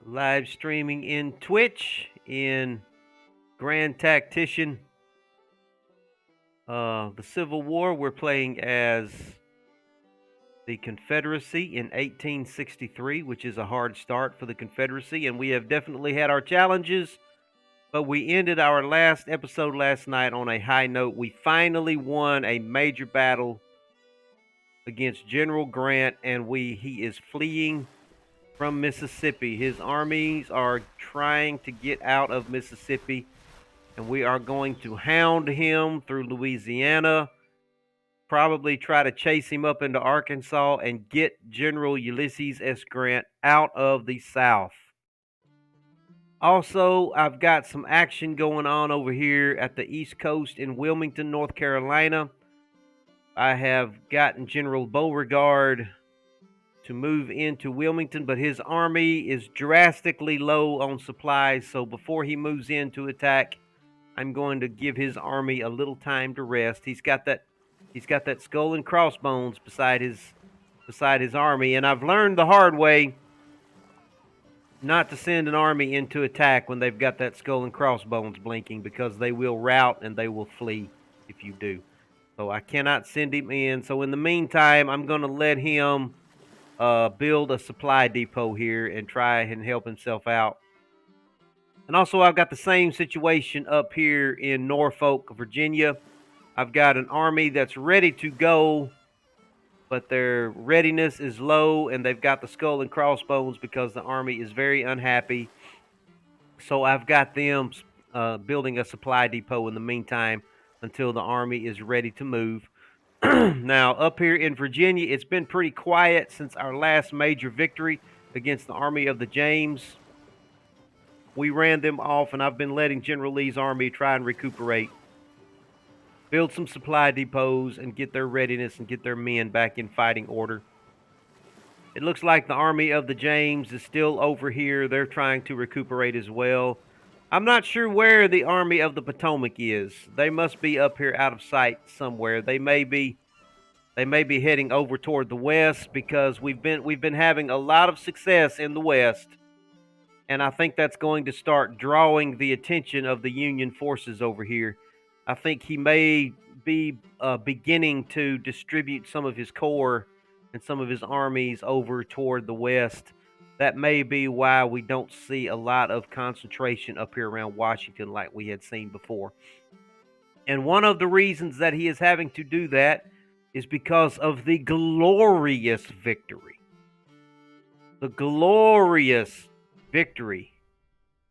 Live streaming in Twitch in Grand Tactician. The Civil War, we're playing as the Confederacy in 1863, which is a hard start for the Confederacy, and we have definitely had our challenges, but we ended our last episode last night on a high note. We finally won a major battle against General Grant, and he is fleeing from Mississippi. His armies are trying to get out of Mississippi, and we are going to hound him through Louisiana, probably try to chase him up into Arkansas and get General Ulysses S. Grant out of the South. Also, I've got some action going on over here at the East Coast in Wilmington, North Carolina. I have gotten General Beauregard to move into Wilmington, but his army is drastically low on supplies, so before he moves in to attack, I'm going to give his army a little time to rest. He's got that skull and crossbones beside his army, and I've learned the hard way not to send an army into attack when they've got that skull and crossbones blinking, because they will rout and they will flee if you do. So I cannot send him in. So in the meantime, I'm going to let him build a supply depot here and try and help himself out. And also, I've got the same situation up here in Norfolk, Virginia. I've got an army that's ready to go, but their readiness is low, and they've got the skull and crossbones because the army is very unhappy. So I've got them building a supply depot in the meantime until the army is ready to move. Now, up here in Virginia, it's been pretty quiet since our last major victory against the Army of the James. We ran them off, and I've been letting General Lee's army try and recuperate, build some supply depots, and get their readiness and get their men back in fighting order. It looks like the Army of the James is still over here. They're trying to recuperate as well. I'm not sure where the Army of the Potomac is. They must be up here out of sight somewhere. They may be heading over toward the west, because we've been having a lot of success in the west, and I think that's going to start drawing the attention of the Union forces over here. I think he may be beginning to distribute some of his corps and some of his armies over toward the west. That may be why we don't see a lot of concentration up here around Washington like we had seen before. And one of the reasons that he is having to do that is because of the glorious victory. The glorious victory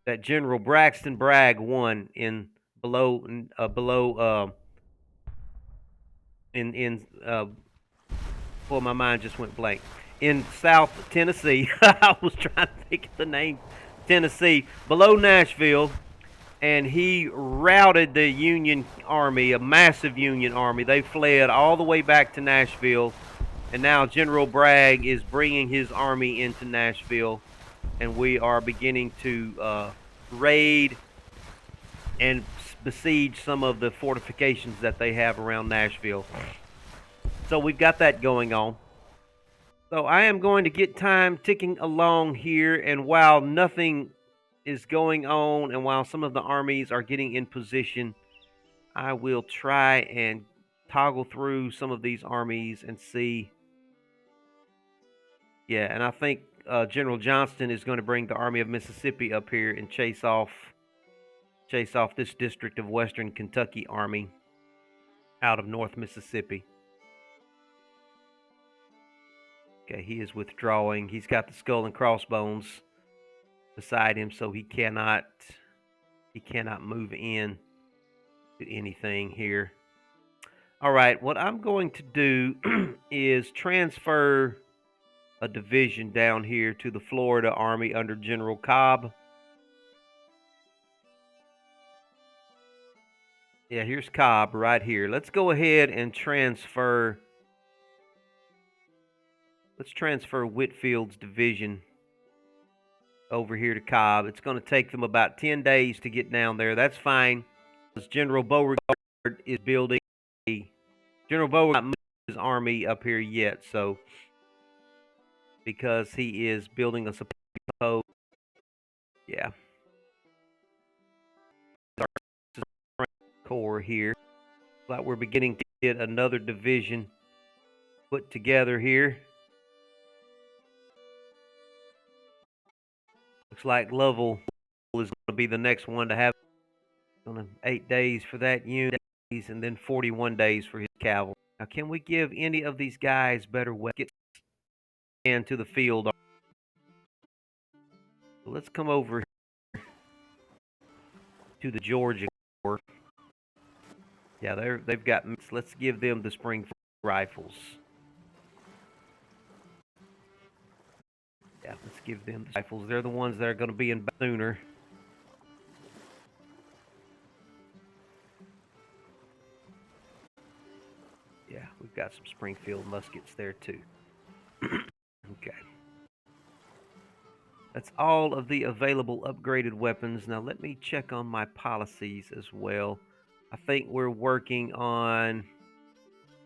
that General Braxton Bragg won in well, my mind just went blank. In South Tennessee. I was trying to think of the name. Tennessee, below Nashville, and he routed the Union army, a massive Union army. They fled all the way back to Nashville, and now General Bragg is bringing his army into Nashville, and we are beginning to raid and besiege some of the fortifications that they have around Nashville. So we've got that going on. So I am going to get time ticking along here, and while nothing is going on, and while some of the armies are getting in position, I will try and toggle through some of these armies and see. Yeah, and I think General Johnston is going to bring the Army of Mississippi up here and chase off this district of Western Kentucky Army out of North Mississippi. Okay, he is withdrawing. He's got the skull and crossbones beside him, so he cannot move in to anything here. All right, what I'm going to do is transfer a division down here to the Florida Army under General Cobb. Yeah, here's Cobb right here. Let's go ahead and transfer. Let's transfer Whitfield's division over here to Cobb. It's going to take them about 10 days to get down there. That's fine, because General Beauregard is building. General Beauregard moved his army up here yet, so because he is building a supply depot here. Like we're beginning to get another division put together here. Looks like Lovell is going to be the next one to have 8 days for that unit, and then 41 days for his cavalry. Now, can we give any of these guys better weapons into the field? So let's come over to the Georgia Corps. Yeah, they've got. Let's give them the spring rifles. Yeah, let's give them the rifles. They're the ones that are going to be in sooner. Yeah, we've got some Springfield muskets there too. Okay. That's all of the available upgraded weapons. Now let me check on my policies as well. I think we're working on...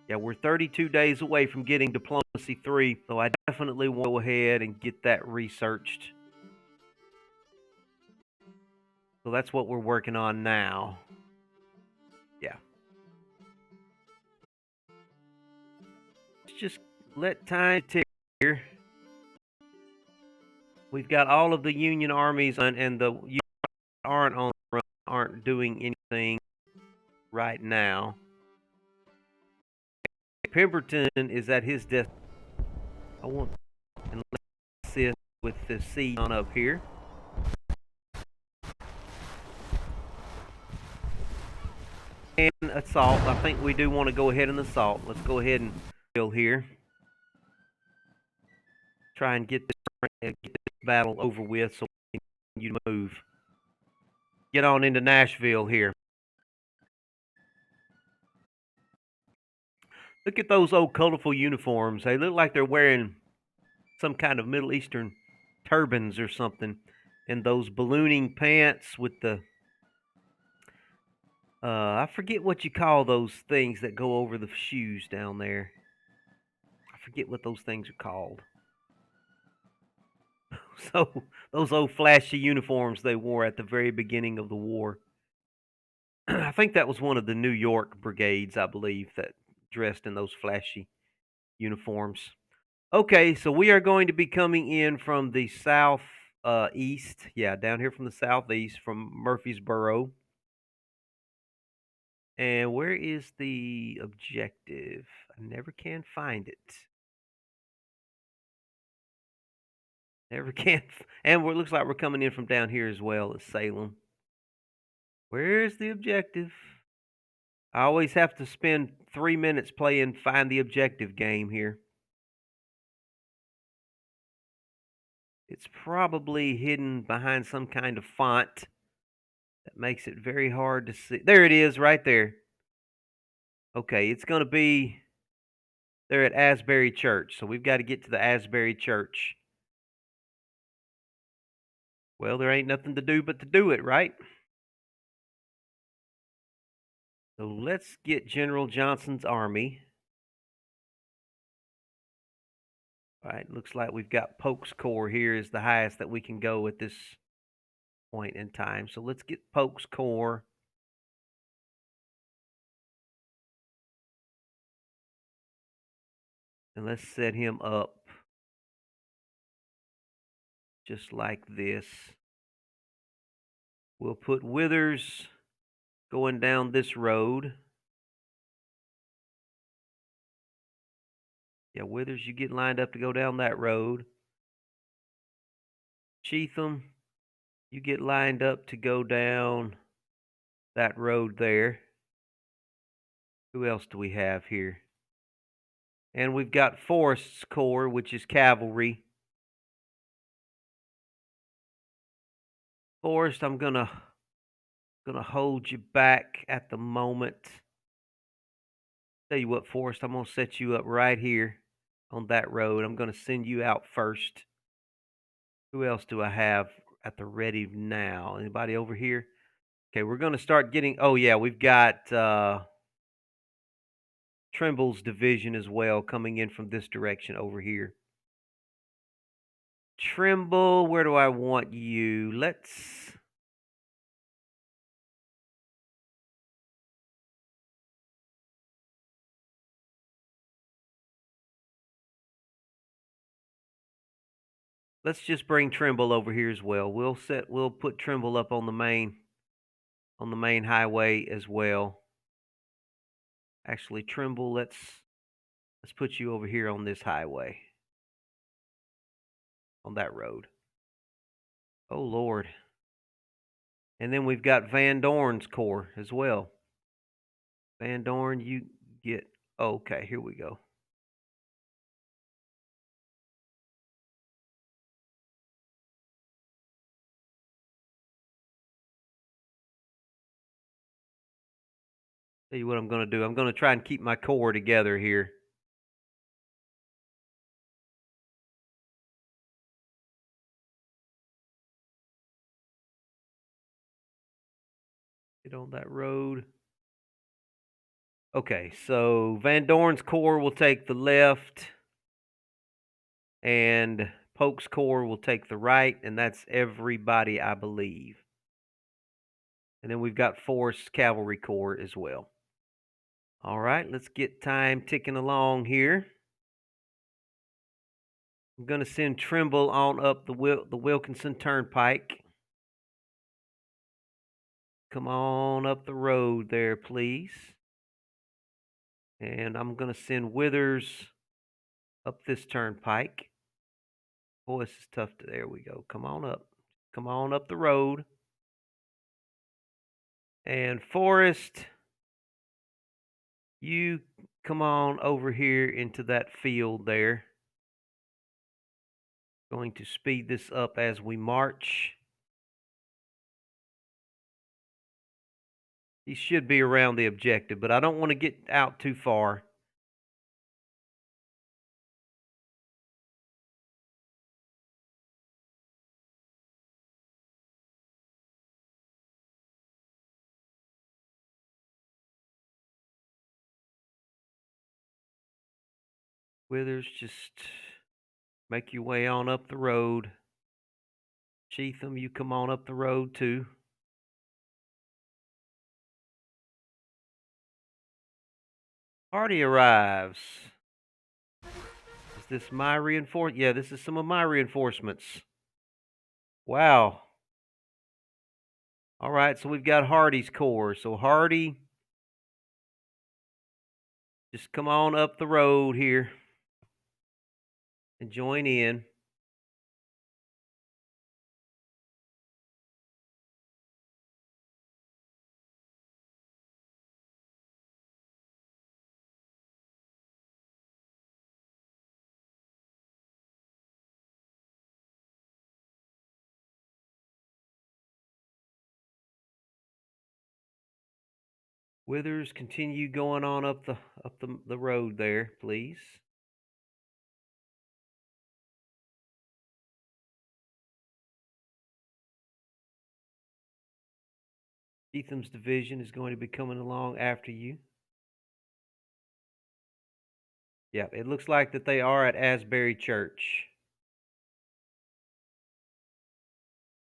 Yeah, we're 32 days away from getting Diplomacy 3, so I definitely want to go ahead and get that researched. So that's what we're working on now. Yeah. Let's just let time tick here. We've got all of the Union armies and the Union aren't on the run, aren't doing anything right now. Pemberton is at his desk. I want to assist with the siege on up here. And assault. I think we do want to go ahead and assault. Let's go ahead and kill here. Try and get this battle over with so we can continue to move. Get on into Nashville here. Look at those old colorful uniforms. They look like they're wearing some kind of Middle Eastern turbans or something. And those ballooning pants with the... I forget what you call those things that go over the shoes down there. I forget what those things are called. So, those old flashy uniforms they wore at the very beginning of the war. I think that was one of the New York brigades, I believe, that dressed in those flashy uniforms. Okay, so we are going to be coming in from the south east. Yeah, down here from the southeast, from Murfreesboro. And where is the objective? I never can find it. Never can. And it looks like we're coming in from down here as well as Salem. Where's the objective? I always have to spend 3 minutes playing Find the Objective game here. It's probably hidden behind some kind of font that makes it very hard to see. There it is, right there. Okay, it's going to be there at Asbury Church. So we've got to get to the Asbury Church. Well, there ain't nothing to do but to do it, right? So let's get General Johnson's army. All right, looks like we've got Polk's Corps here is the highest that we can go at this point in time. So let's get Polk's Corps. And let's set him up just like this. We'll put Withers going down this road. Yeah, Withers, you get lined up to go down that road. Cheatham, you get lined up to go down that road there. Who else do we have here? And we've got Forrest's Corps, which is cavalry. Forrest, I'm gonna hold you back at the moment. Tell you what, Forrest, I'm gonna set you up right here on that road. I'm gonna send you out first. Who else do I have at the ready now? Anybody over here? Okay, we're gonna start getting. Oh yeah, we've got Trimble's division as well coming in from this direction over here. Trimble, where do I want you? Let's let's just bring Trimble over here as well. We'll put Trimble up on the main highway as well. Actually, Trimble, let's put you over here on this highway. On that road. Oh Lord. And then we've got Van Dorn's Corps as well. Van Dorn, you get okay, here we go. Tell you what I'm going to do. I'm going to try and keep my corps together here. Get on that road. Okay, so Van Dorn's Corps will take the left, and Polk's Corps will take the right, and that's everybody, I believe. And then we've got Forrest's Cavalry Corps as well. All right, let's get time ticking along here. I'm going to send Trimble on up the Wilkinson Turnpike. Come on up the road there, please. And I'm going to send Withers up this turnpike. Boy, this is tough. There we go. Come on up. Come on up the road. And Forrest, you come on over here into that field there. Going to speed this up as we march. He should be around the objective, but I don't want to get out too far. Withers, just make your way on up the road. Cheatham, you come on up the road too. Party arrives. Is this my reinforcement? Yeah, this is some of my reinforcements. Wow. All right, so we've got Hardy's Corps. So Hardy, just come on up the road here and join in. Withers, continue going on up the road there, please. Cheatham's division is going to be coming along after you. Yep, it looks like that they are at Asbury Church.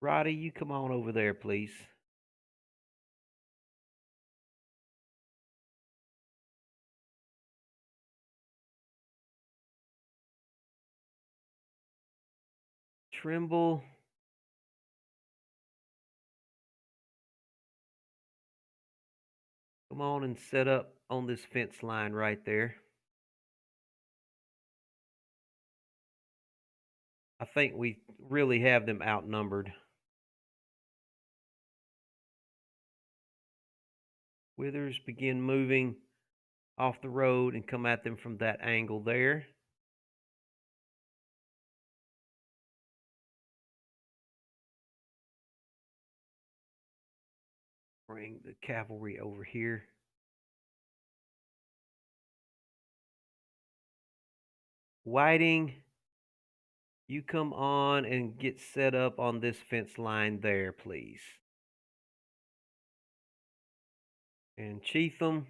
Roddy, you come on over there, please. Trimble. Come on and set up on this fence line right there. I think we really have them outnumbered. Withers, begin moving off the road and come at them from that angle there. Bring the cavalry over here. Whiting, you come on and get set up on this fence line there, please. And Cheatham,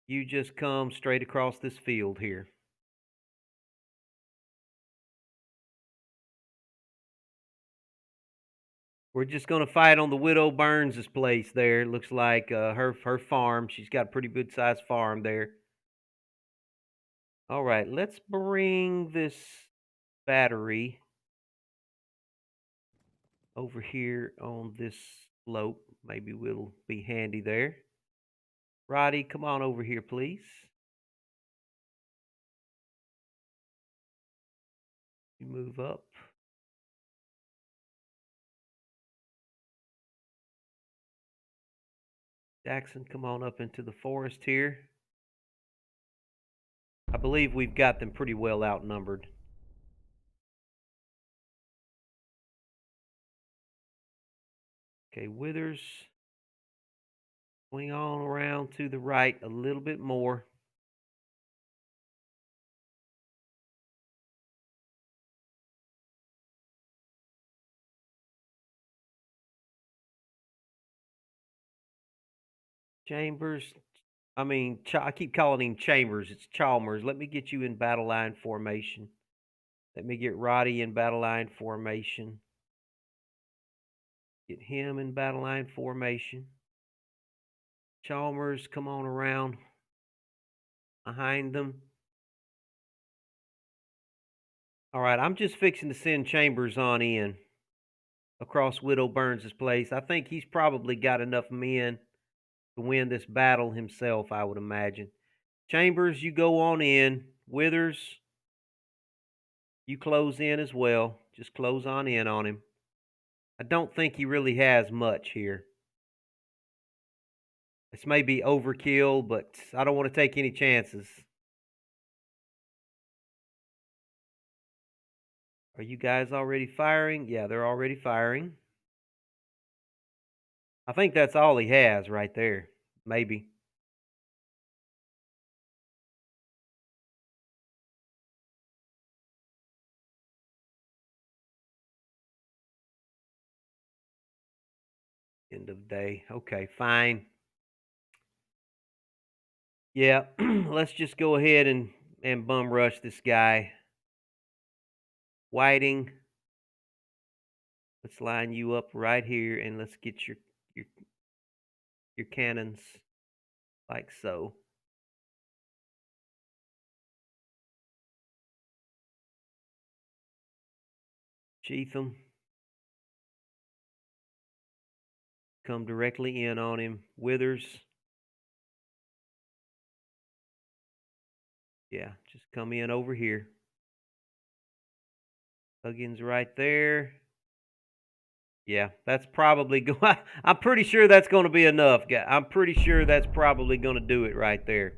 you just come straight across this field here. We're just going to fight on the Widow Burns' place there. It looks like her farm. She's got a pretty good sized farm there. All right, let's bring this battery over here on this slope. Maybe we'll be handy there. Roddy, come on over here, please. You move up. Jackson, come on up into the forest here. I believe we've got them pretty well outnumbered. Okay, Withers, swing on around to the right a little bit more. Chambers, I keep calling him Chambers. It's Chalmers. Let me get you in battle line formation. Let me get Roddy in battle line formation. Get him in battle line formation. Chalmers, come on around behind them. All right, I'm just fixing to send Chambers on in across Widow Burns' place. I think he's probably got enough men to win this battle himself, I would imagine. Chambers, you go on in. Withers, you close in as well. Just close on in on him. I don't think he really has much here. This may be overkill, but I don't want to take any chances. Are you guys already firing? Yeah, they're already firing. I think that's all he has right there. Maybe. End of day. Okay, fine. Yeah, let's just go ahead and bum rush this guy. Whiting, let's line you up right here and let's get your cannons like so. Cheatham, come directly in on him. Withers, yeah, just come in over here. Huggins right there. Yeah, that's probably going. I'm pretty sure that's going to be enough, guy. I'm pretty sure that's probably going to do it right there.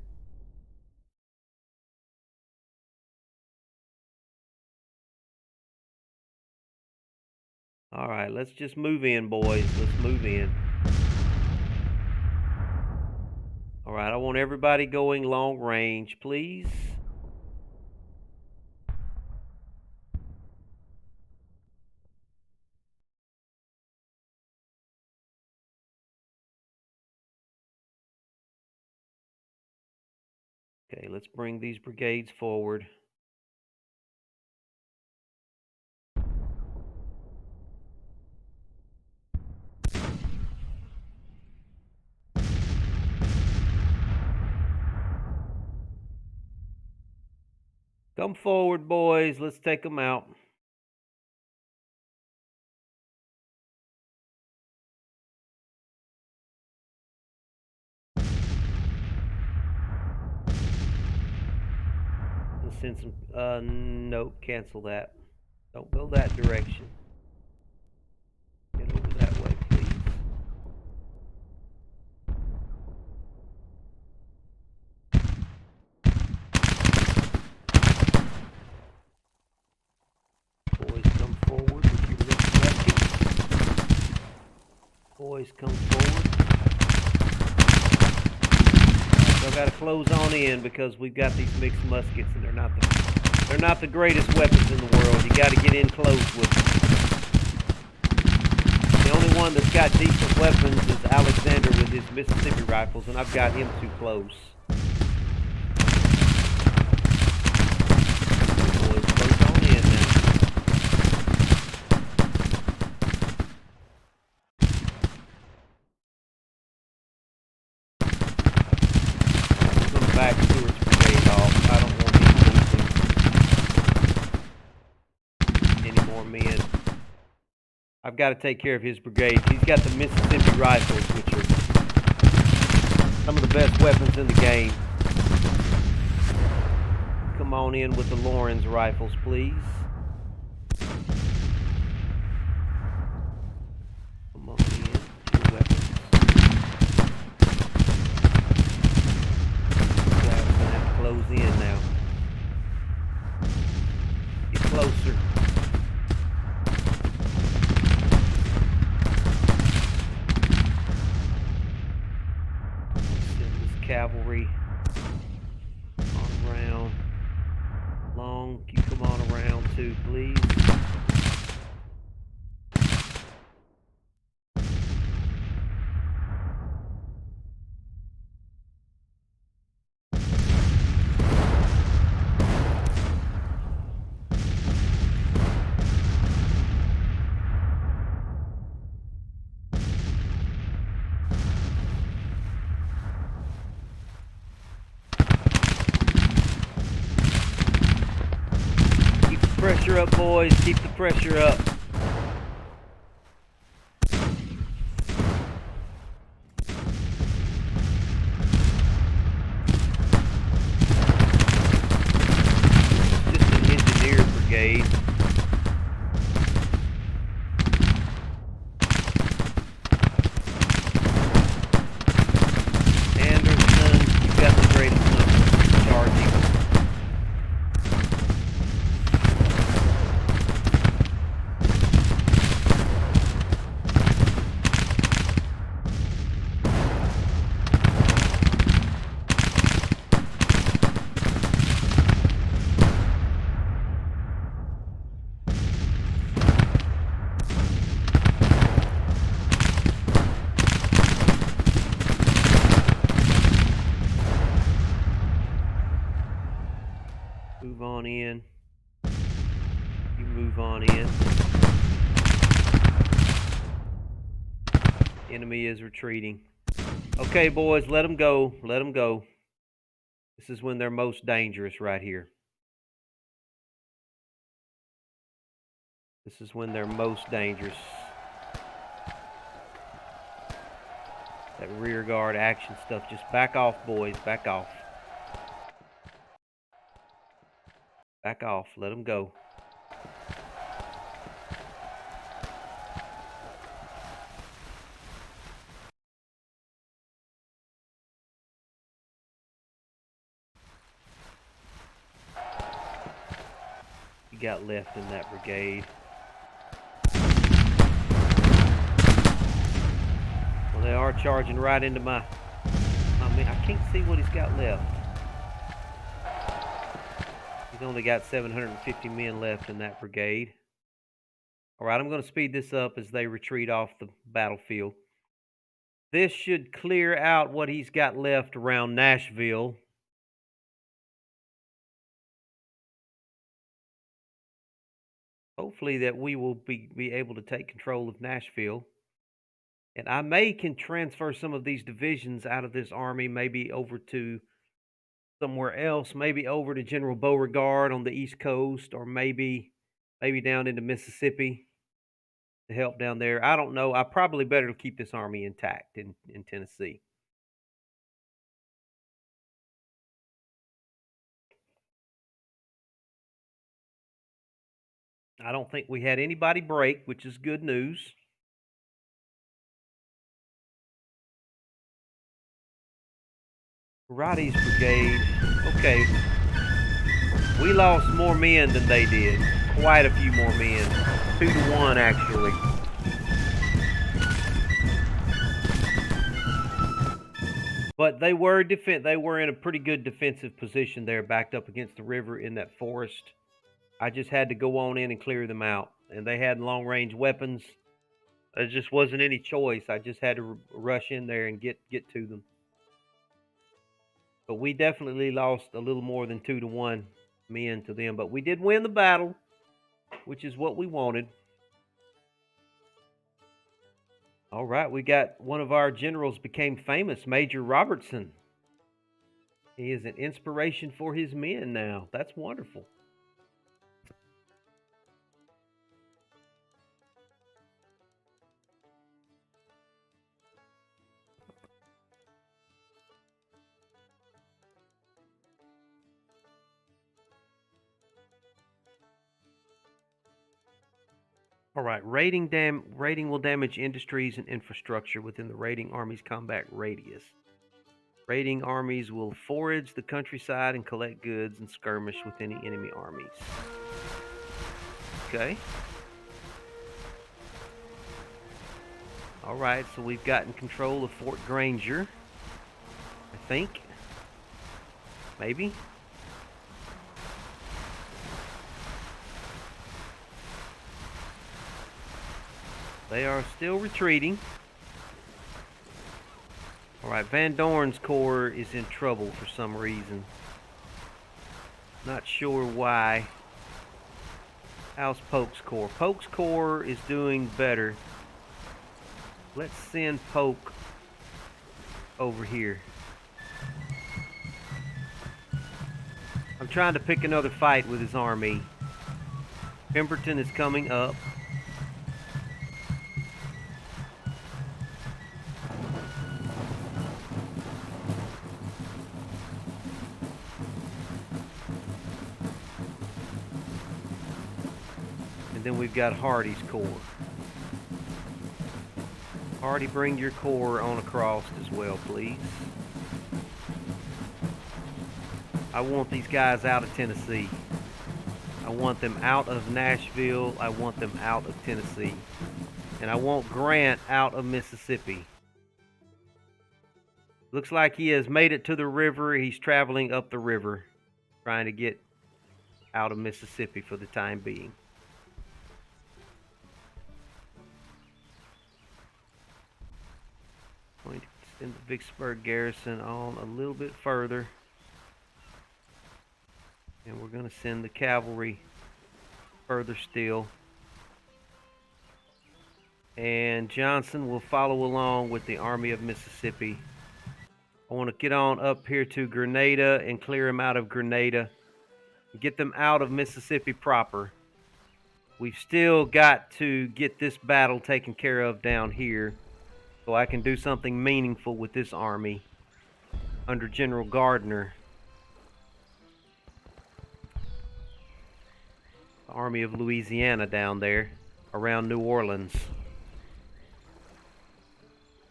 All right, let's just move in, boys. Let's move in. All right, I want everybody going long range, please. Okay, let's bring these brigades forward. Come forward, boys. Let's take them out. Let's send some. Nope, cancel that. Don't go that direction. Get over that way, please. Boys, come forward with your mixed muskets. Boys, come forward. So I've got to close on in because we've got these mixed muskets and they're not the greatest weapons in the world. You got to get in close with them. The only one that's got decent weapons is Alexander with his Mississippi rifles, and I've got him too close. Boys, close on in now. I'm going to back Stewart's brigade off. I don't want him losing any more men. I've got to take care of his brigade. He's got the Mississippi Rifles, which are some of the best weapons in the game. Come on in with the Lawrence Rifles, please. Come on in. Two weapons. Guys gonna have to close in now. Get closer. Send this cavalry on around. Long, you come on around too, please. Keep the pressure up, boys. Keep the pressure up. Just an engineer brigade. Anderson, you've got the greatest numbers charging. Move on in. You move on in. Enemy is retreating. Okay, boys, let them go. Let them go. This is when they're most dangerous right here. This is when they're most dangerous. That rear guard action stuff. Just back off, boys. Back off. Back off. Let them go. You got left in that brigade. Well, they are charging right into my... I mean, I can't see what he's got left. He's only got 750 men left in that brigade. All right, I'm going to speed this up as they retreat off the battlefield. This should clear out what he's got left around Nashville. Hopefully that we will be able to take control of Nashville. And I can transfer some of these divisions out of this army, maybe over to somewhere else, maybe over to General Beauregard on the East Coast, or maybe down into Mississippi to help down there. I don't know. I probably better keep this army intact in Tennessee. I don't think we had anybody break, which is good news. Roddy's brigade. Okay. We lost more men than they did. Quite a few more men. 2-1, actually. But they were in a pretty good defensive position there, backed up against the river in that forest. I just had to go on in and clear them out. And they had long-range weapons. There just wasn't any choice. I just had to rush in there and get to them. But we definitely lost a little more than 2-1 men to them. But we did win the battle, which is what we wanted. All right, we got one of our generals became famous, Major Robertson. He is an inspiration for his men now. That's wonderful. All right, raiding will damage industries and infrastructure within the raiding army's combat radius. Raiding armies will forage the countryside and collect goods and skirmish with any enemy armies. Okay. All right, so we've gotten control of Fort Granger, I think. Maybe. They are still retreating. All right, Van Dorn's corps is in trouble for some reason. Not sure why. How's Polk's corps? Polk's corps is doing better. Let's send Polk over here. I'm trying to pick another fight with his army. Pemberton is coming up. And then we've got Hardy's corps. Hardy, bring your corps on across as well, please. I want these guys out of Tennessee. I want them out of Nashville. I want them out of Tennessee. And I want Grant out of Mississippi. Looks like he has made it to the river. He's traveling up the river, trying to get out of Mississippi for the time being. Going to send the Vicksburg garrison on a little bit further. And we're going to send the cavalry further still. And Johnson will follow along with the Army of Mississippi. I want to get on up here to Grenada and clear them out of Grenada. Get them out of Mississippi proper. We've still got to get this battle taken care of down here so I can do something meaningful with this army under General Gardner. The Army of Louisiana down there around New Orleans.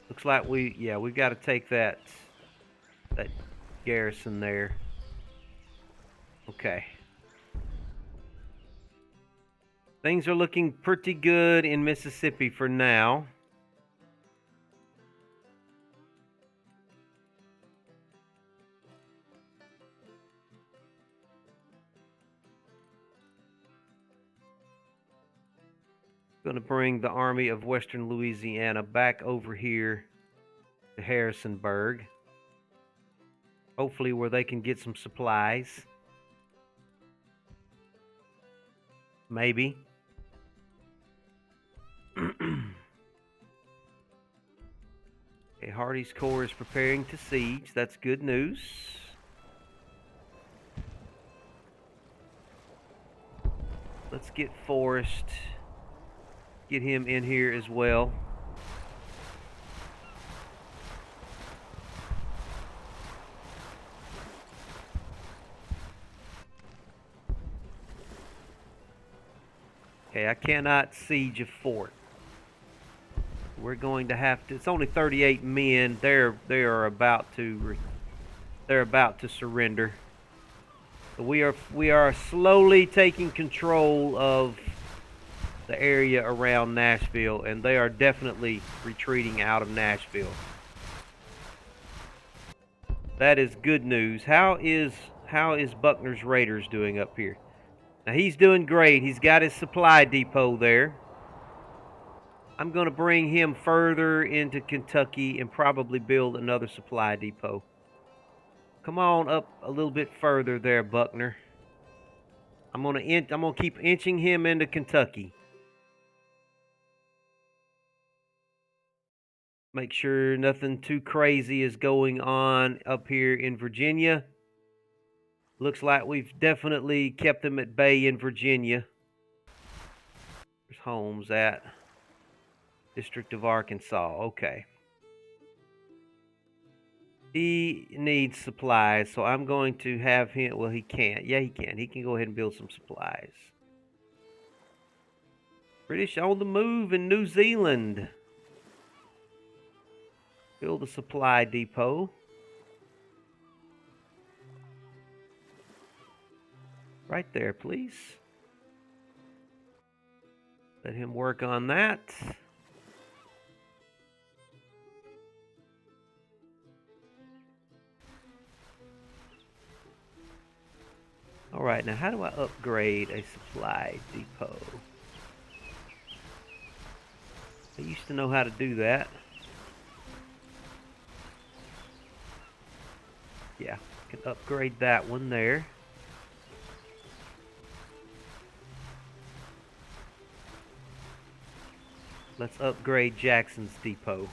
Looks like we've got to take that garrison there. Okay. Things are looking pretty good in Mississippi for now. Going to bring the Army of Western Louisiana back over here to Harrisonburg. Hopefully where they can get some supplies. Maybe. Okay, Hardy's corps is preparing to siege. That's good news. Let's get Forrest. Get him in here as well. Okay, I cannot siege a fort. We're going to have to. It's only 38 men. They are about to surrender. So we are slowly taking control of the area around Nashville, and they are definitely retreating out of Nashville. That is good news. How is Buckner's Raiders doing up here? Now he's doing great. He's got his supply depot there. I'm going to bring him further into Kentucky and probably build another supply depot. Come on up a little bit further there, Buckner. I'm going to keep inching him into Kentucky. Make sure nothing too crazy is going on up here in Virginia. Looks like we've definitely kept them at bay in Virginia. Where's Holmes at? District of Arkansas. Okay. He needs supplies, so I'm going to have him. Well, he can't. Yeah, he can. He can go ahead and build some supplies. British on the move in New Zealand. Build a supply depot. Right there, please. Let him work on that. All right, now how do I upgrade a supply depot? I used to know how to do that. Yeah, I can upgrade that one there. Let's upgrade Jackson's depot.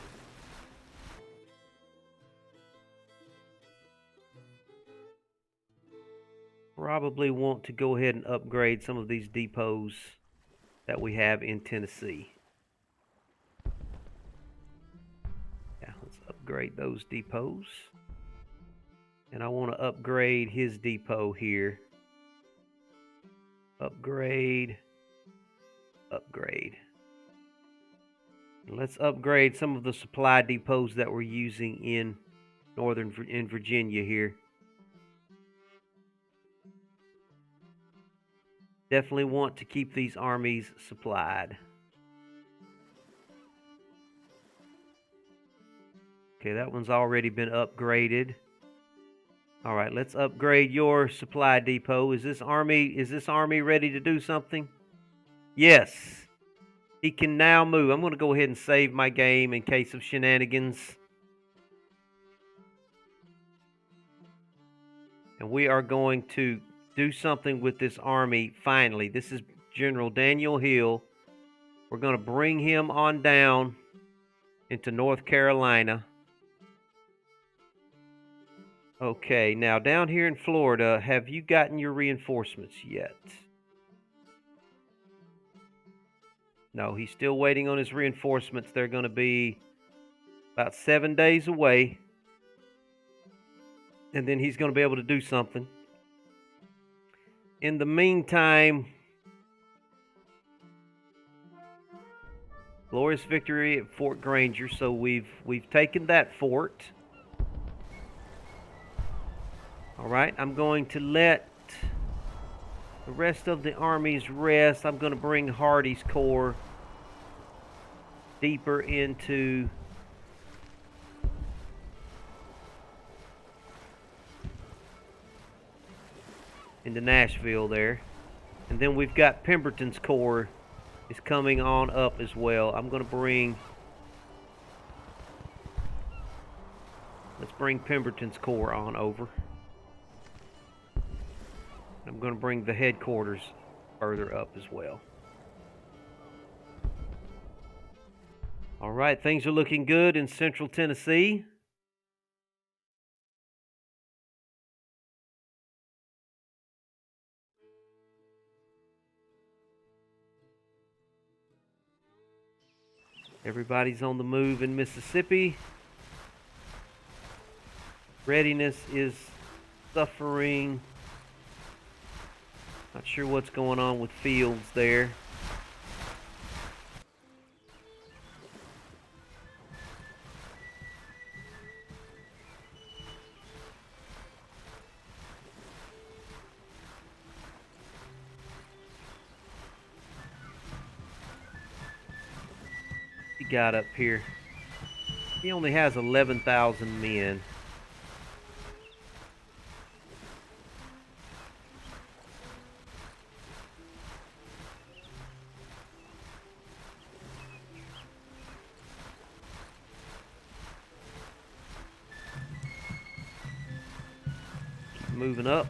Probably want to go ahead and upgrade some of these depots that we have in Tennessee. Yeah, let's upgrade those depots. And I want to upgrade his depot here. Upgrade. Upgrade. And let's upgrade some of the supply depots that we're using in Virginia here. Definitely want to keep these armies supplied. Okay, that one's already been upgraded. All right, let's upgrade your supply depot. Is this army ready to do something? Yes. He can now move. I'm going to go ahead and save my game in case of shenanigans. And we are going to do something with this army finally. This is General Daniel Hill. We're going to bring him on down into North Carolina. Okay, now down here in Florida, have you gotten your reinforcements yet? No, he's still waiting on his reinforcements. They're going to be about 7 days away. And then he's going to be able to do something. In the meantime, glorious victory at Fort Granger. So we've taken that fort. All right, I'm going to let the rest of the armies rest. I'm going to bring Hardee's Corps deeper into Nashville there. And then we've got Pemberton's Corps is coming on up as well. I'm going to let's bring Pemberton's Corps on over. I'm going to bring the headquarters further up as well. All right, things are looking good in Central Tennessee. Everybody's on the move in Mississippi. Readiness is suffering. Not sure what's going on with Fields there. He got up here. He only has 11,000 men. Moving up.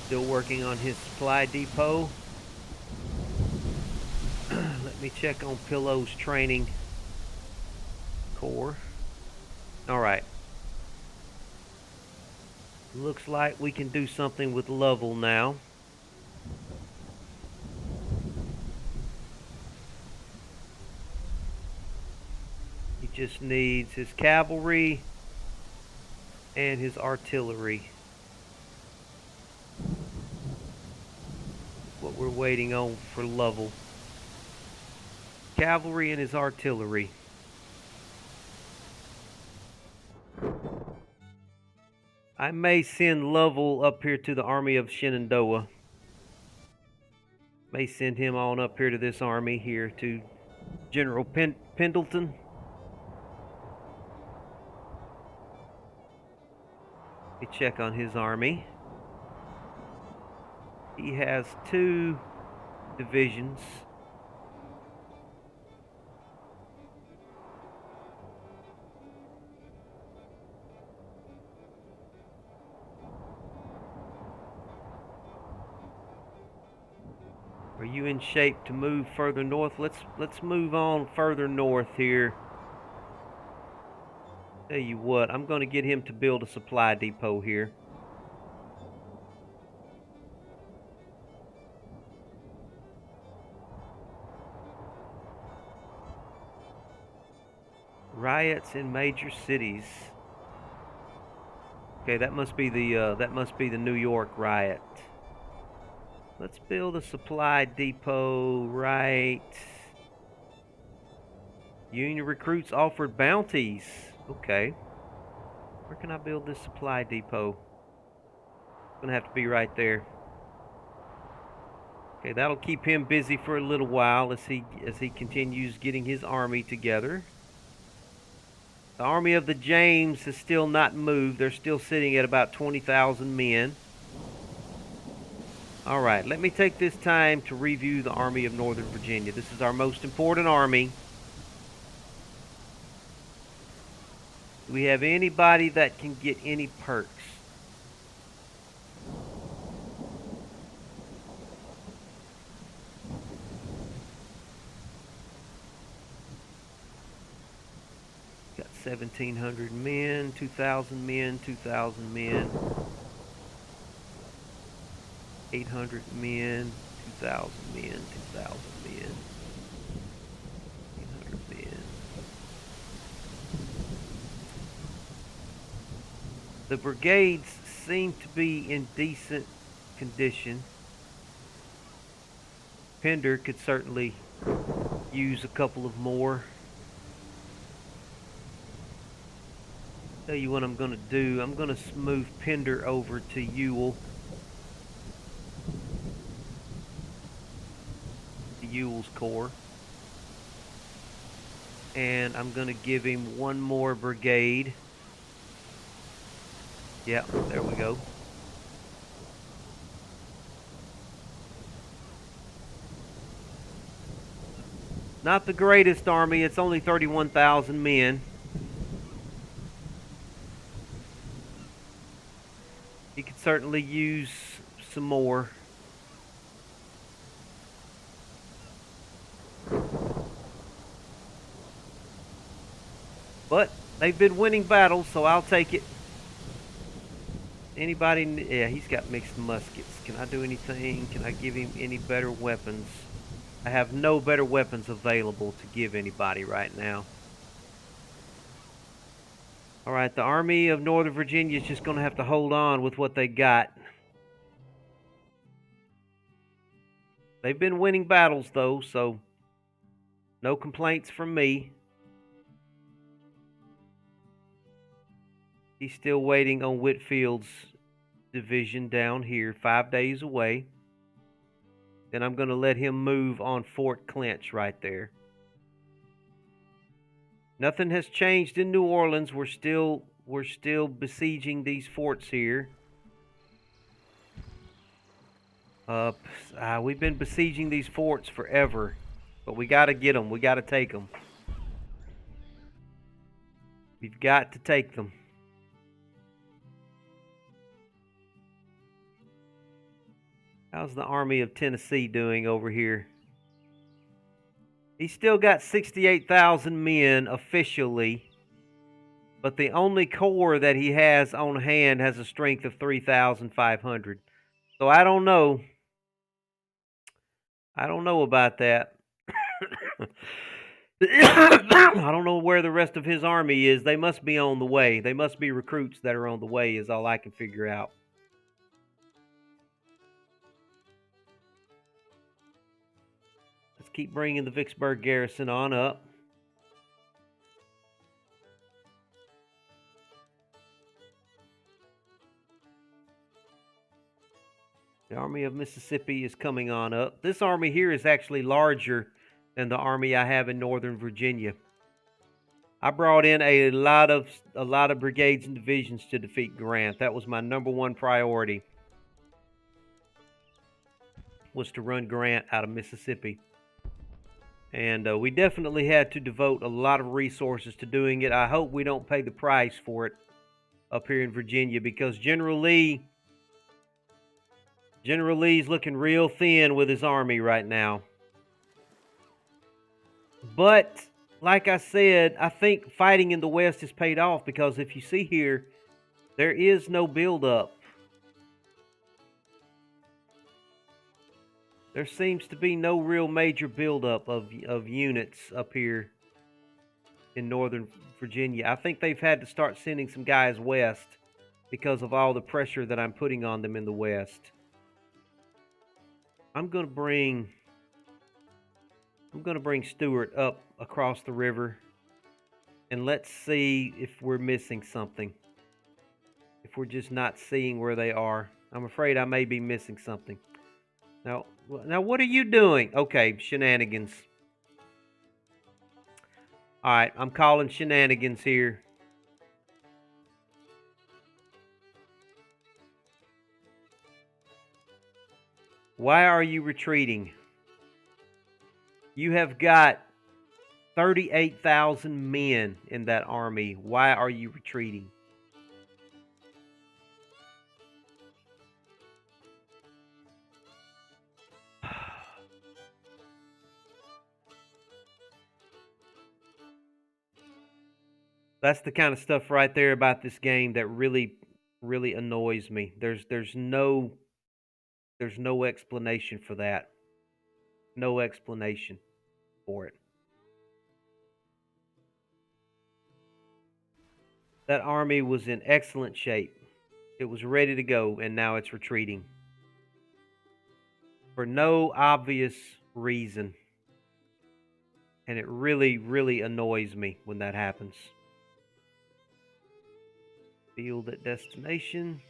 Still working on his supply depot. Let me check on Pillow's training corps. All right. Looks like we can do something with Lovell now. He just needs his cavalry and his artillery. What we're waiting on for Lovell. Cavalry and his artillery. I may send Lovell up here to the army of Shenandoah. May send him on up here to this army here to General Pendleton. Let me check on his army. He has 2 divisions. Are you in shape to move further north? Let's move on further north here. Tell you what, I'm going to get him to build a supply depot here. Riots in major cities. Okay, that must be the New York riot. Let's build a supply depot right. Union recruits offered bounties. Okay. Where can I build this supply depot? It's gonna have to be right there. Okay, that'll keep him busy for a little while as he continues getting his army together. The army of the James has still not moved. They're still sitting at about 20,000 men. All right, let me take this time to review the Army of Northern Virginia. This is our most important army. Do we have anybody that can get any perks? Got 1,700 men, 2,000 men, 2,000 men, 800 men, 2,000 men, 2,000 men, 800 men. The brigades seem to be in decent condition. Pender could certainly use a couple of more. Tell you what I'm going to do. I'm going to move Pender over to Ewell. To Ewell's corps. And I'm going to give him one more brigade. Yeah, there we go. Not the greatest army. It's only 31,000 men. He could certainly use some more. But they've been winning battles, so I'll take it. Anybody? Yeah, he's got mixed muskets. Can I do anything? Can I give him any better weapons? I have no better weapons available to give anybody right now. All right, the Army of Northern Virginia is just going to have to hold on with what they got. They've been winning battles, though, so no complaints from me. He's still waiting on Whitfield's division down here, 5 days away. Then I'm going to let him move on Fort Clinch right there. Nothing has changed in New Orleans. We're still besieging these forts here. We've been besieging these forts forever, but we got to get them. We got to take them. We've got to take them. How's the Army of Tennessee doing over here? He's still got 68,000 men officially. But the only corps that he has on hand has a strength of 3,500. So I don't know. I don't know about that. I don't know where the rest of his army is. They must be on the way. They must be recruits that are on the way, is all I can figure out. Let's keep bringing the Vicksburg garrison on up. The Army of Mississippi is coming on up. This army here is actually larger than the army I have in Northern Virginia. I brought in a lot of brigades and divisions to defeat Grant. That was my number one priority, was to run Grant out of Mississippi. And we definitely had to devote a lot of resources to doing it. I hope we don't pay the price for it up here in Virginia, because General Lee's looking real thin with his army right now. But like I said, I think fighting in the West has paid off, because if you see here, there is no buildup. There seems to be no real major buildup of units up here in Northern Virginia. I think they've had to start sending some guys west because of all the pressure that I'm putting on them in the West. I'm going to bring Stewart up across the river, and let's see if we're missing something. If we're just not seeing where they are. I'm afraid I may be missing something. Now what are you doing? Okay, shenanigans. All right, I'm calling shenanigans here. Why are you retreating? You have got 38,000 men in that army. Why are you retreating? That's the kind of stuff right there about this game that really annoys me. There's no explanation for that. No explanation for it. That army was in excellent shape. It was ready to go, and now it's retreating for no obvious reason. And it really annoys me when that happens. Field at destination.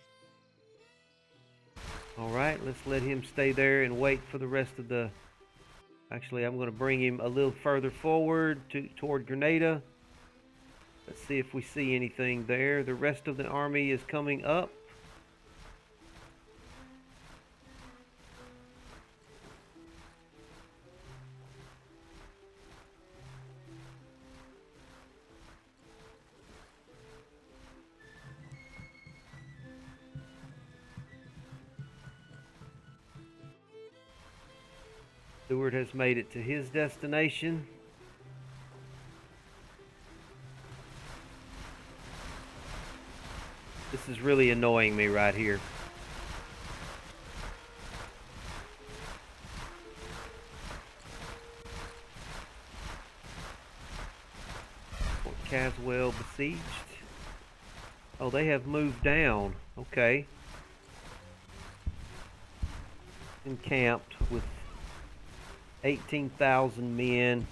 All right, let's let him stay there and wait for the rest of the... Actually, I'm going to bring him a little further forward toward Grenada. Let's see if we see anything there. The rest of the army is coming up. Stewart has made it to his destination. This is really annoying me right here. Fort Caswell besieged. Oh, they have moved down. Okay. Encamped with 18,000 men.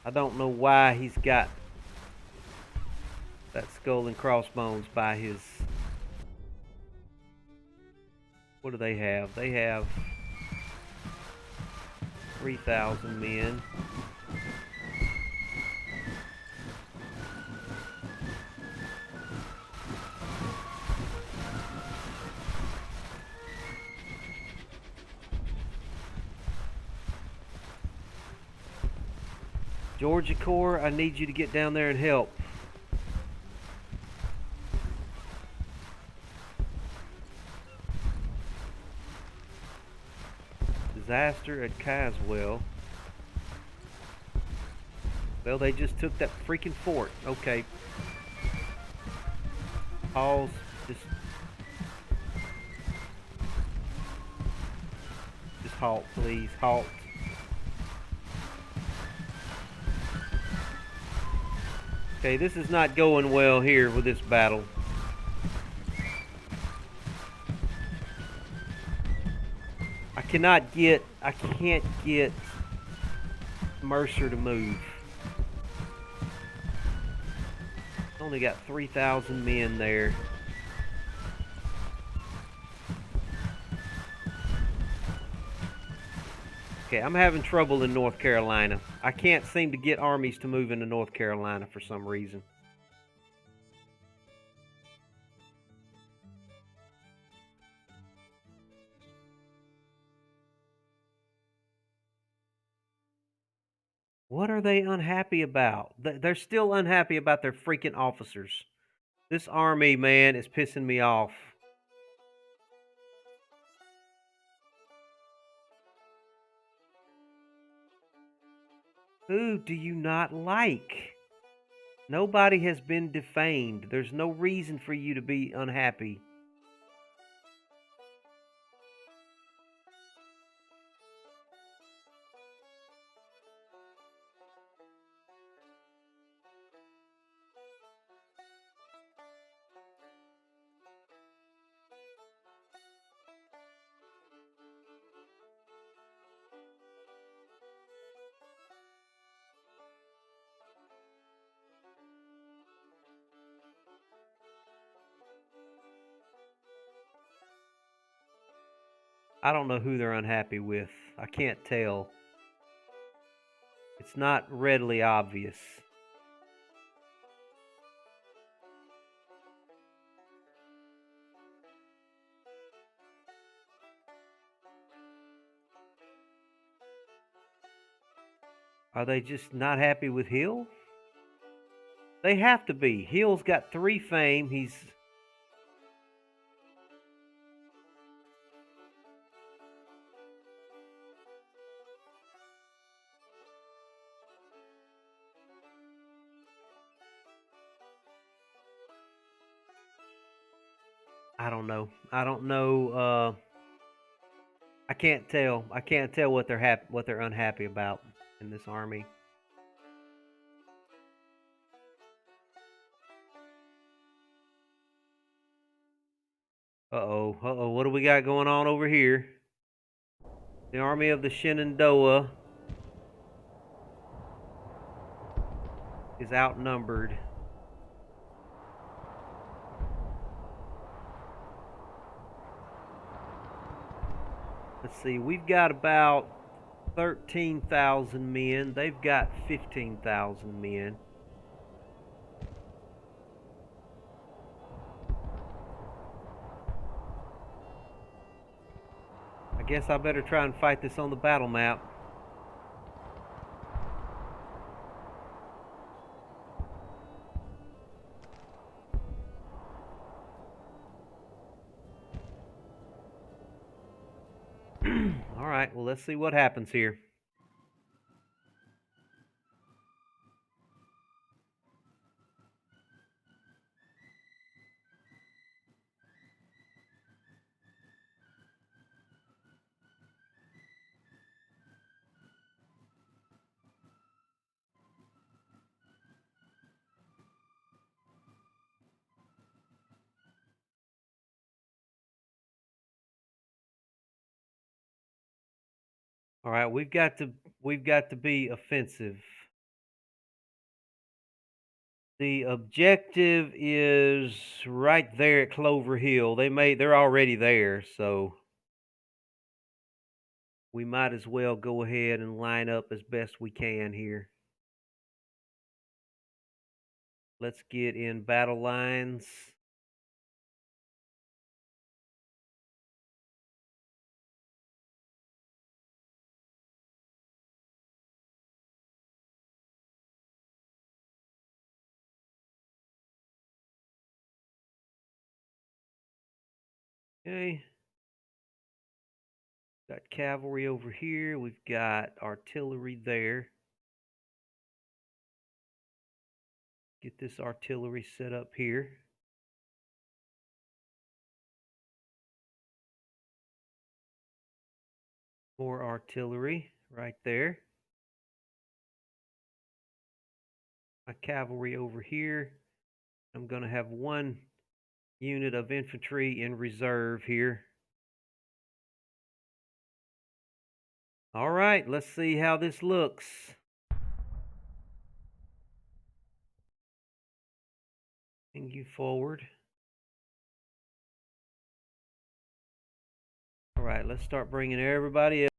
I don't know why he's got that skull and crossbones by his... What do they have? They have 3,000 men. Georgia Corps, I need you to get down there and help. Disaster at Caswell. Well, they just took that freaking fort. Okay. Pause. Just halt, please. Halt. Okay, this is not going well here with this battle. I can't get Mercer to move. Only got 3,000 men there. Okay, I'm having trouble in North Carolina. I can't seem to get armies to move into North Carolina for some reason. What are they unhappy about? They're still unhappy about their freaking officers. This army, man, is pissing me off. Who do you not like? Nobody has been defamed. There's no reason for you to be unhappy. I don't know who they're unhappy with. I can't tell. It's not readily obvious. Are they just not happy with Hill? They have to be. Hill's got 3 fame. I don't know. I don't know. I can't tell. I can't tell what they're unhappy about in this army. Uh oh. What do we got going on over here? The army of the Shenandoah is outnumbered. Let's see. We've got about 13,000 men. They've got 15,000 men. I guess I better try and fight this on the battle map. Alright, well, let's see what happens here. All right, we've got to be offensive. The objective is right there at Clover Hill. They're already there, so we might as well go ahead and line up as best we can here. Let's get in battle lines. Okay. Got cavalry over here. We've got artillery there. get this artillery set up here. More artillery right there. My cavalry over here. I'm going to have one unit of infantry in reserve here. All right, let's see how this looks. Bring you forward. All right, let's start bringing everybody else.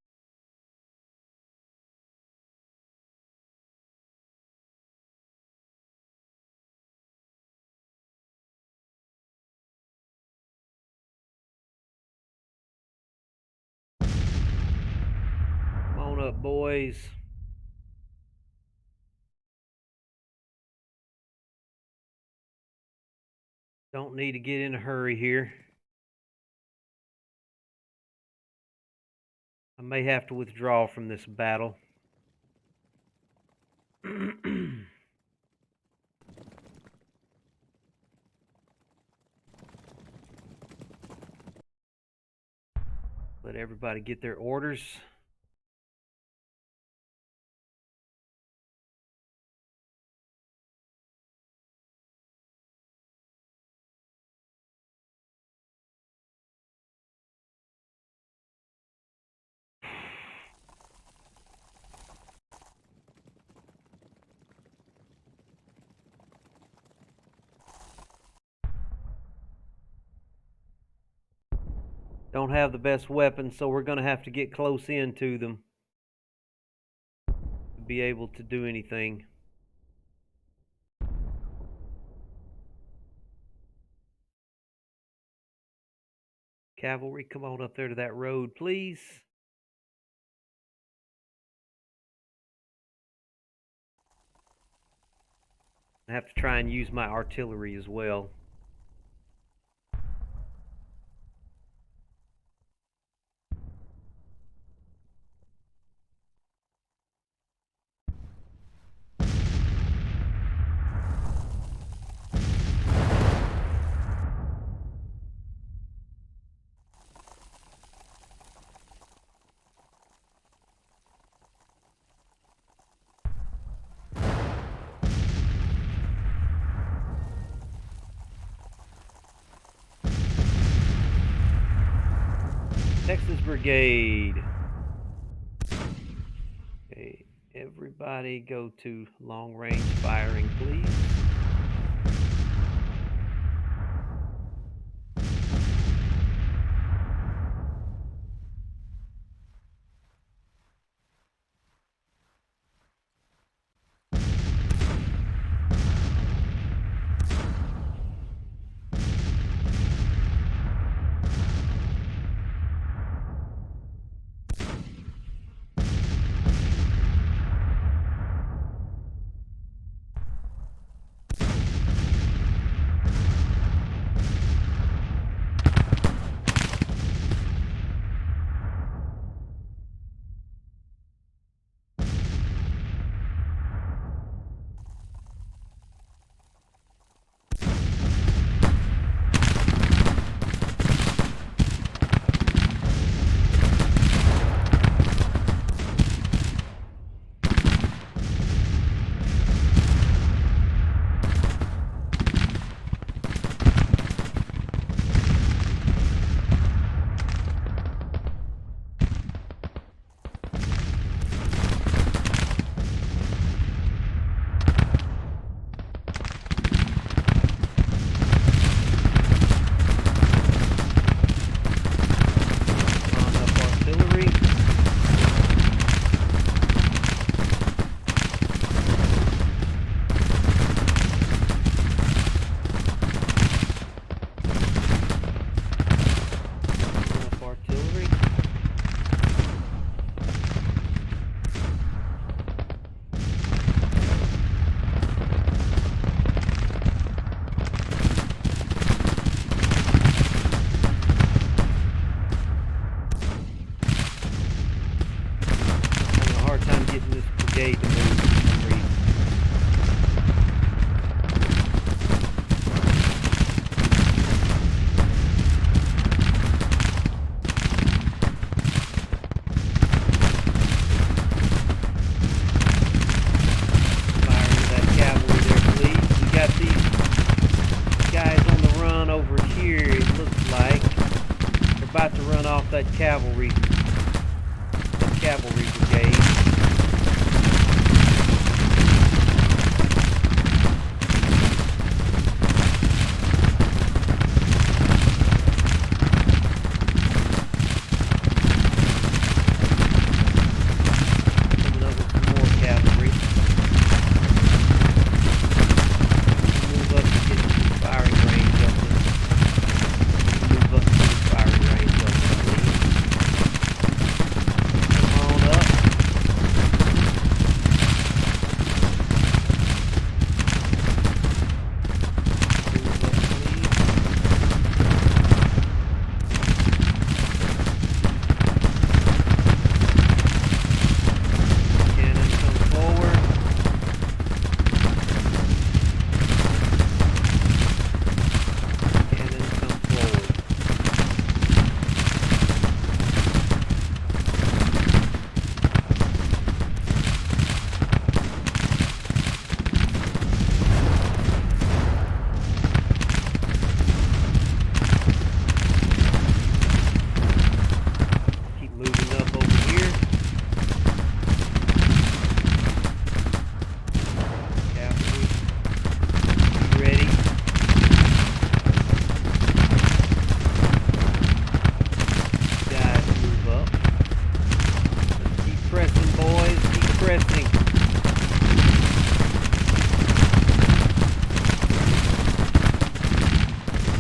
Come on up, boys. Don't need to get in a hurry here. I may have to withdraw from this battle. Let everybody get their orders. Don't have the best weapons, so we're going to have to get close into them to be able to do anything. Cavalry, come on up there to that road, please. I have to try and use my artillery as well. Texas Brigade. Okay, everybody go to long range firing, please. brigade to move for some reason. cavalry brigade. Coming up with some more cavalry. Move up to get some firing range up there. Move up to the firing range up there, please. Come on up. Move up, please. Cannon come forward. Cannon come forward. Keep moving up over here. Cavalry, be ready. Guys, move up. Let's keep pressing, boys. Keep pressing.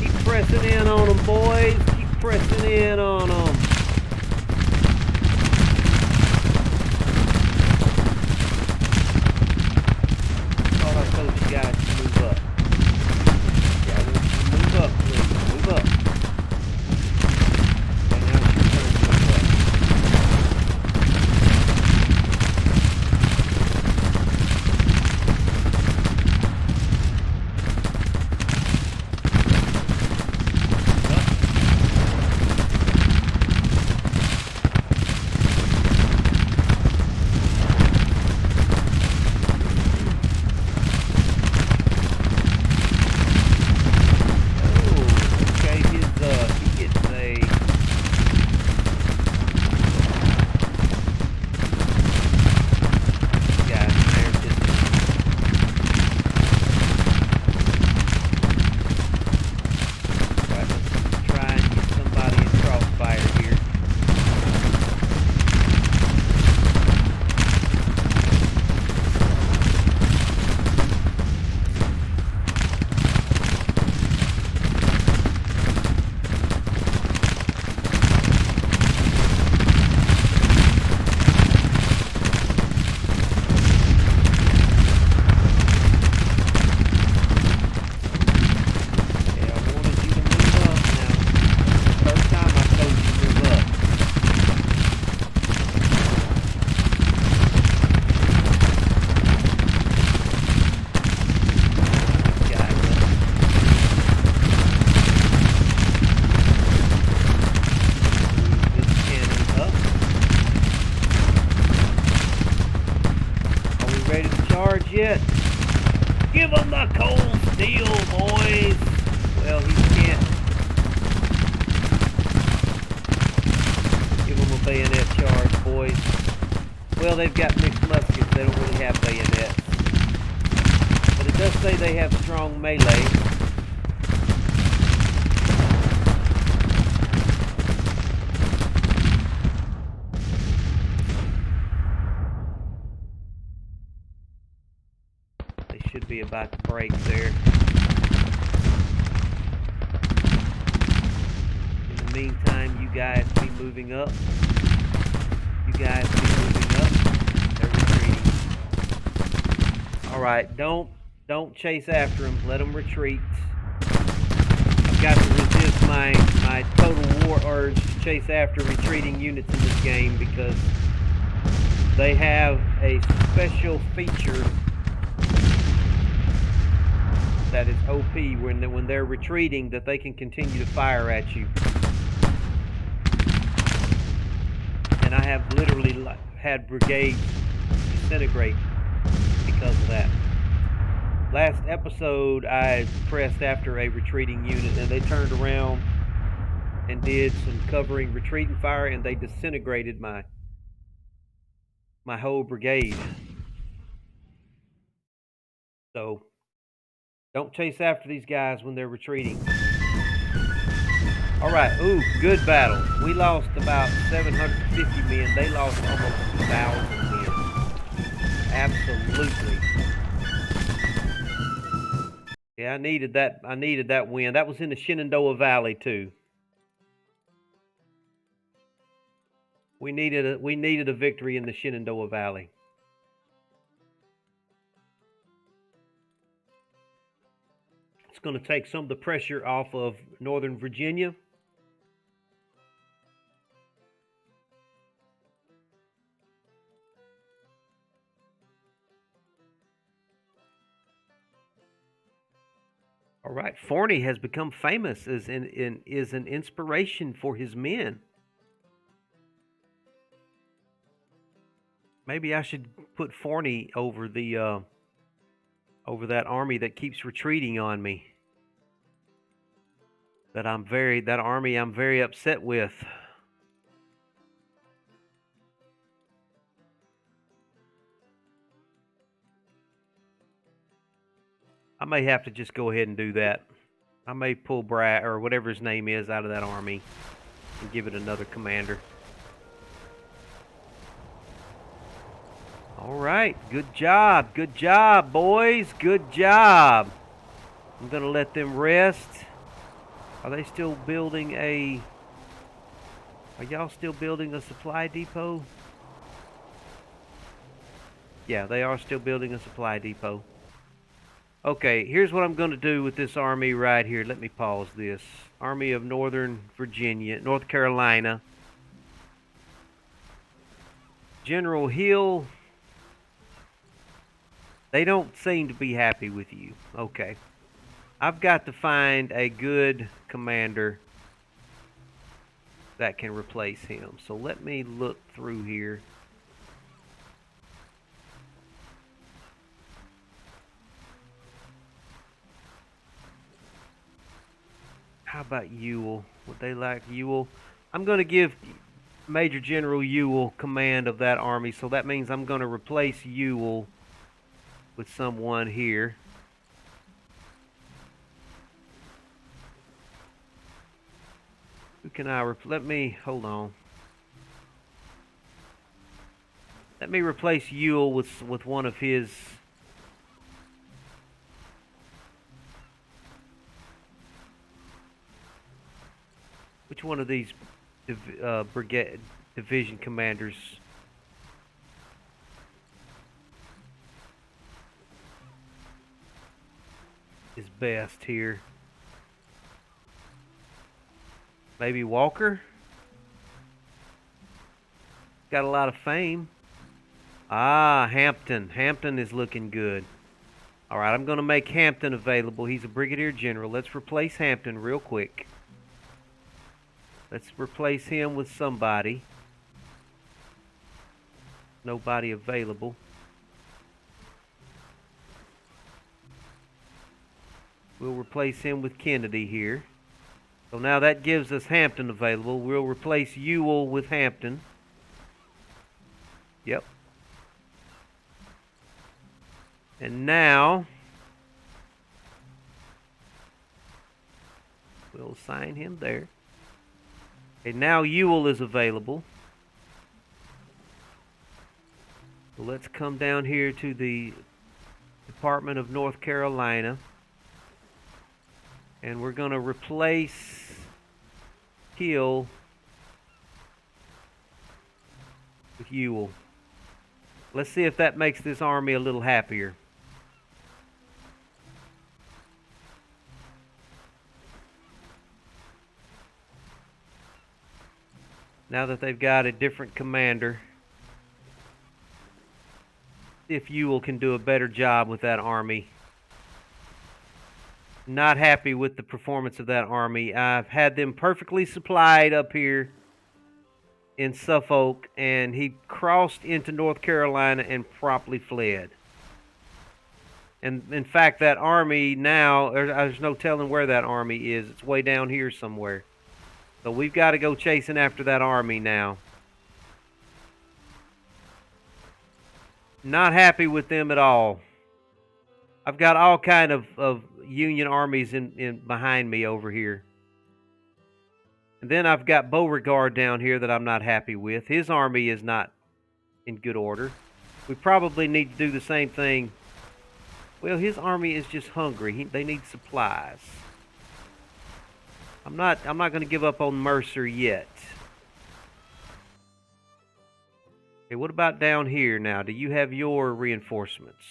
Keep pressing in on them, boys. Keep pressing in on them. Thought I told you guys to move up. Yeah, I want you to move up, please. Move up. Okay, now it's your turn to move up. Okay, he gets a guys there just right, let's try and get somebody in crossfire here. Yeah, I wanted you to move up now. First time I told you to move up. Guys up. Move this cannon up. Are we ready to charge yet? Give them the cold steel, boys. Well, he can't. Give them a bayonet charge, boys. Well, they've got mixed muskets. They don't really have bayonets. But it does say they have strong melee. They should be about to break there. In the meantime, you guys be moving up. You guys be moving up. They're retreating. All right, don't chase after them. Let them retreat. I've got to resist my total war urge to chase after retreating units in this game because they have a special feature that is OP when they're retreating, that they can continue to fire at you. And I have literally had brigades disintegrate because of that. Last episode, I pressed after a retreating unit, and they turned around and did some covering retreating fire, and they disintegrated my whole brigade. So don't chase after these guys when they're retreating. All right, ooh, good battle. We lost about 750 men. They lost almost 2,000 men. Absolutely. Yeah, I needed that. I needed that win. That was in the Shenandoah Valley too. We needed a victory in the Shenandoah Valley. It's going to take some of the pressure off of Northern Virginia. All right, Forney has become famous as is an inspiration for his men. Maybe I should put Forney over the over that army that keeps retreating on me. That army I'm very upset with. I may have to just go ahead and do that. I may pull Brad or whatever his name is out of that army and give it another commander. All right, good job, boys, good job. I'm gonna let them rest. Are they still building a? Are y'all still building a supply depot? Yeah, they are still building a supply depot. Okay, here's what I'm going to do with this army right here. Let me pause this. Army of Northern Virginia, North Carolina. General Hill. They don't seem to be happy with you. Okay. I've got to find a good commander that can replace him. So let me look through here. How about Ewell? Would they like Ewell? I'm going to give Major General Ewell command of that army, so that means I'm going to replace Ewell with someone here. Who can I let me hold on. Let me replace Ewell with one of his which one of these brigade division commanders is best here? Maybe Walker? Got a lot of fame. Ah, Hampton. Hampton is looking good. All right, I'm going to make Hampton available. He's a brigadier general. Let's replace Hampton real quick. Let's replace him with somebody. Nobody available. We'll replace him with Kennedy here. So now that gives us Hampton available. We'll replace Ewell with Hampton. Yep. And now we'll assign him there. Okay, now Ewell is available. So let's come down here to the Department of North Carolina. And we're going to replace Hill with Ewell. Let's see if that makes this army a little happier. Now that they've got a different commander, see if Ewell can do a better job with that army. Not happy with the performance of that army. I've had them perfectly supplied up here in Suffolk, and he crossed into North Carolina and promptly fled. And in fact, that army now, there's no telling where that army is. It's way down here somewhere. So we've got to go chasing after that army now. Not happy with them at all. I've got all kind of Union armies in behind me over here. And then I've got Beauregard down here that I'm not happy with. His army is not in good order. We probably need to do the same thing. Well, his army is just hungry. They need supplies. I'm not going to give up on Mercer yet. Okay, what about down here now? Do you have your reinforcements?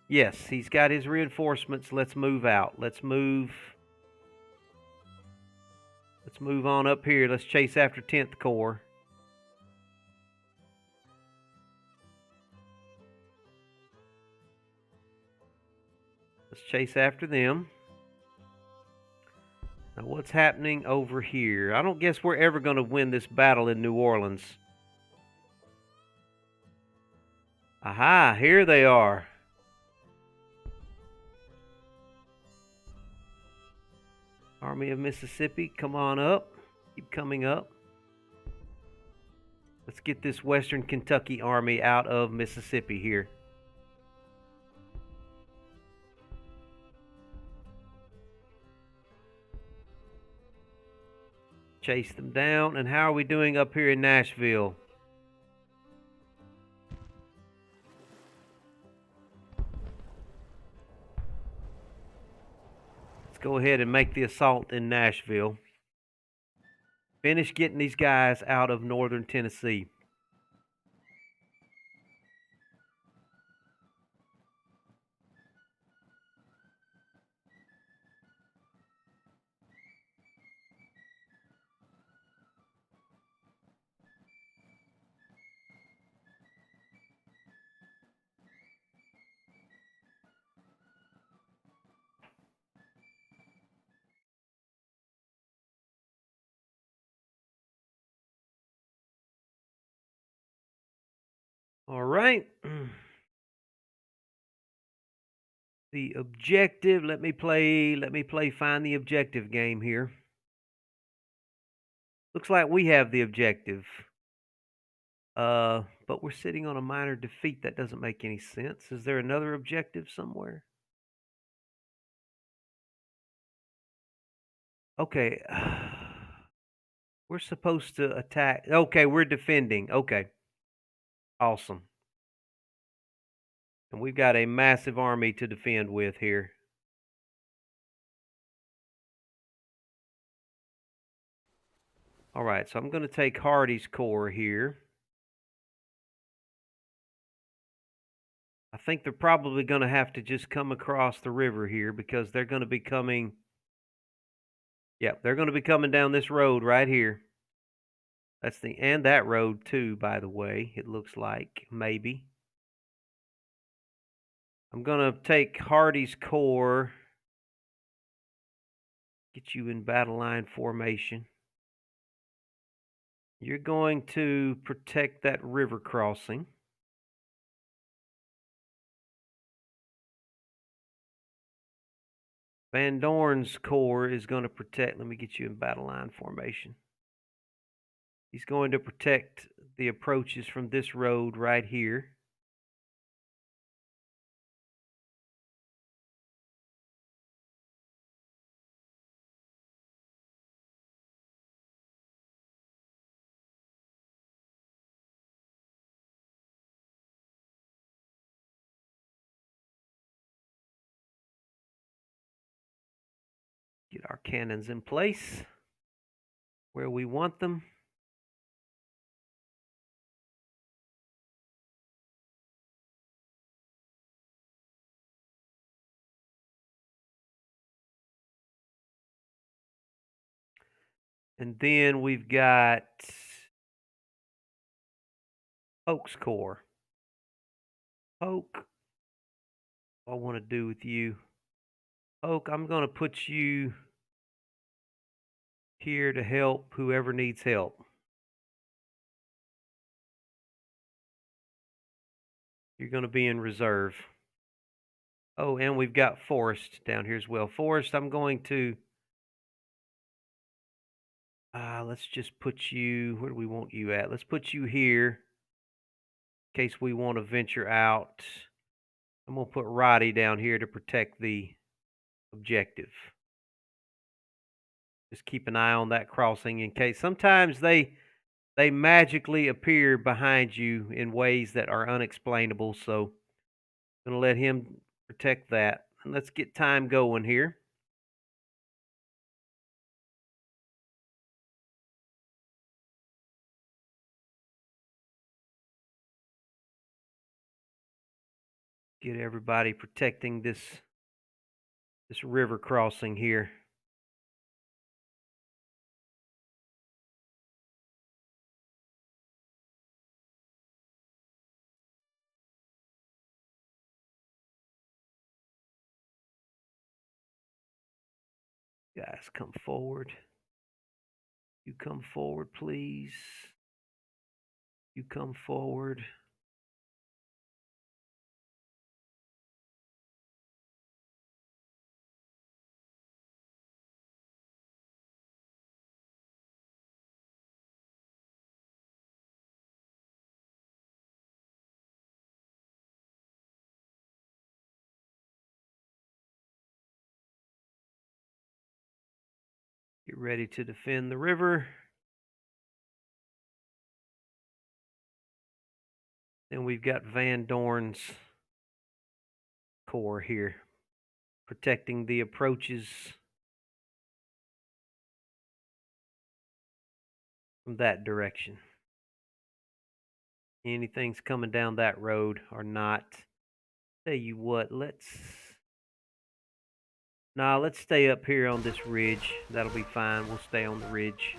Yes, he's got his reinforcements. Let's move out. Let's move on up here. Let's chase after 10th Corps. Let's chase after them. Now, what's happening over here? I don't guess we're ever going to win this battle in New Orleans. Aha, here they are. Army of Mississippi, come on up. Keep coming up. Let's get this Western Kentucky army out of Mississippi here. Chase them down. And how are we doing up here in Nashville? Let's go ahead and make the assault in Nashville. Finish getting these guys out of northern Tennessee. All right. The objective, let me play find the objective game here. Looks like we have the objective. But we're sitting on a minor defeat. That doesn't make any sense. Is there another objective somewhere? Okay. We're supposed to attack. Okay, we're defending. Okay. Awesome. And we've got a massive army to defend with here. All right, so I'm going to take Hardee's Corps here. I think they're probably going to have to just come across the river here because they're going to be coming. Yep, they're going to be coming down this road right here. And that road too, by the way, it looks like, maybe. I'm going to take Hardee's Corps, get you in battle line formation. You're going to protect that river crossing. Van Dorn's Corps is going to protect. Let me get you in battle line formation. He's going to protect the approaches from this road right here. Get our cannons in place where we want them. And then we've got Polk's Corps. Polk, what I want to do with you. Polk, I'm going to put you here to help whoever needs help. You're going to be in reserve. Oh, and we've got Forrest down here as well. Forrest, I'm going to Let's just put you, where do we want you at? Let's put you here in case we want to venture out. I'm going to put Roddy down here to protect the objective. Just keep an eye on that crossing in case. Sometimes they magically appear behind you in ways that are unexplainable, so I'm going to let him protect that. And let's get time going here. Get everybody protecting this river crossing here. Guys, come forward. You come forward, please. You come forward. Get ready to defend the river. Then we've got Van Dorn's corps here, protecting the approaches from that direction. Anything's coming down that road or not. Tell you what, let's stay up here on this ridge. That'll be fine. We'll stay on the ridge.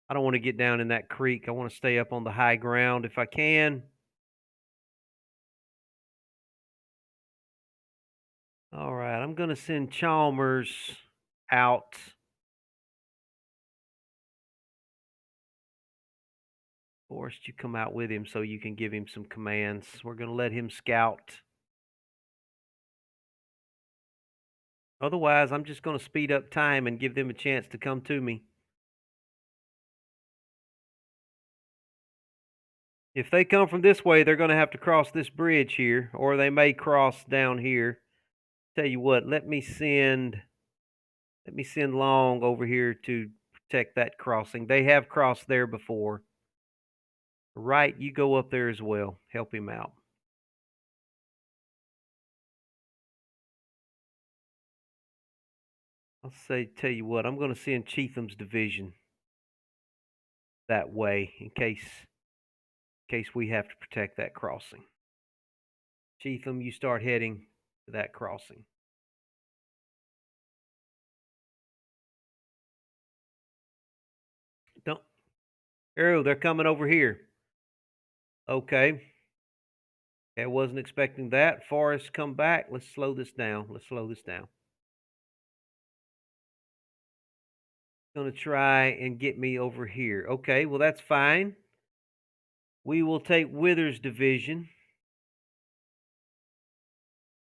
I don't want to get down in that creek. I want to stay up on the high ground if I can. All right, I'm going to send Chalmers out. Forrest, you come out with him so you can give him some commands. We're going to let him scout. Otherwise, I'm just going to speed up time and give them a chance to come to me. If they come from this way, they're going to have to cross this bridge here, or they may cross down here. Tell you what, let me send Long over here to protect that crossing. They have crossed there before. Right, you go up there as well. Help him out. Tell you what, I'm going to send Chetham's division that way in case we have to protect that crossing. Chetham, you start heading to that crossing. Don't. Oh, they're coming over here. Okay. I wasn't expecting that. Forrest, come back. Let's slow this down. Going to try and get me over here. Okay, well, that's fine. We will take Withers' division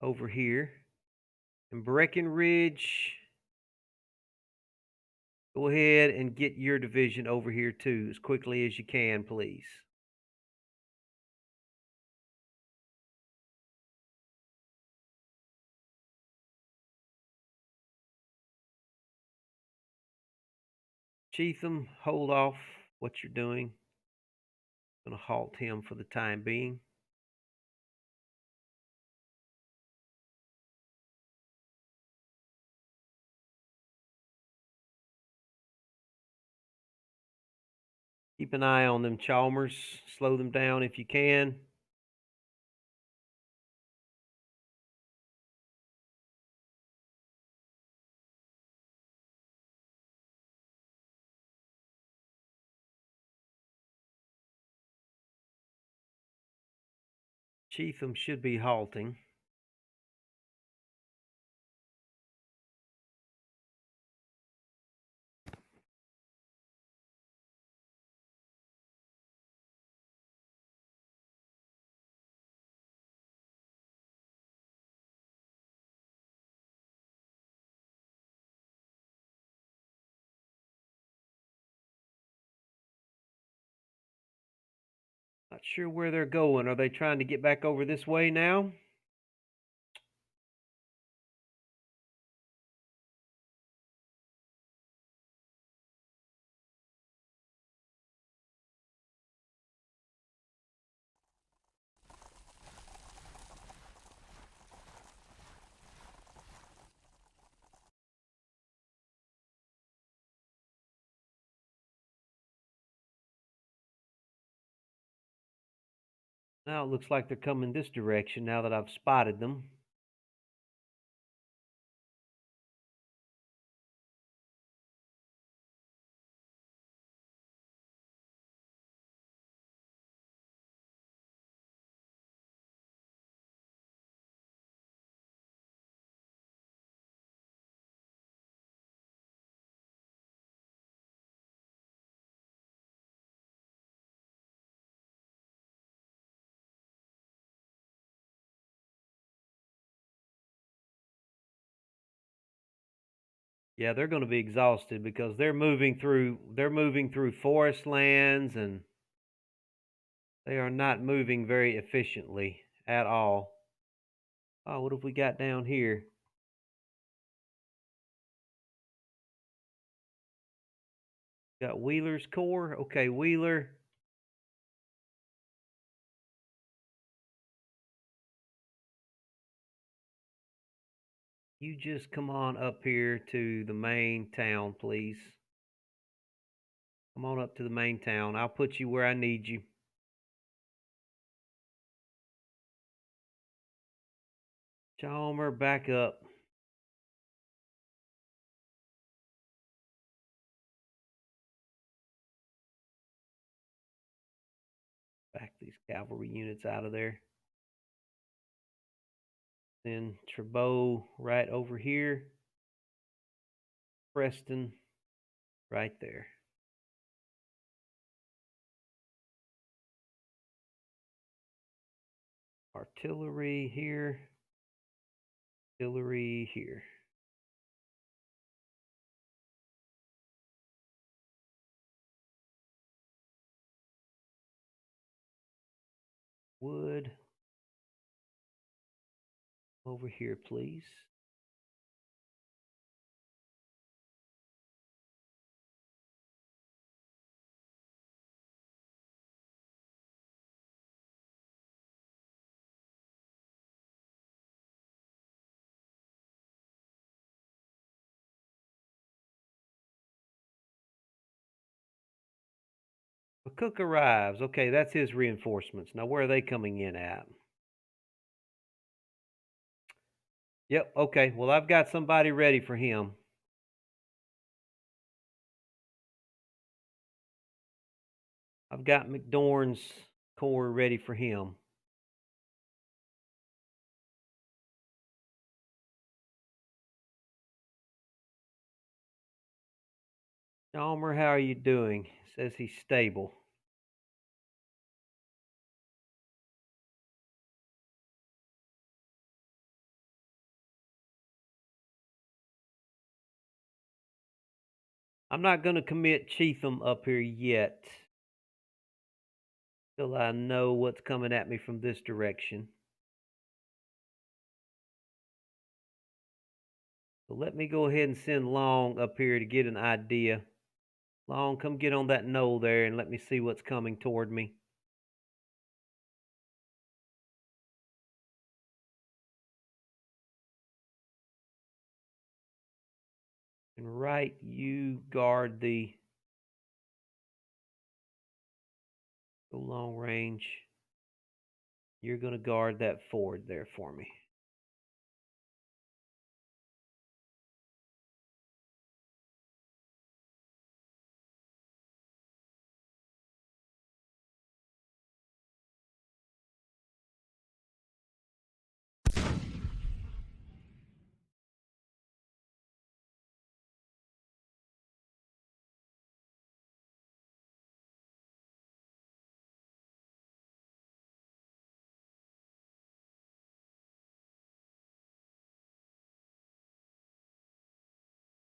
over here. And Breckenridge, go ahead and get your division over here too as quickly as you can, please. Chetham, hold off what you're doing. I'm going to halt him for the time being. Keep an eye on them, Chalmers. Slow them down if you can. Chetham should be halting. Not sure where they're going. Are they trying to get back over this way now? Now it looks like they're coming this direction now that I've spotted them. Yeah, they're going to be exhausted because they're moving through forest lands, and they are not moving very efficiently at all. Oh, what have we got down here? Got Wheeler's Corps. Okay, Wheeler. You just come on up here to the main town, please. Come on up to the main town. I'll put you where I need you. Chalmer, back up. Back these cavalry units out of there. Then Trebot right over here. Preston right there. Artillery here. Artillery here. Wood over here, please. Cook arrives. Okay, that's his reinforcements. Now, where are they coming in at? Yep, okay. Well, I've got somebody ready for him. I've got McDorn's corps ready for him. Chalmer, how are you doing? Says he's stable. I'm not going to commit Cheatham up here yet till I know what's coming at me from this direction. So let me go ahead and send Long up here to get an idea. Long, come get on that knoll there and let me see what's coming toward me. And right, you guard the long range. You're going to guard that ford there for me.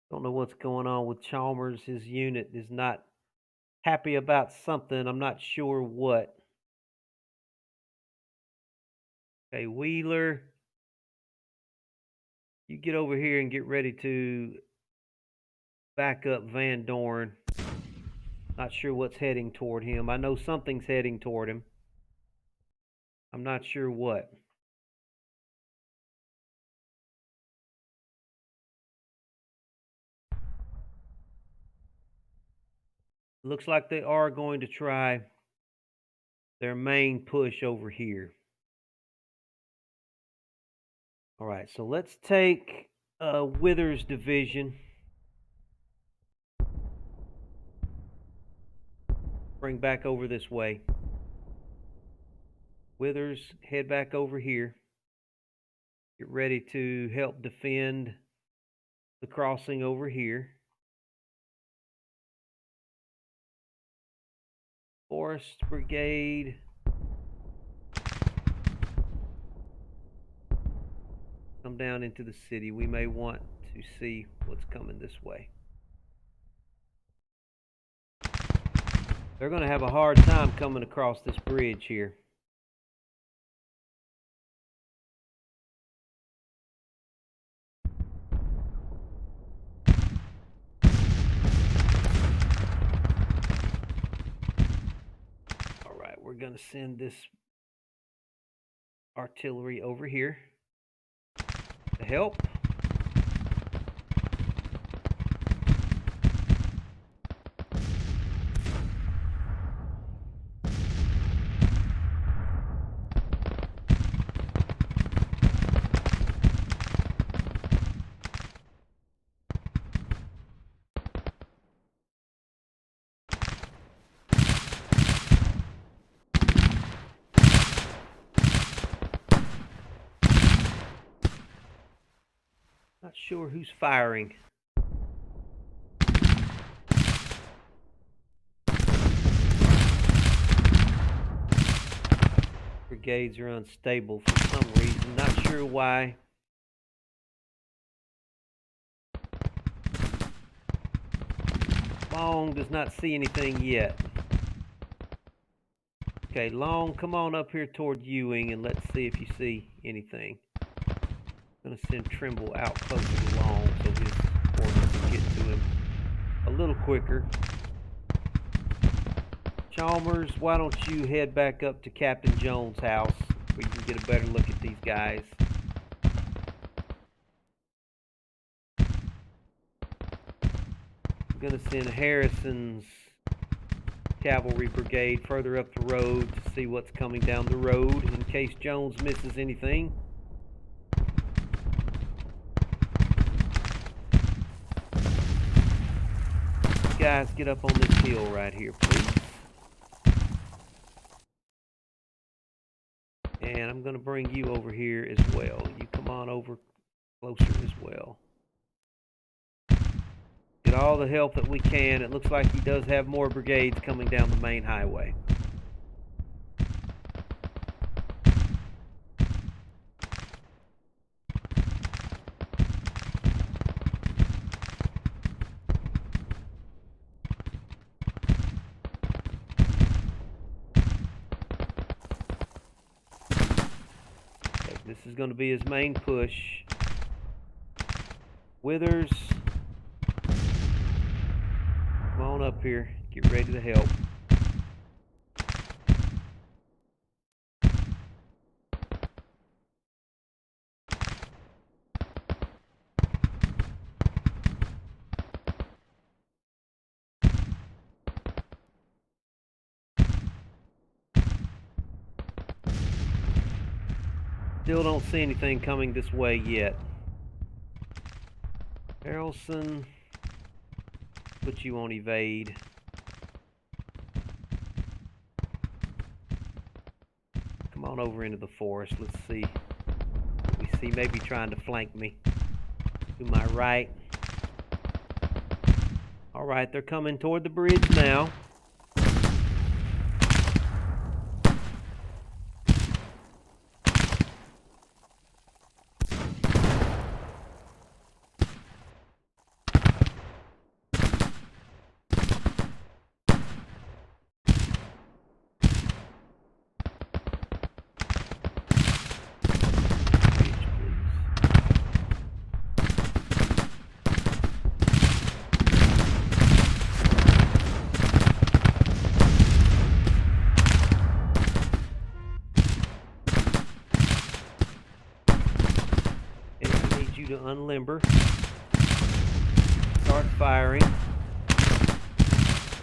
Don't know what's going on with Chalmers. His unit is not happy about something. I'm not sure what. Okay, Wheeler, you get over here and get ready to back up Van Dorn. Not sure what's heading toward him. I know something's heading toward him. I'm not sure what. Looks like they are going to try their main push over here. All right, so let's take Withers' division. Bring back over this way. Withers, head back over here. Get ready to help defend the crossing over here. Forest Brigade. Come down into the city. We may want to see what's coming this way. They're going to have a hard time coming across this bridge here. All right, we're going to send this artillery over here to help. Not sure who's firing. Brigades are unstable for some reason. Not sure why. Long does not see anything yet. Okay, Long, come on up here toward Ewing and let's see if you see anything. I'm going to send Trimble out closer to Long so his forces can get to him a little quicker. Chalmers, why don't you head back up to Captain Jones' house where you can get a better look at these guys. I'm going to send Harrison's cavalry brigade further up the road to see what's coming down the road in case Jones misses anything. Guys, get up on this hill right here, please. And I'm going to bring you over here as well. You come on over closer as well. Get all the help that we can. It looks like he does have more brigades coming down the main highway. Okay, this is going to be his main push. Withers, come on up here. Get ready to help. Still don't see anything coming this way yet. Harrelson, put you on evade. Come on over into the forest. Let's see. We see maybe trying to flank me. To my right. Alright, they're coming toward the bridge now. you to unlimber. Start firing.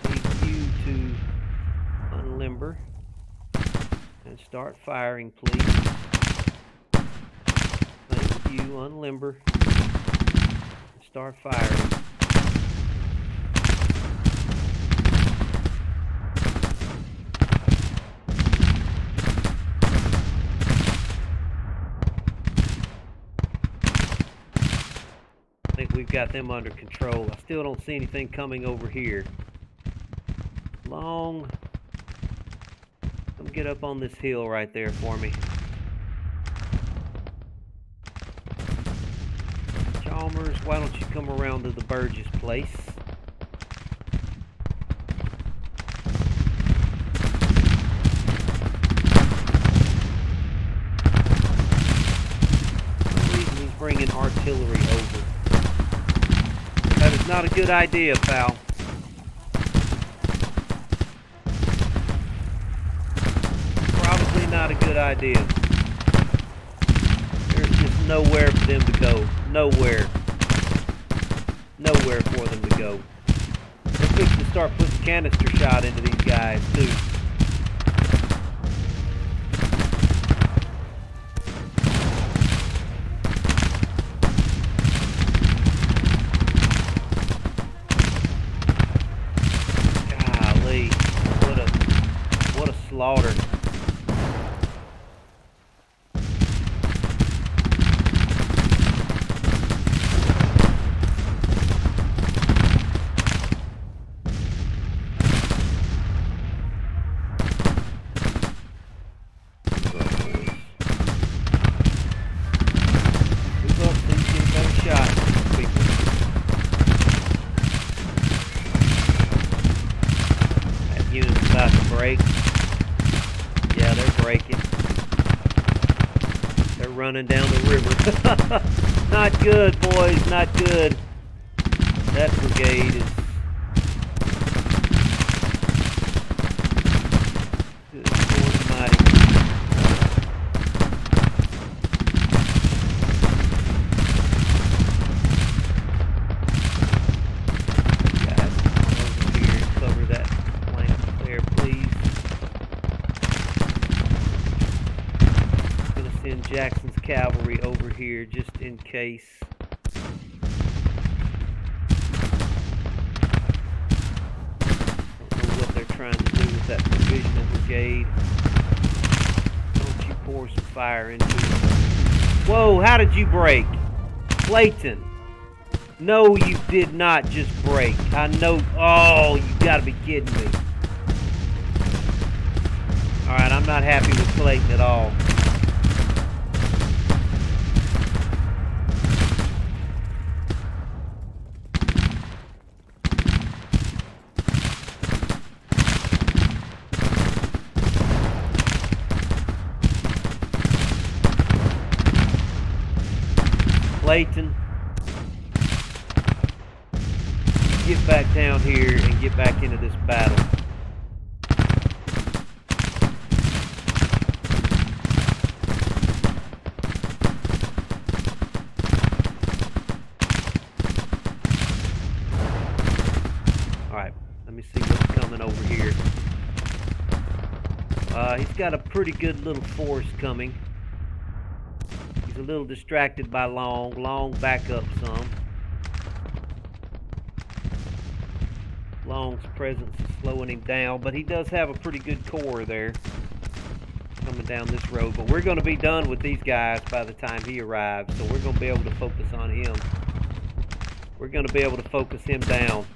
Need you to unlimber and start firing, please. Thank you. Unlimber and start firing. I think we've got them under control. I still don't see anything coming over here. Long. Come get up on this hill right there for me. Chalmers, why don't you come around to the Burgess place? For some reason he's bringing artillery over. That is not a good idea, pal. Probably not a good idea. There's just nowhere for them to go. Nowhere. Nowhere for them to go. They're fixing to start putting canister shot into these guys, too. Golly. What a slaughter. Break. Yeah, they're breaking. They're running down the river. Not good, boys. Not good. That brigade is... Good Lord Almighty. Guys, come over here and cover that flank there, please. I'm gonna send Jackson's cavalry over here just in case. Don't know what they're trying to do with that provisional brigade. Don't you pour some fire into it. Whoa, how did you break? Clayton. No, you did not just break. I know. Oh, you gotta be kidding me. Alright, I'm not happy with Clayton at all. Clayton, get back down here and get back into this battle. Alright, let me see what's coming over here. He's got a pretty good little force coming. He's a little distracted by Long. Long back up some. Long's presence is slowing him down, but he does have a pretty good corps there coming down this road. But we're going to be done with these guys by the time he arrives, so we're going to be able to focus on him. We're going to be able to focus him down.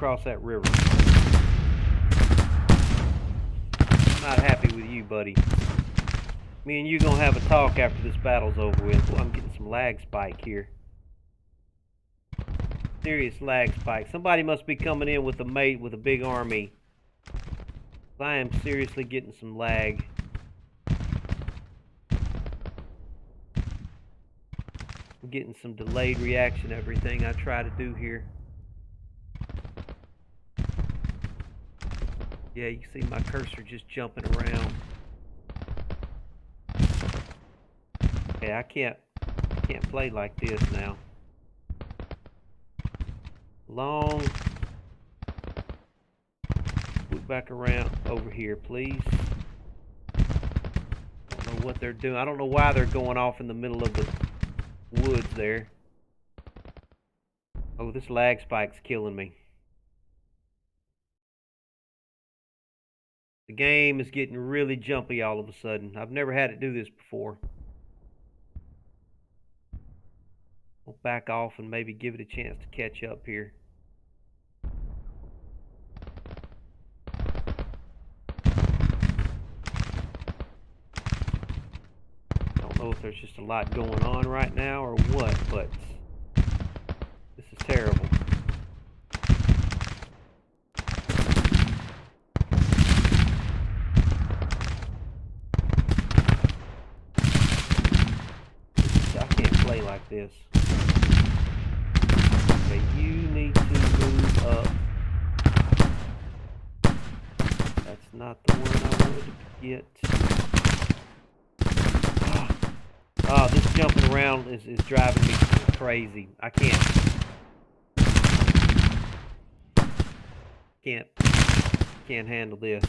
across that river. I'm not happy with you, buddy. Me and you gonna have a talk after this battle's over with. Well, I'm getting some lag spike here. Serious lag spike. Somebody must be coming in with a mate with a big army. I am seriously getting some lag. I'm getting some delayed reaction to everything I try to do here. Yeah, you can see my cursor just jumping around. Okay, I can't play like this now. Long. Move back around over here, please. I don't know what they're doing. I don't know why they're going off in the middle of the woods there. Oh, this lag spike's killing me. The game is getting really jumpy all of a sudden. I've never had it do this before. I'll back off and maybe give it a chance to catch up here. I don't know if there's just a lot going on right now or what, but this is terrible. I can't play like this. Okay, you need to move up. That's not the one I wanted to get. Oh, this jumping around is driving me crazy. I can't handle this.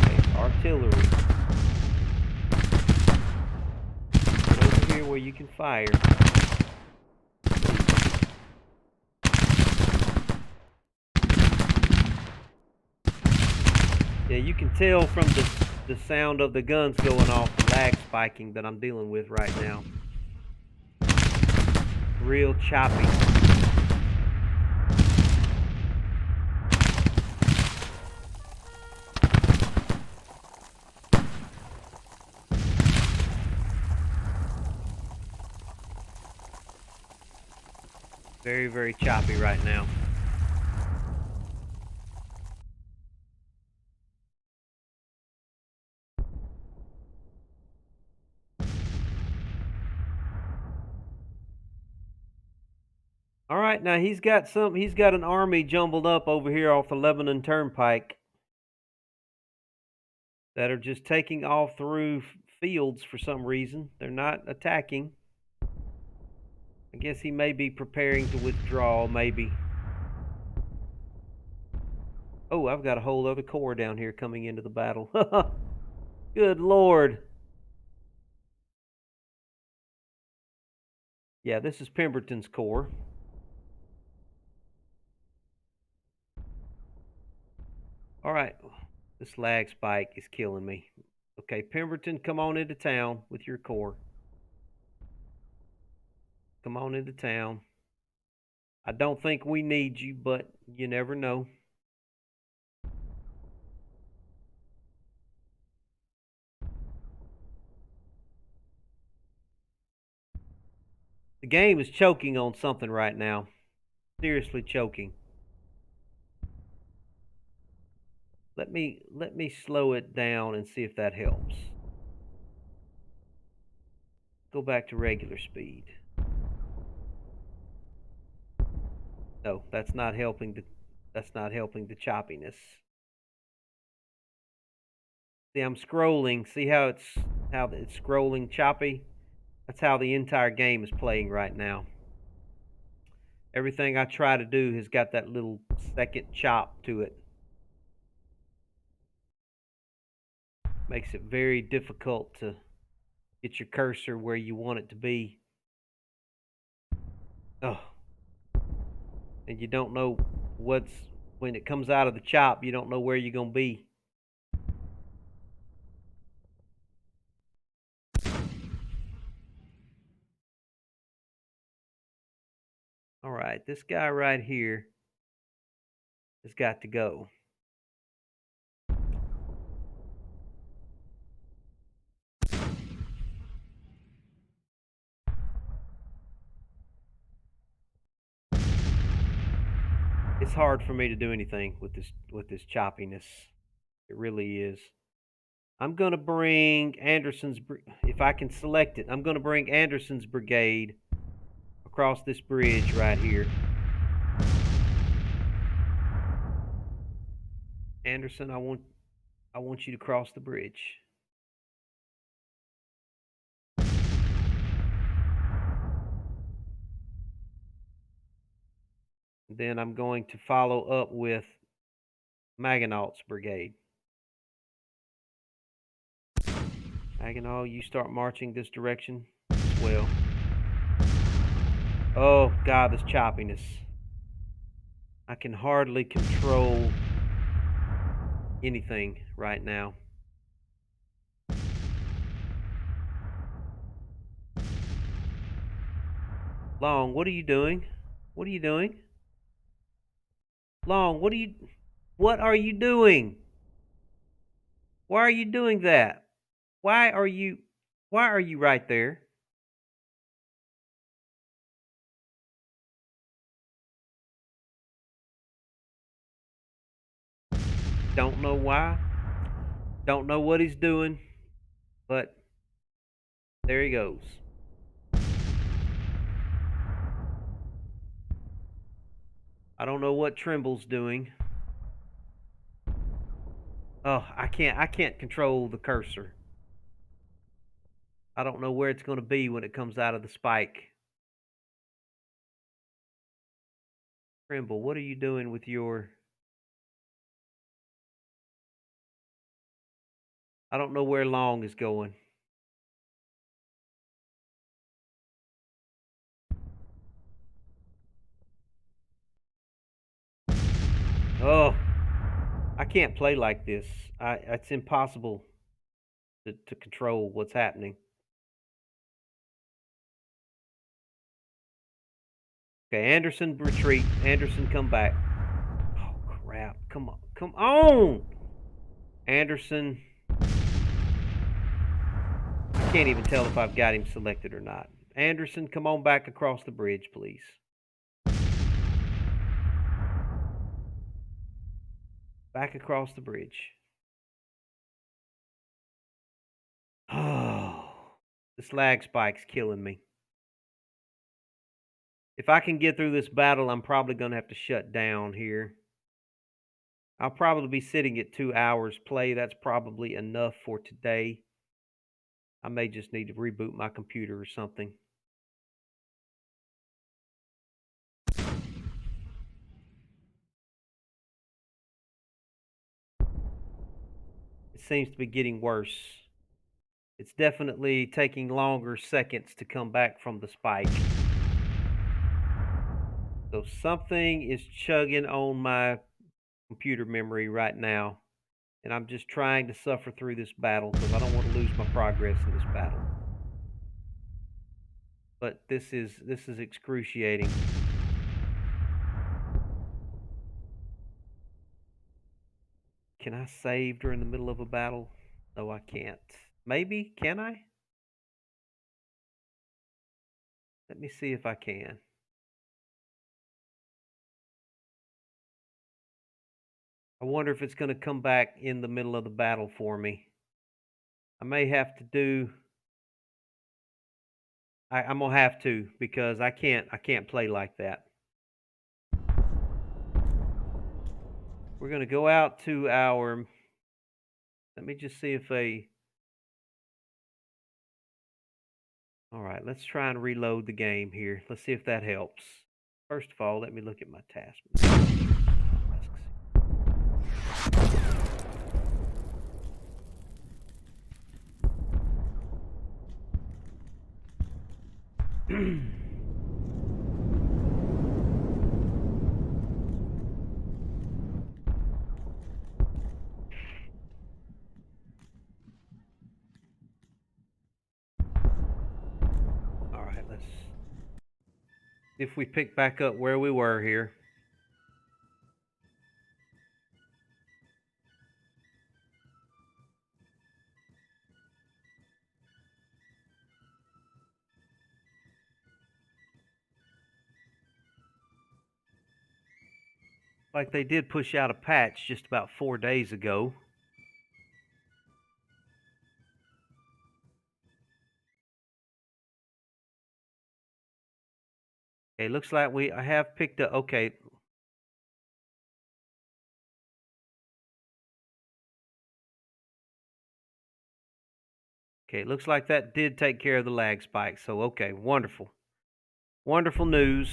Okay, artillery. Get over here where you can fire. Yeah, you can tell from the sound of the guns going off, the lag spiking that I'm dealing with right now. Real choppy. Very, very choppy right now. All right, now he's got an army jumbled up over here off the Lebanon Turnpike that are just taking off through fields for some reason. They're not attacking. I guess he may be preparing to withdraw, maybe. Oh, I've got a whole other corps down here coming into the battle. Good Lord. Yeah, this is Pemberton's corps. All right, this lag spike is killing me. Okay, Pemberton, come on into town with your corps. Come on into town. I don't think we need you, but you never know. The game is choking on something right now. Seriously choking. Let me slow it down and see if that helps. Go back to regular speed. No, that's not helping the choppiness. See, I'm scrolling. See how it's scrolling choppy? That's how the entire game is playing right now. Everything I try to do has got that little second chop to it. Makes it very difficult to get your cursor where you want it to be. Oh. And you don't know when it comes out of the chop, you don't know where you're going to be. right, this guy right here has got to go. It's hard for me to do anything with this choppiness. It really is. I'm going to bring Anderson's, if I can select it, I'm going to bring Anderson's brigade across this bridge right here. Anderson, I want you to cross the bridge. Then I'm going to follow up with Maganault's brigade. Maganault, you start marching this direction as well. Oh, God, this choppiness. I can hardly control anything right now. Long, what are you doing? What are you doing? Long, what are you doing? Why are you doing that? Why are you right there? Don't know why. Don't know what he's doing, but there he goes. I don't know what Trimble's doing. Oh, I can't control the cursor. I don't know where it's going to be when it comes out of the spike. Trimble, what are you doing with your... I don't know where Long is going. Oh, I can't play like this. It's impossible to control what's happening. Okay, Anderson retreat. Anderson come back. Oh crap! Come on, come on, Anderson. I can't even tell if I've got him selected or not. Anderson, come on back across the bridge, please. Back across the bridge. Oh, this lag spike's killing me. If I can get through this battle, I'm probably going to have to shut down here. I'll probably be sitting at 2 hours play. That's probably enough for today. I may just need to reboot my computer or something. It seems to be getting worse. It's definitely taking longer seconds to come back from the spike. So something is chugging on my computer memory right now. And I'm just trying to suffer through this battle because I don't want to lose my progress in this battle. But this is excruciating. Can I save during the middle of a battle? No, I can't. Maybe, can I? Let me see if I can. I wonder if it's going to come back in the middle of the battle for me. I may have to do... I'm going to have to, because I can't play like that. We're going to go out to our... Let me just see if a... All right, let's try and reload the game here. Let's see if that helps. First of all, let me look at my tasks. All right, let's... if we pick back up where we were here. Like they did push out a patch just about 4 days ago. Okay, looks like I have picked up. Okay. Okay, looks like that did take care of the lag spike. So, okay, wonderful. Wonderful news.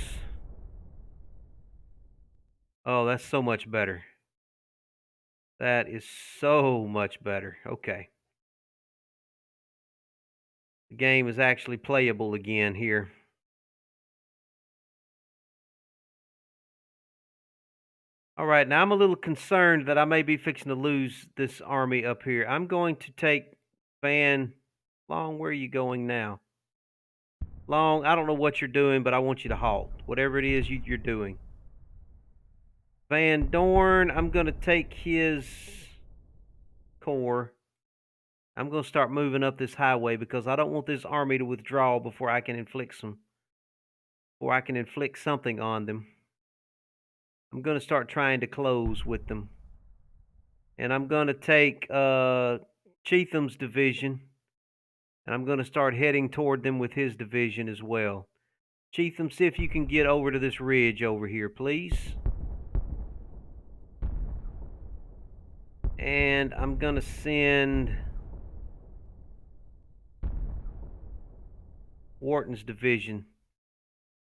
Oh, that's so much better. That is so much better. Okay. The game is actually playable again here. All right, now I'm a little concerned that I may be fixing to lose this army up here. I'm going to take Van Long. Where are you going now? Long, I don't know what you're doing, but I want you to halt. Whatever it is you're doing. Van Dorn, I'm going to take his corps. I'm going to start moving up this highway because I don't want this army to withdraw before I can inflict something on them. I'm going to start trying to close with them. And I'm going to take Chetham's division, and I'm going to start heading toward them with his division as well. Chetham, see if you can get over to this ridge over here, please. And I'm going to send Wharton's division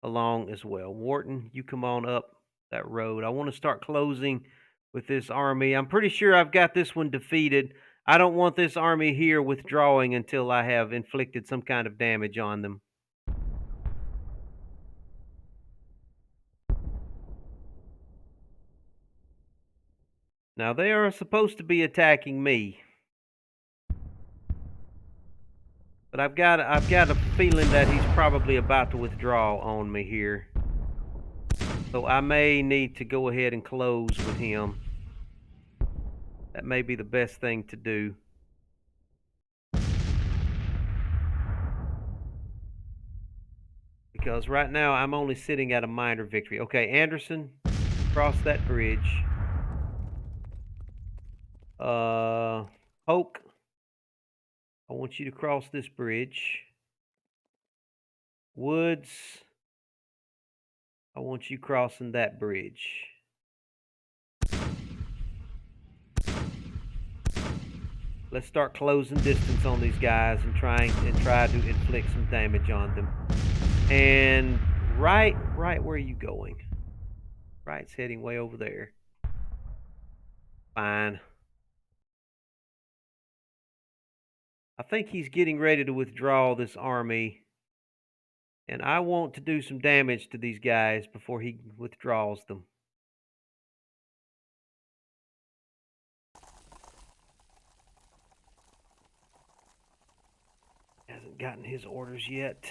along as well. Wharton, you come on up that road. I want to start closing with this army. I'm pretty sure I've got this one defeated. I don't want this army here withdrawing until I have inflicted some kind of damage on them. Now they are supposed to be attacking me. But I've got a feeling that he's probably about to withdraw on me here. So I may need to go ahead and close with him. That may be the best thing to do. Because right now I'm only sitting at a minor victory. Okay, Anderson, cross that bridge. Hoke, I want you to cross this bridge. Woods, I want you crossing that bridge. Let's start closing distance on these guys and try to inflict some damage on them. And right where are you going? Right's heading way over there. Fine. I think he's getting ready to withdraw this army. And I want to do some damage to these guys before he withdraws them. Hasn't gotten his orders yet.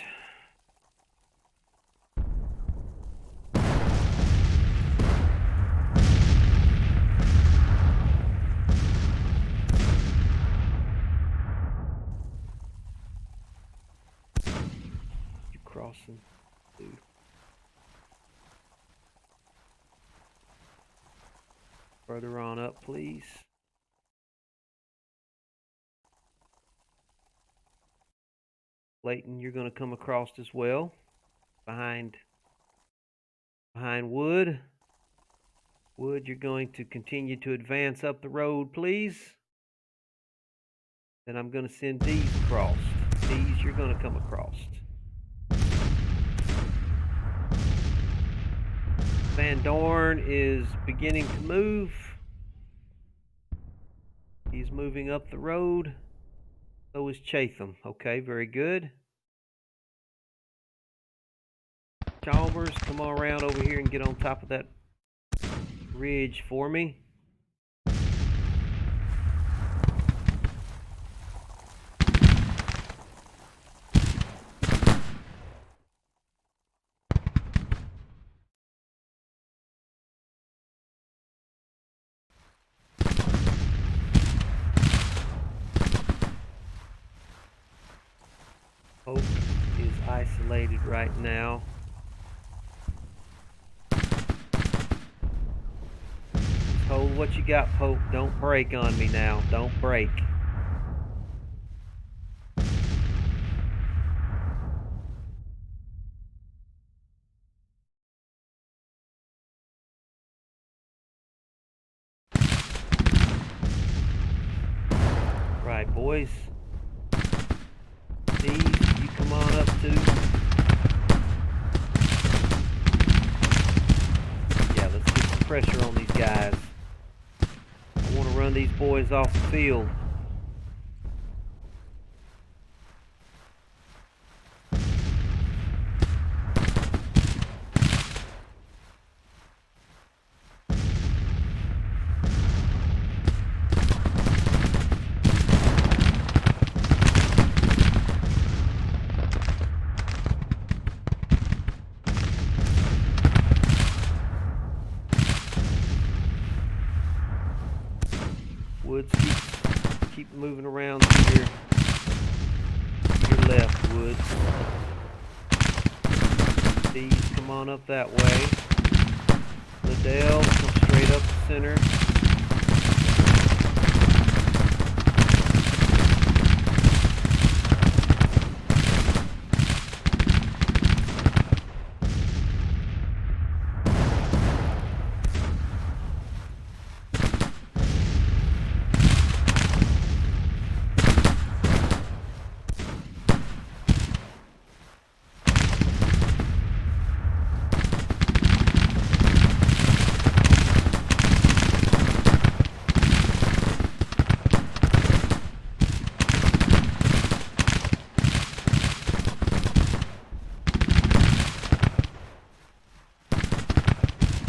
You crossing, dude. Further on up, please. Layton, you're going to come across as well. Behind Wood. Wood, you're going to continue to advance up the road, please. Then I'm going to send these across. These, you're going to come across. Van Dorn is beginning to move. He's moving up the road. So is Chatham. Okay, very good. Chalmers, come on around over here and get on top of that ridge for me. isolated right now. Just hold what you got, Pope. Don't break on me now. Don't break. Right, boys. These, you come on up too. Yeah, let's get some pressure on these guys. I want to run these boys off the field. Woods, keep moving around to your left, Woods. These, come on up that way. Liddell, come straight up the center.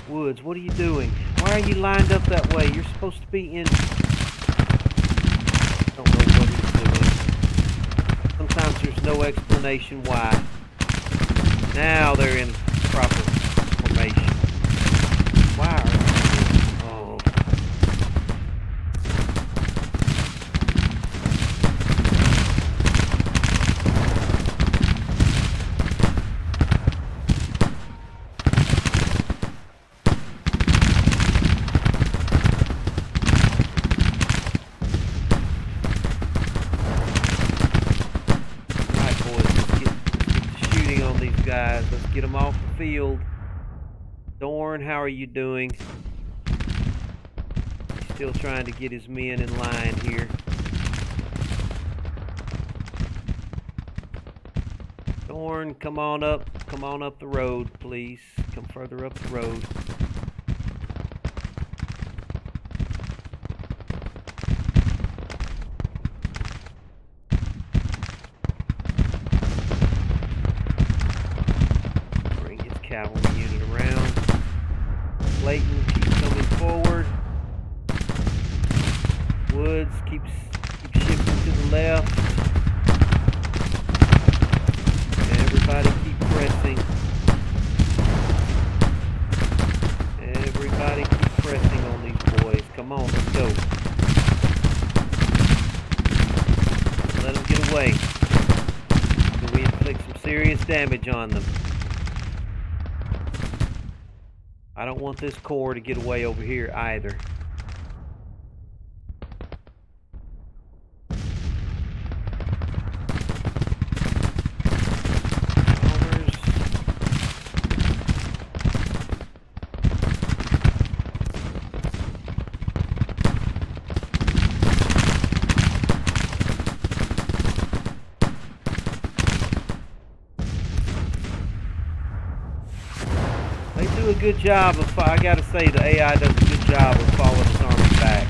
Woods, what are you doing? Why are you lined up that way? You're supposed to be in... I don't know what he's doing. Sometimes there's no explanation why. Now they're in proper formation. Why are they... Oh. Guys, let's get them off the field. Dorn, how are you doing? He's still trying to get his men in line here. Dorn, come on up the road, please. Come further up the road. Cavalry unit around. Clayton, keep coming forward. Woods, keep shifting to the left. Everybody keep pressing. Everybody keep pressing on these boys. Come on, let's go. Let them get away. So we inflict some serious damage on them. I don't want this corps to get away over here either. A good job of, I gotta say, the AI does a good job of following his army back.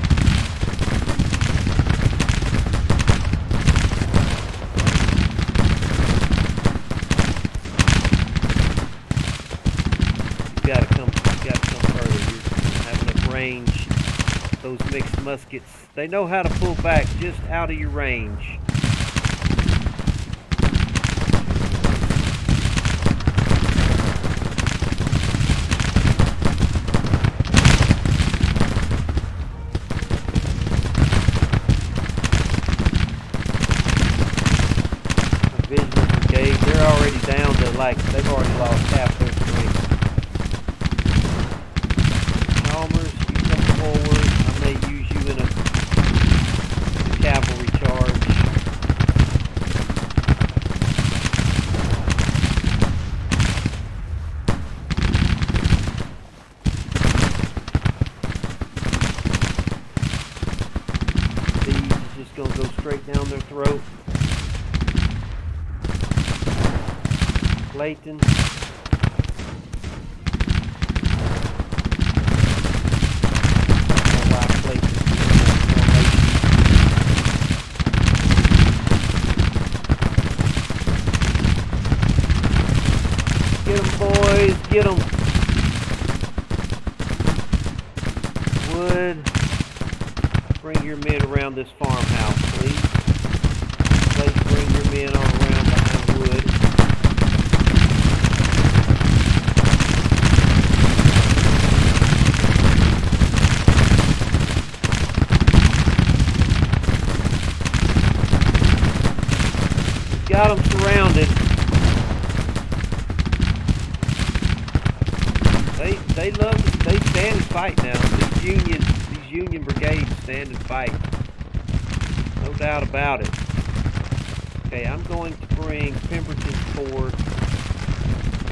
You gotta come further. You have enough range. Those mixed muskets, they know how to pull back just out of your range. They're already down to straight down their throat. Clayton. Get them, boys. Get them. Wood. Bring your men around this farmhouse, please. Please bring your men on around behind wood. Got them surrounded. They stand and fight now. These Union brigades stand and fight. No doubt about it. Okay, I'm going to bring Pemberton's Corps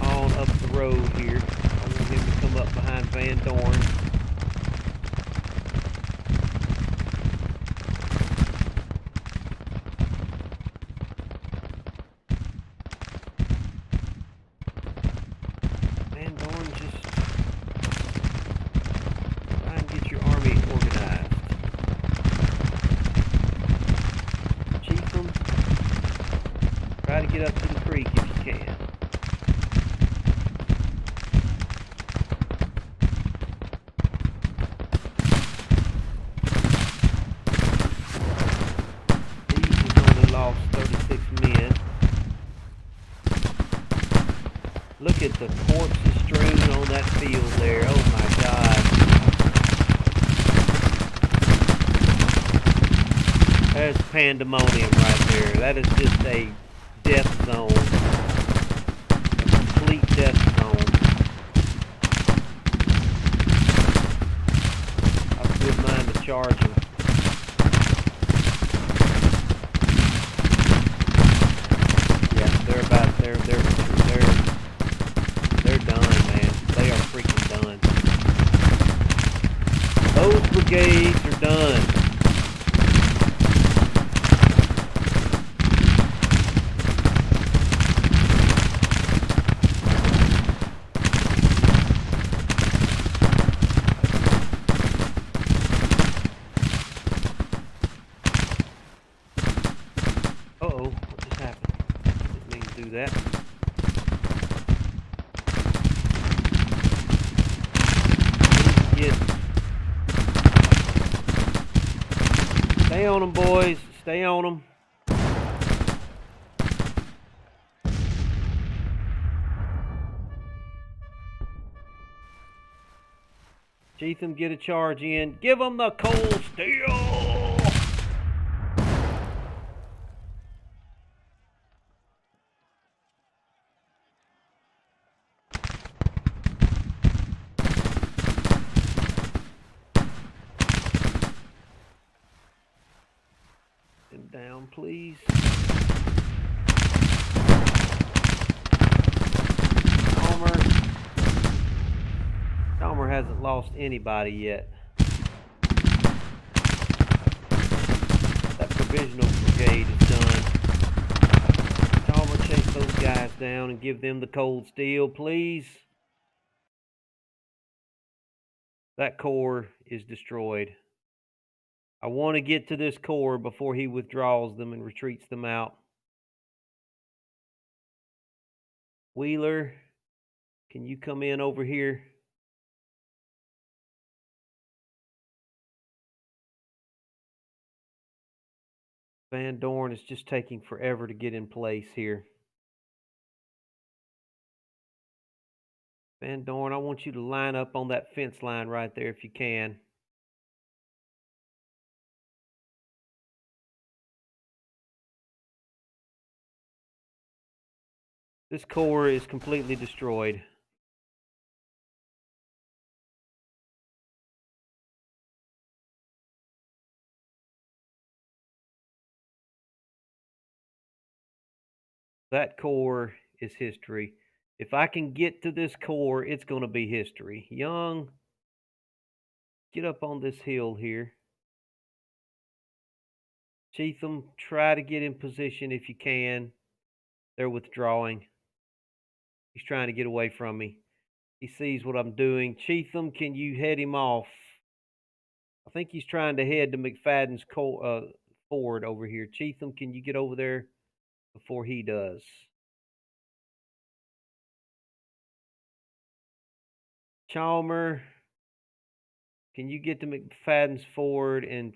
on up the road here. I want him to come up behind Van Dorn. Van Dorn, just try and get your army organized. Chieftain, try to get up to the creek if you can. These has only lost 36 men. Look at the corpses strewn on that field there. Oh my God. That's pandemonium right there. That is just a death zone. A complete death zone. I have a good mind to charge them. Yeah, they're done, man. They are freaking done. Those brigades are done. Uh-oh, what just happened? Didn't mean to do that. Stay on them, boys. Stay on them. Cheatham, get a charge in. Give them the cold steel. And down, please. Chalmer hasn't lost anybody yet. That provisional brigade is done. Chalmer, chase those guys down and give them the cold steel, please. That corps is destroyed. I want to get to this corps before he withdraws them and retreats them out. Wheeler, can you come in over here? Van Dorn is just taking forever to get in place here. Van Dorn, I want you to line up on that fence line right there if you can. This corps is completely destroyed. That corps is history. If I can get to this corps, it's going to be history. Young, get up on this hill here. Cheatham, try to get in position if you can. They're withdrawing. He's trying to get away from me. He sees what I'm doing. Cheatham, can you head him off? I think he's trying to head to McFadden's forward over here. Cheatham, can you get over there before he does? Chalmer, can you get to McFadden's forward and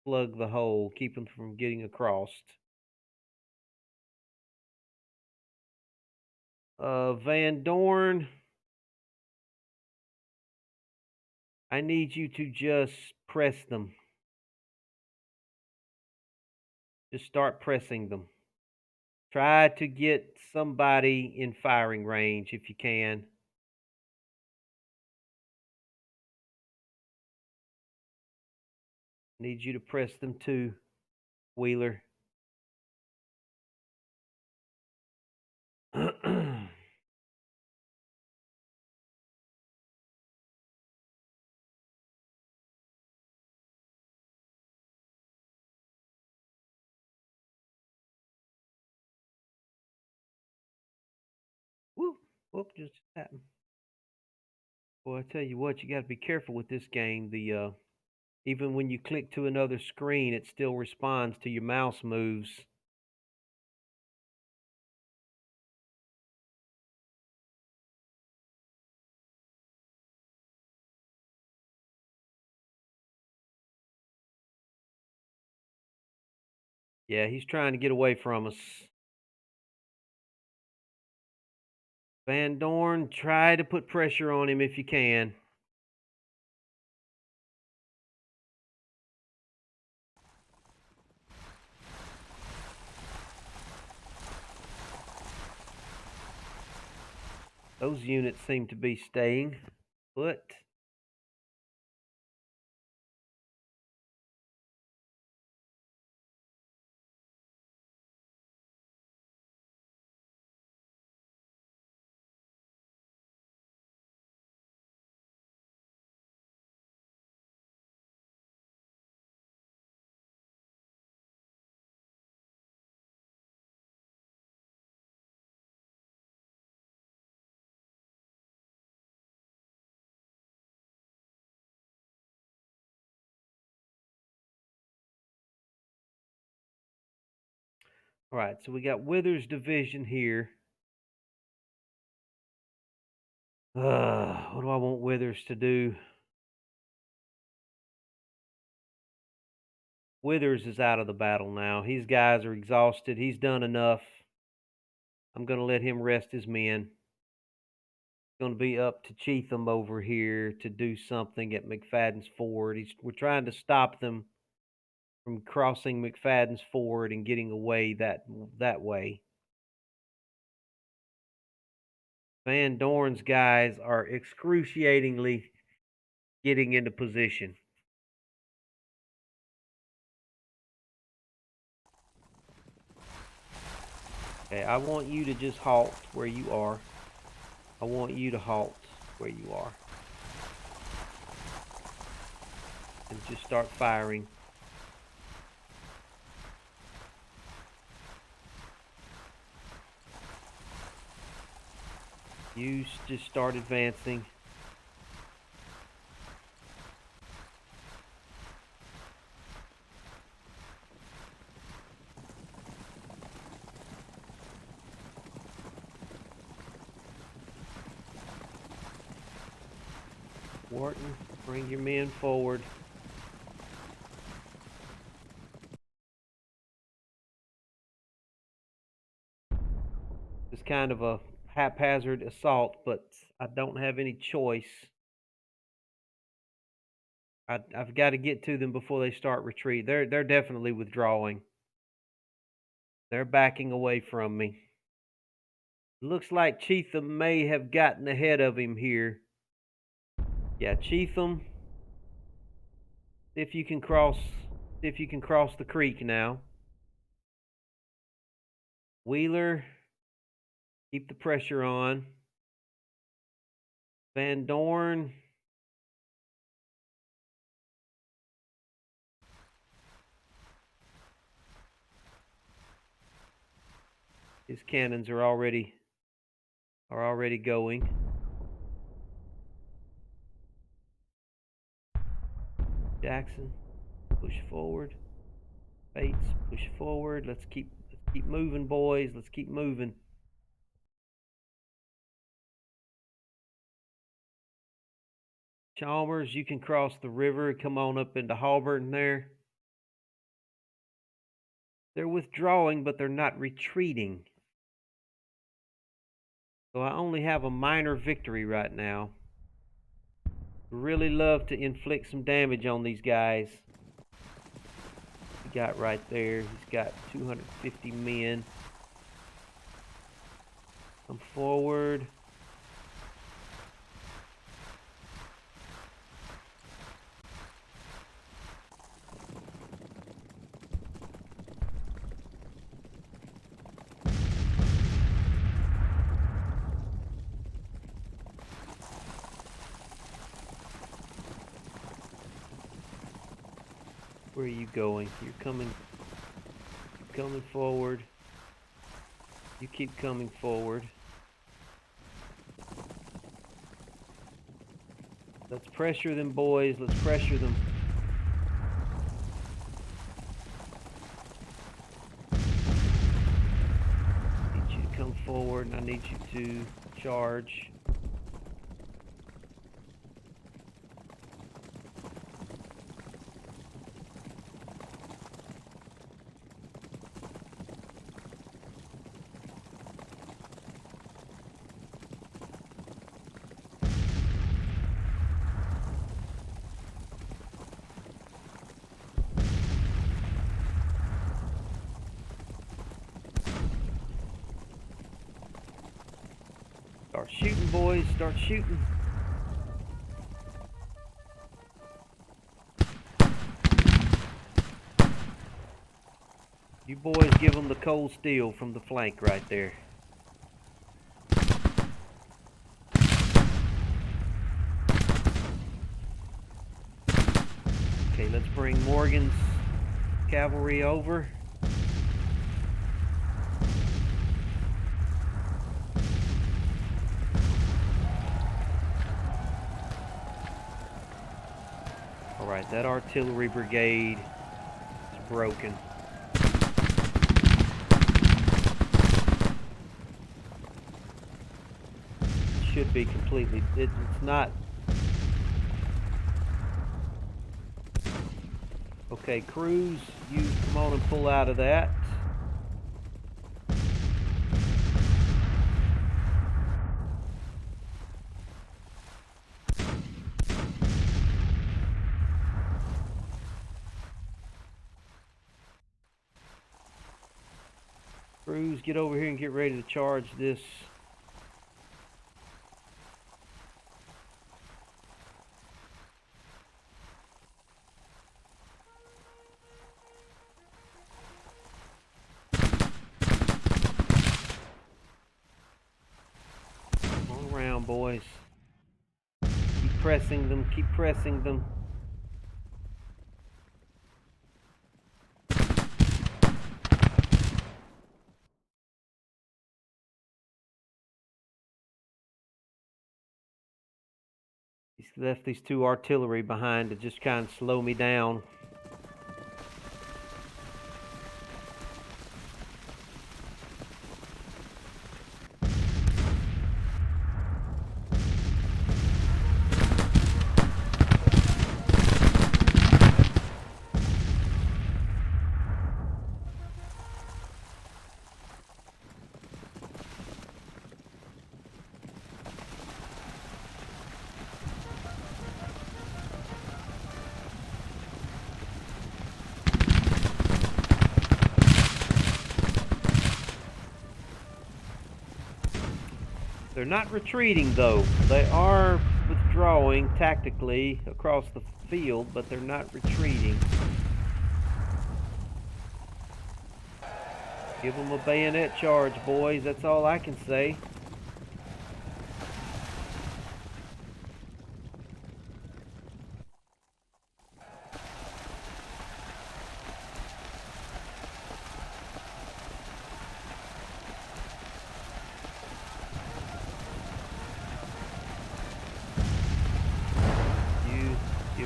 plug the hole? Keep him from getting across. Van Dorn, I need you to just press them. Just start pressing them. Try to get somebody in firing range if you can. Need you to press them too, Wheeler. Whoop, whoop, just happened. Boy, I tell you what, you got to be careful with this game. Even when you click to another screen, it still responds to your mouse moves. Yeah, he's trying to get away from us. Van Dorn, try to put pressure on him if you can. Those units seem to be staying put. All right, so we got Withers' division here. What do I want Withers to do? Withers is out of the battle now. These guys are exhausted. He's done enough. I'm going to let him rest his men. It's going to be up to Cheatham over here to do something at McFadden's Ford. We're trying to stop them from crossing McFadden's Ford and getting away that way. Van Dorn's guys are excruciatingly getting into position. Okay, I want you to just halt where you are. I want you to halt where you are. And just start firing. You just start advancing. Wharton, bring your men forward. It's kind of a haphazard assault, but I don't have any choice. I've got to get to them before they start retreat. They're definitely withdrawing. They're backing away from me. Looks like Cheatham may have gotten ahead of him here. Yeah, Cheatham. If you can cross the creek now. Wheeler, keep the pressure on. Van Dorn. His cannons are already going. Jackson, push forward. Bates, push forward. Let's keep moving, boys. Let's keep moving. Chalmers, you can cross the river and come on up into Halbert there. They're withdrawing, but they're not retreating. So I only have a minor victory right now. Really love to inflict some damage on these guys. He got right there. He's got 250 men. Come forward. Where are you going? You're coming forward. You keep coming forward. Let's pressure them, boys. Let's pressure them. I need you to come forward, and I need you to charge. Start shooting, boys. Start shooting. You boys give them the cold steel from the flank right there. Okay, let's bring Morgan's cavalry over. Alright, that artillery brigade is broken. It should be completely... It's not... Okay, Cruz, you come on and pull out of that. Cruz, get over here and get ready to charge this. Come on around, boys. Keep pressing them, keep pressing them. He's left these two artillery behind to just kind of slow me down. They're not retreating though. They are withdrawing tactically across the field, but they're not retreating. Give them a bayonet charge, boys. That's all I can say.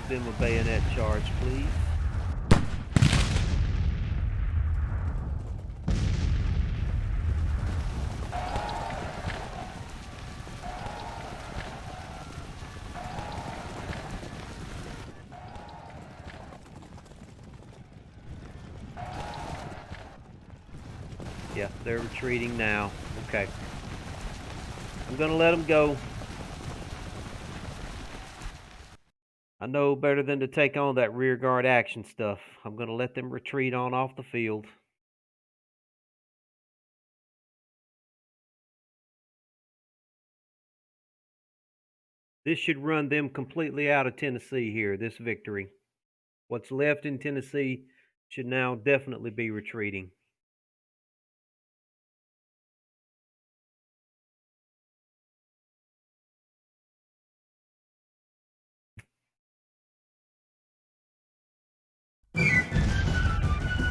Give them a bayonet charge, please. Yeah, they're retreating now. Okay. I'm going to let them go. I know better than to take on that rear guard action stuff. I'm going to let them retreat on off the field. This should run them completely out of Tennessee here, this victory. What's left in Tennessee should now definitely be retreating.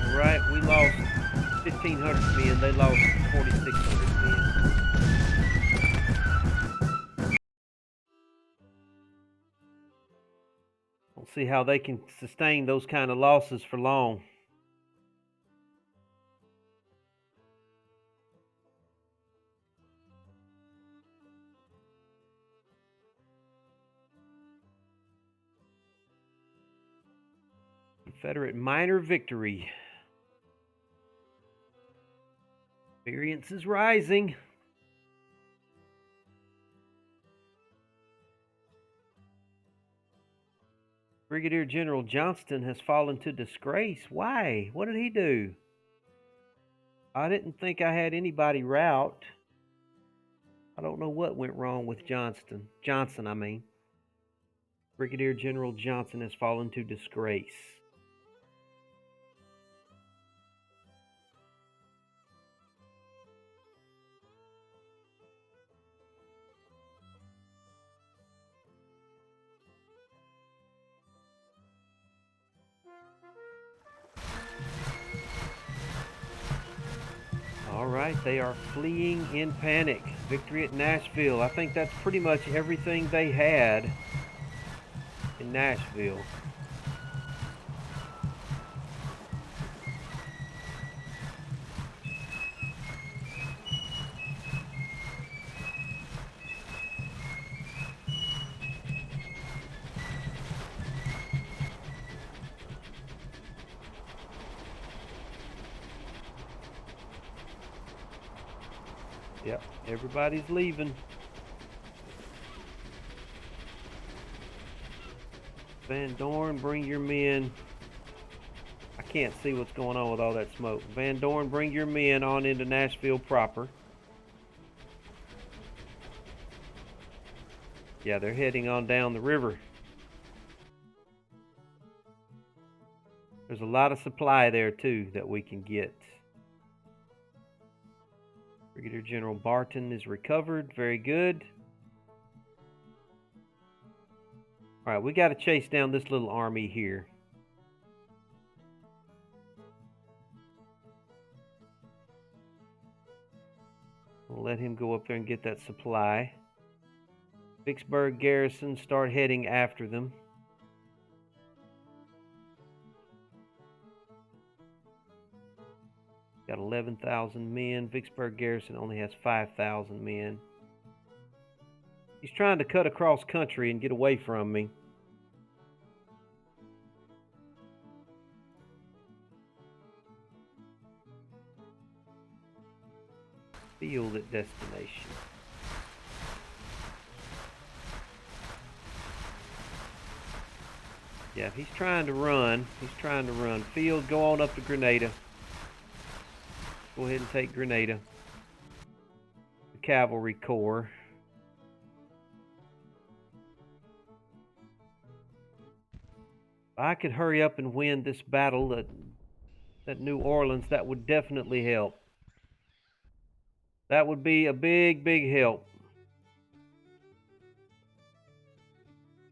All right, we lost 1,500 men. They lost 4,600 men. We'll see how they can sustain those kind of losses for long. Confederate minor victory. Experience is rising. Brigadier General Johnston has fallen to disgrace. Why? What did he do? I didn't think I had anybody rout. I don't know what went wrong with Johnson, I mean. Brigadier General Johnson has fallen to disgrace. All right, they are fleeing in panic. Victory at Nashville. I think that's pretty much everything they had in Nashville. Yep, everybody's leaving. Van Dorn, bring your men. I can't see what's going on with all that smoke. Van Dorn, bring your men on into Nashville proper. Yeah, they're heading on down the river. There's a lot of supply there, too, that we can get. Brigadier General Barton is recovered. Very good. All right, we got to chase down this little army here. We'll let him go up there and get that supply. Vicksburg garrison, start heading after them. Got 11,000 men. Vicksburg garrison only has 5,000 men. He's trying to cut across country and get away from me. Field at destination. Yeah, he's trying to run. He's trying to run. Field, go on up to Grenada. Go ahead and take Grenada. The cavalry corps. If I could hurry up and win this battle at New Orleans, that would definitely help. That would be a big, big help.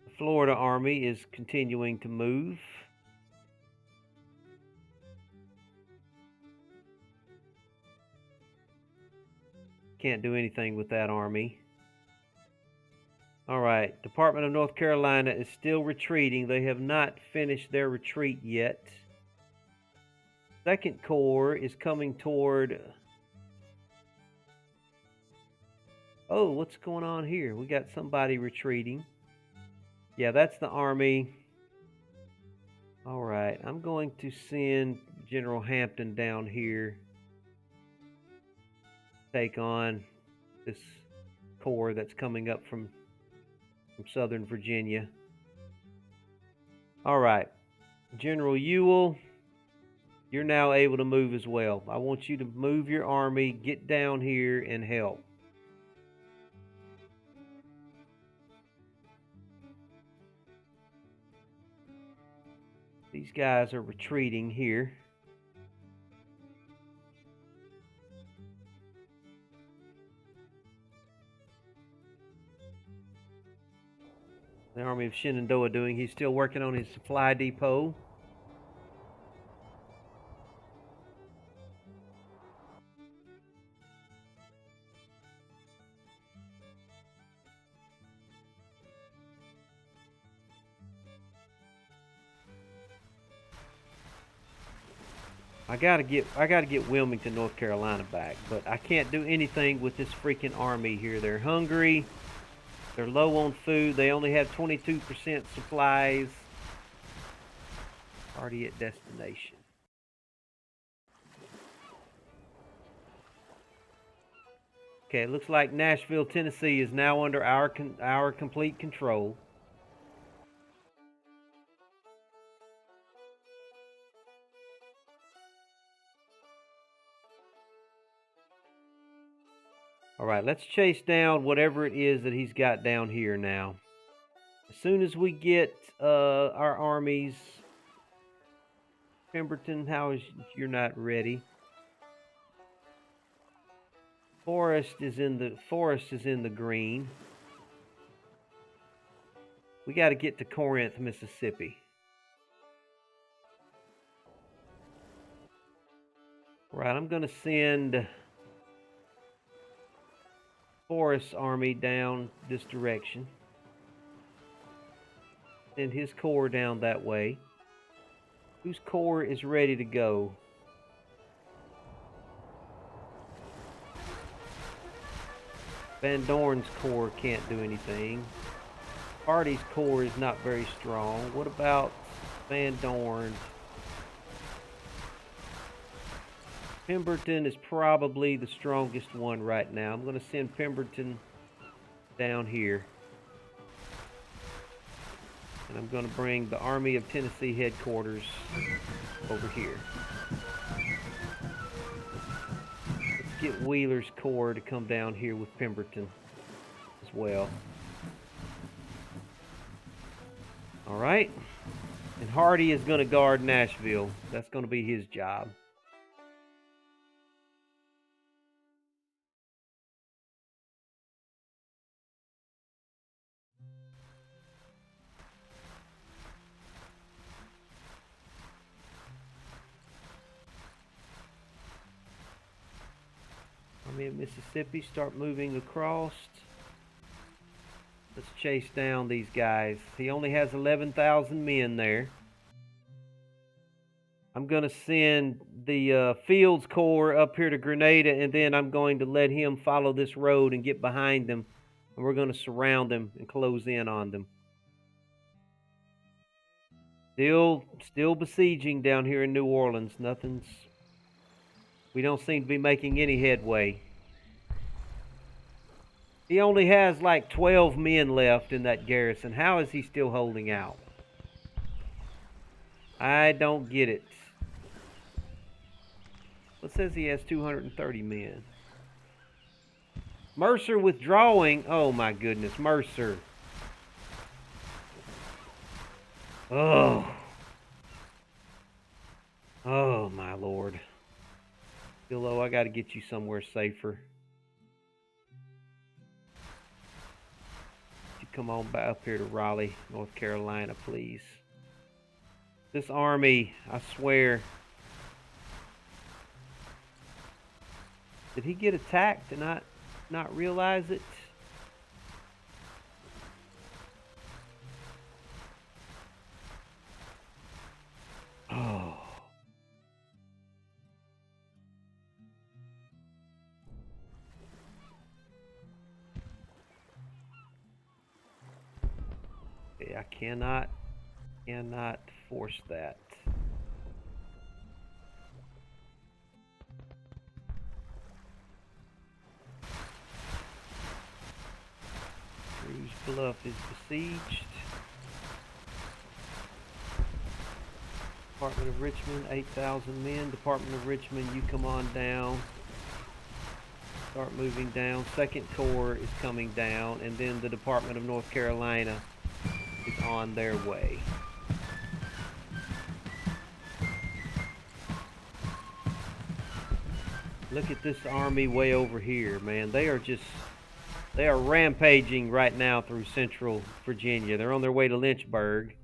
The Florida Army is continuing to move. Can't do anything with that army. All right. Department of North Carolina is still retreating. They have not finished their retreat yet. Second Corps is coming toward... Oh, what's going on here? We got somebody retreating. Yeah, that's the Army. All right. I'm going to send General Hampton down here. Take on this corps that's coming up from Southern Virginia. All right. General Ewell, you're now able to move as well. I want you to move your army, get down here, and help. These guys are retreating here. The Army of Shenandoah doing? He's still working on his supply depot. I gotta get Wilmington, North Carolina back, but I can't do anything with this freaking army here. They're hungry. They're low on food. They only have 22% supplies. Party at destination. Okay, it looks like Nashville, Tennessee is now under our complete control. All right, let's chase down whatever it is that he's got down here now. As soon as we get our armies... Pemberton, you're not ready? Forest is in the green. We got to get to Corinth, Mississippi. All right, I'm going to send Forrest's army down this direction. Send his corps down that way. Whose corps is ready to go? Van Dorn's corps can't do anything. Hardy's corps is not very strong. What about Van Dorn? Pemberton is probably the strongest one right now. I'm going to send Pemberton down here. And I'm going to bring the Army of Tennessee headquarters over here. Let's get Wheeler's corps to come down here with Pemberton as well. All right. And Hardy is going to guard Nashville. That's going to be his job. Army of Mississippi, start moving across. Let's chase down these guys. He only has 11,000 men there. I'm going to send the Fields Corps up here to Grenada, and then I'm going to let him follow this road and get behind them. And we're going to surround them and close in on them. Still besieging down here in New Orleans. We don't seem to be making any headway. He only has like 12 men left in that garrison. How is he still holding out? I don't get it. It says he has 230 men. Mercer withdrawing. Oh my goodness, Mercer. Oh my lord. Pillow, I got to get you somewhere safer. You come on back up here to Raleigh, North Carolina, please. This army, I swear. Did he get attacked and not realize it? cannot force that. Cruz Bluff is besieged. Department of Richmond, 8,000 men. Department of Richmond, you come on down. Start moving down. Second Corps is coming down, and then the Department of North Carolina is on their way. Look at this army way over here, man. They are rampaging right now through central Virginia. They're on their way to Lynchburg.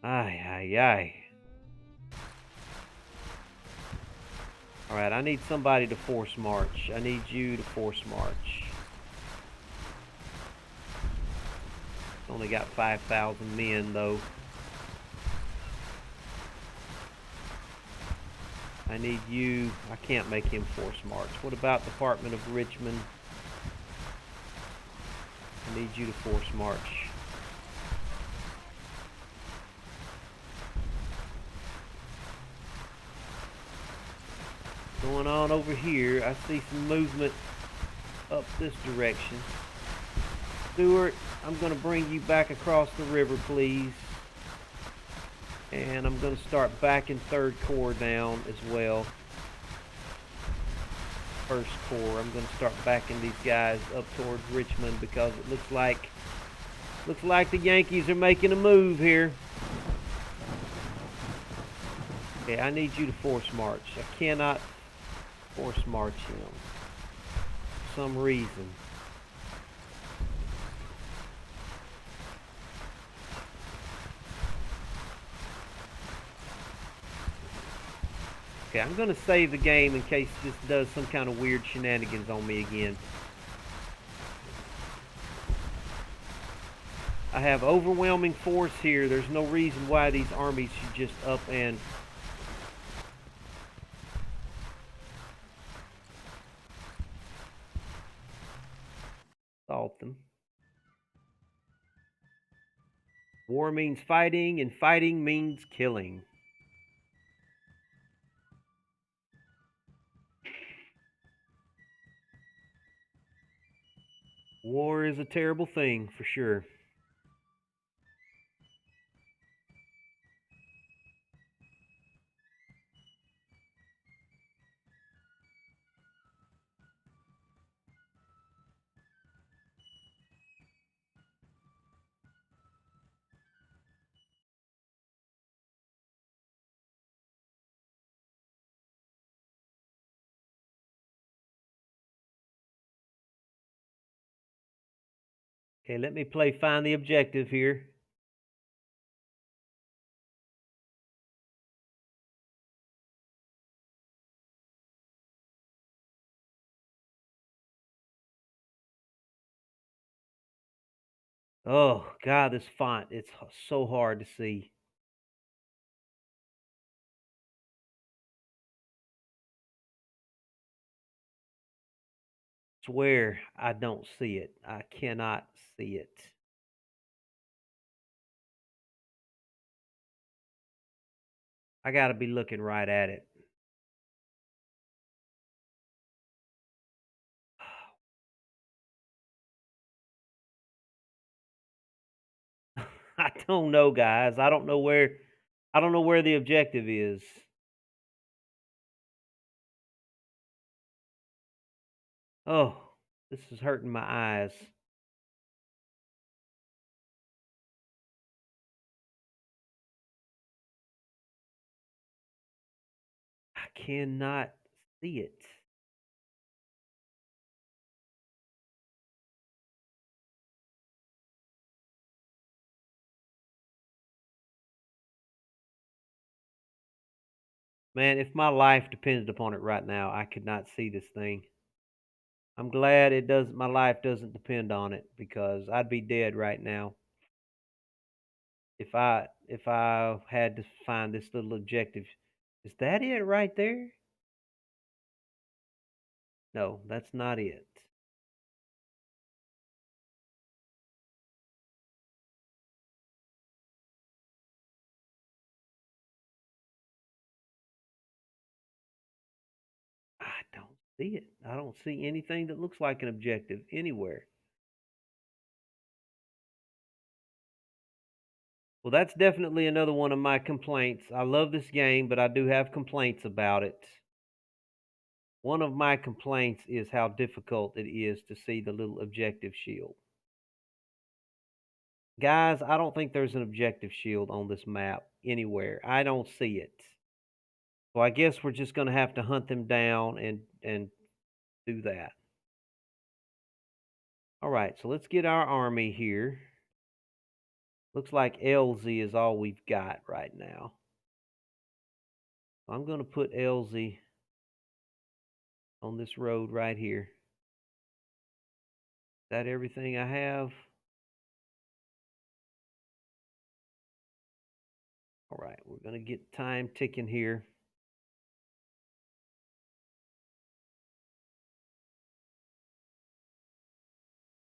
Ay, ay, ay. Alright, I need somebody to force march. I need you to force march. Only got 5,000 men, though. I need you. I can't make him force march. What about Department of Richmond? I need you to force march. Going on over here, I see some movement up this direction. Stewart, I'm going to bring you back across the river, please. And I'm going to start backing 3rd Corps down as well. 1st Corps, I'm going to start backing these guys up towards Richmond because it looks like the Yankees are making a move here. Okay, I need you to force march. I cannot force march him for some reason. Okay, I'm going to save the game in case this does some kind of weird shenanigans on me again. I have overwhelming force here. There's no reason why these armies should just up and assault them. War means fighting, and fighting means killing. War is a terrible thing, for sure. Okay, let me play find the objective here. Oh, God, this font, it's so hard to see. Swear I don't see it. I cannot see it. I gotta be looking right at it. I don't know, guys. I don't know where the objective is. Oh, this is hurting my eyes. I cannot see it. Man, if my life depended upon it right now, I could not see this thing. I'm glad it doesn't my life doesn't depend on it because I'd be dead right now. If I had to find this little objective. Is that it right there? No, that's not it. see it. I don't see anything that looks like an objective anywhere. Well, that's definitely another one of my complaints. I love this game, but I do have complaints about it. One of my complaints is how difficult it is to see the little objective shield. Guys, I don't think there's an objective shield on this map anywhere. I don't see it. So I guess we're just going to have to hunt them down and do that. All right, so let's get our army here. Looks like LZ is all we've got right now. I'm going to put LZ on this road right here. Is that everything I have? All right, we're going to get time ticking here.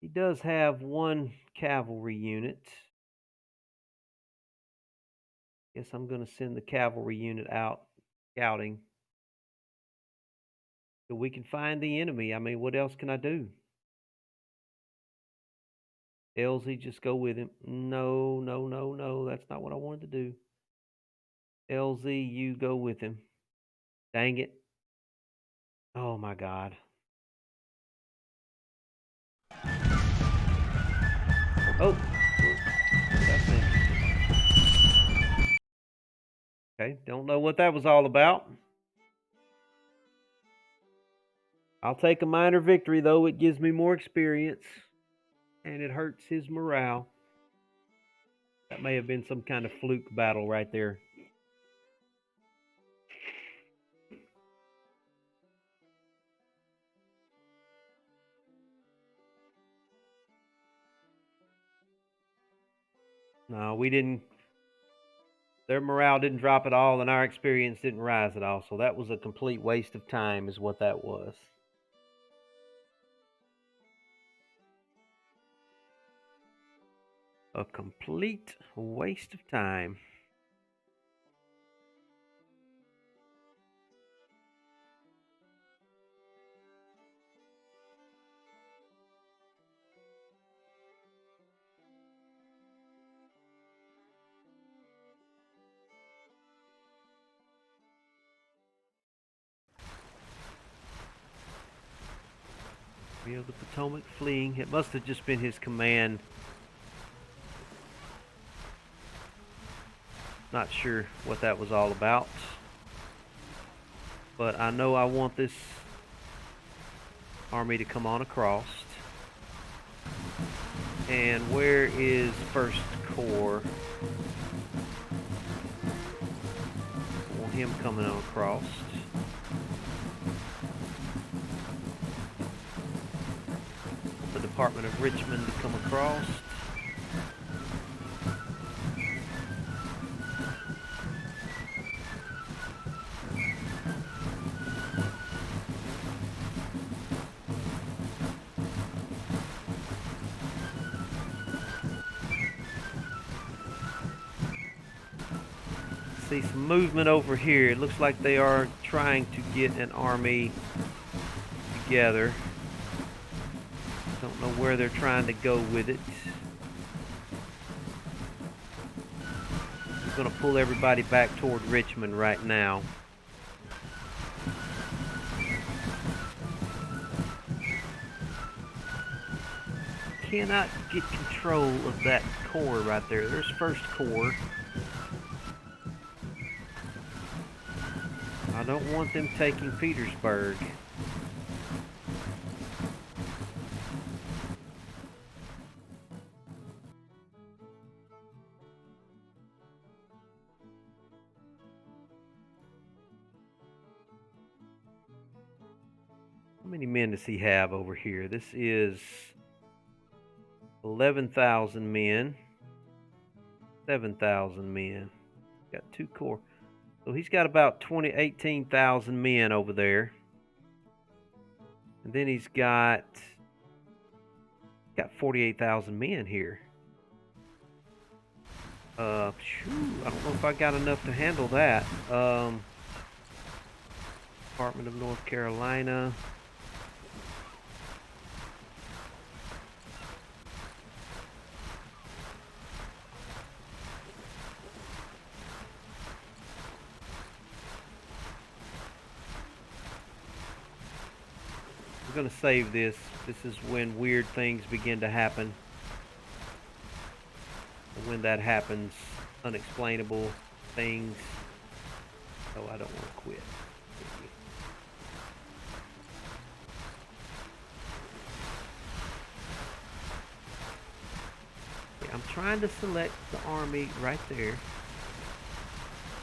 He does have one cavalry unit. Guess I'm going to send the cavalry unit out scouting so we can find the enemy. I mean, what else can I do? LZ, just go with him. No, no, no, no. That's not what I wanted to do. LZ, you go with him. Dang it. Oh, my God. Oh. That's interesting. Okay, don't know what that was all about. I'll take a minor victory, though. It gives me more experience, and it hurts his morale. That may have been some kind of fluke battle right there. No, we didn't. Their morale didn't drop at all, and our experience didn't rise at all. So that was a complete waste of time, is what that was. A complete waste of time. Rio the Potomac fleeing. It must have just been his command. Not sure what that was all about. But I know I want this army to come on across. And where is First Corps? I want him coming on across. The Department of Richmond to come across. See some movement over here. It looks like they are trying to get an army together. Don't know where they're trying to go with it. I'm going to pull everybody back toward Richmond right now. Cannot get control of that corps right there. There's First Corps. I don't want them taking Petersburg. How many men does he have over here? This is 11,000 men. 7,000 men. Got 2 corps. So he's got about 18,000 men over there. And then he's got 48,000 men here. I don't know if I got enough to handle that. Department of North Carolina. going to save this. This is when weird things begin to happen. And when that happens, unexplainable things. Oh, I don't want to quit. Okay, I'm trying to select the Army right there.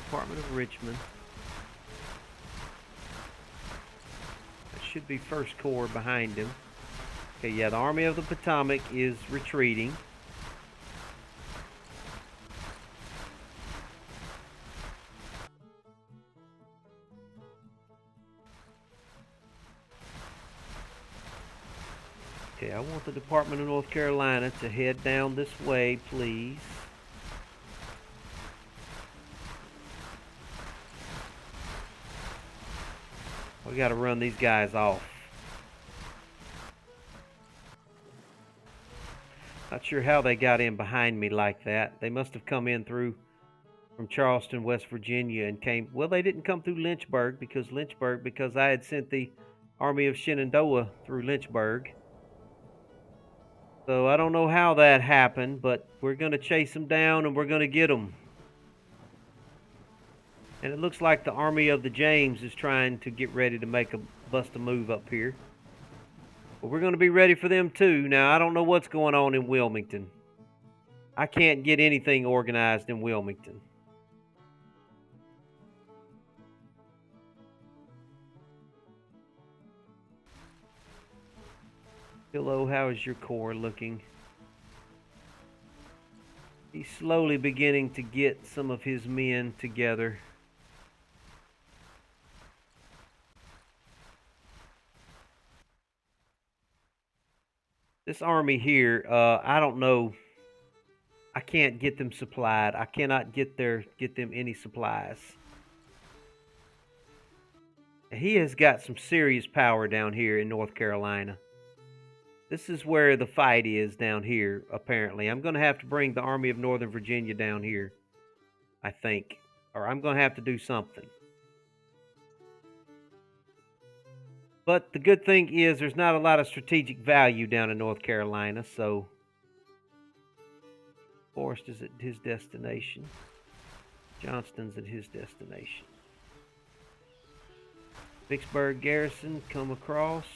Department of Richmond. That should be 1st Corps behind him. Okay, yeah, the Army of the Potomac is retreating. Okay, I want the Department of North Carolina to head down this way, please. We got to run these guys off. Not sure how they got in behind me like that. They must have come in through from Charleston, West Virginia, and came. Well, they didn't come through Lynchburg because I had sent the Army of Shenandoah through Lynchburg. So I don't know how that happened, but we're going to chase them down and we're going to get them. And it looks like the Army of the James is trying to get ready to bust a move up here. But we're going to be ready for them too. Now, I don't know what's going on in Wilmington. I can't get anything organized in Wilmington. Hello, how is your corps looking? He's slowly beginning to get some of his men together. This army here, I don't know. I can't get them supplied. I cannot get them any supplies. He has got some serious power down here in North Carolina. This is where the fight is down here, apparently. I'm going to have to bring the Army of Northern Virginia down here, I think. Or I'm going to have to do something. But the good thing is there's not a lot of strategic value down in North Carolina, so Forrest is at his destination. Johnston's at his destination. Vicksburg garrison, come across.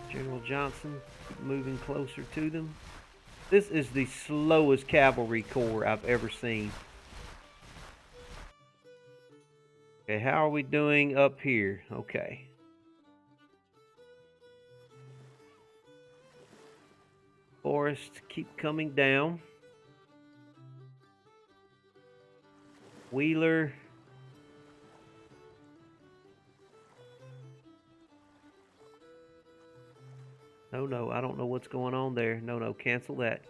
General Johnson, keep moving closer to them. This is the slowest cavalry corps I've ever seen. Okay, how are we doing up here? Okay. Forrest, keep coming down. Wheeler. No, I don't know what's going on there. No, cancel that.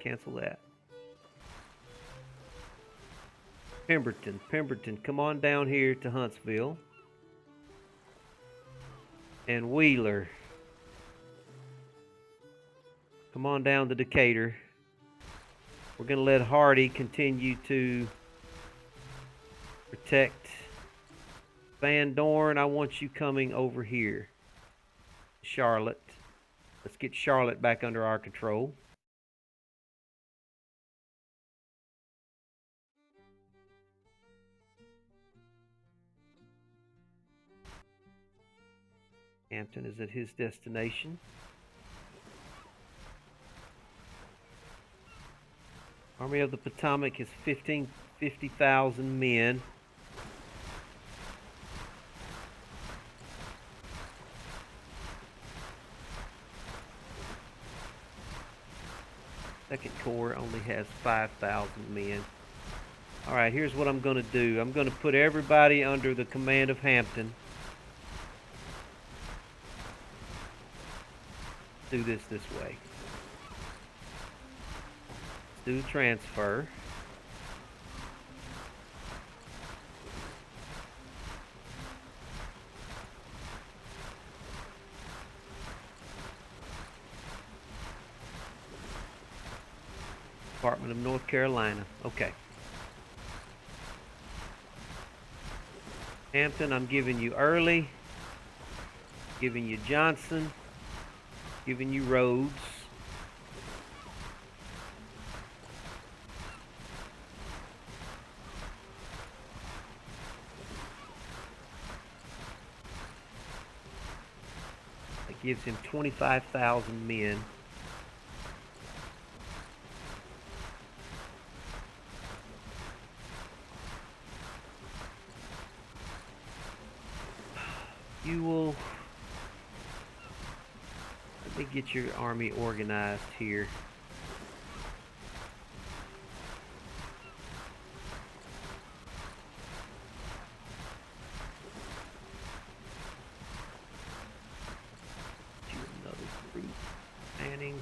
Pemberton, come on down here to Huntsville. And Wheeler, come on down to Decatur. We're going to let Hardy continue to protect Van Dorn. I want you coming over here. Charlotte. Let's get Charlotte back under our control. Hampton is at his destination. Army of the Potomac is 50,000 men. Second Corps only has 5,000 men. All right, here's what I'm going to do. I'm going to put everybody under the command of Hampton. Do this way. Let's do the transfer. Department of North Carolina. Okay. Hampton, I'm giving you early. Giving you Johnson. Giving you Rhodes. That gives him 25,000 men. You will... Let me get your army organized here. Another group. Manning.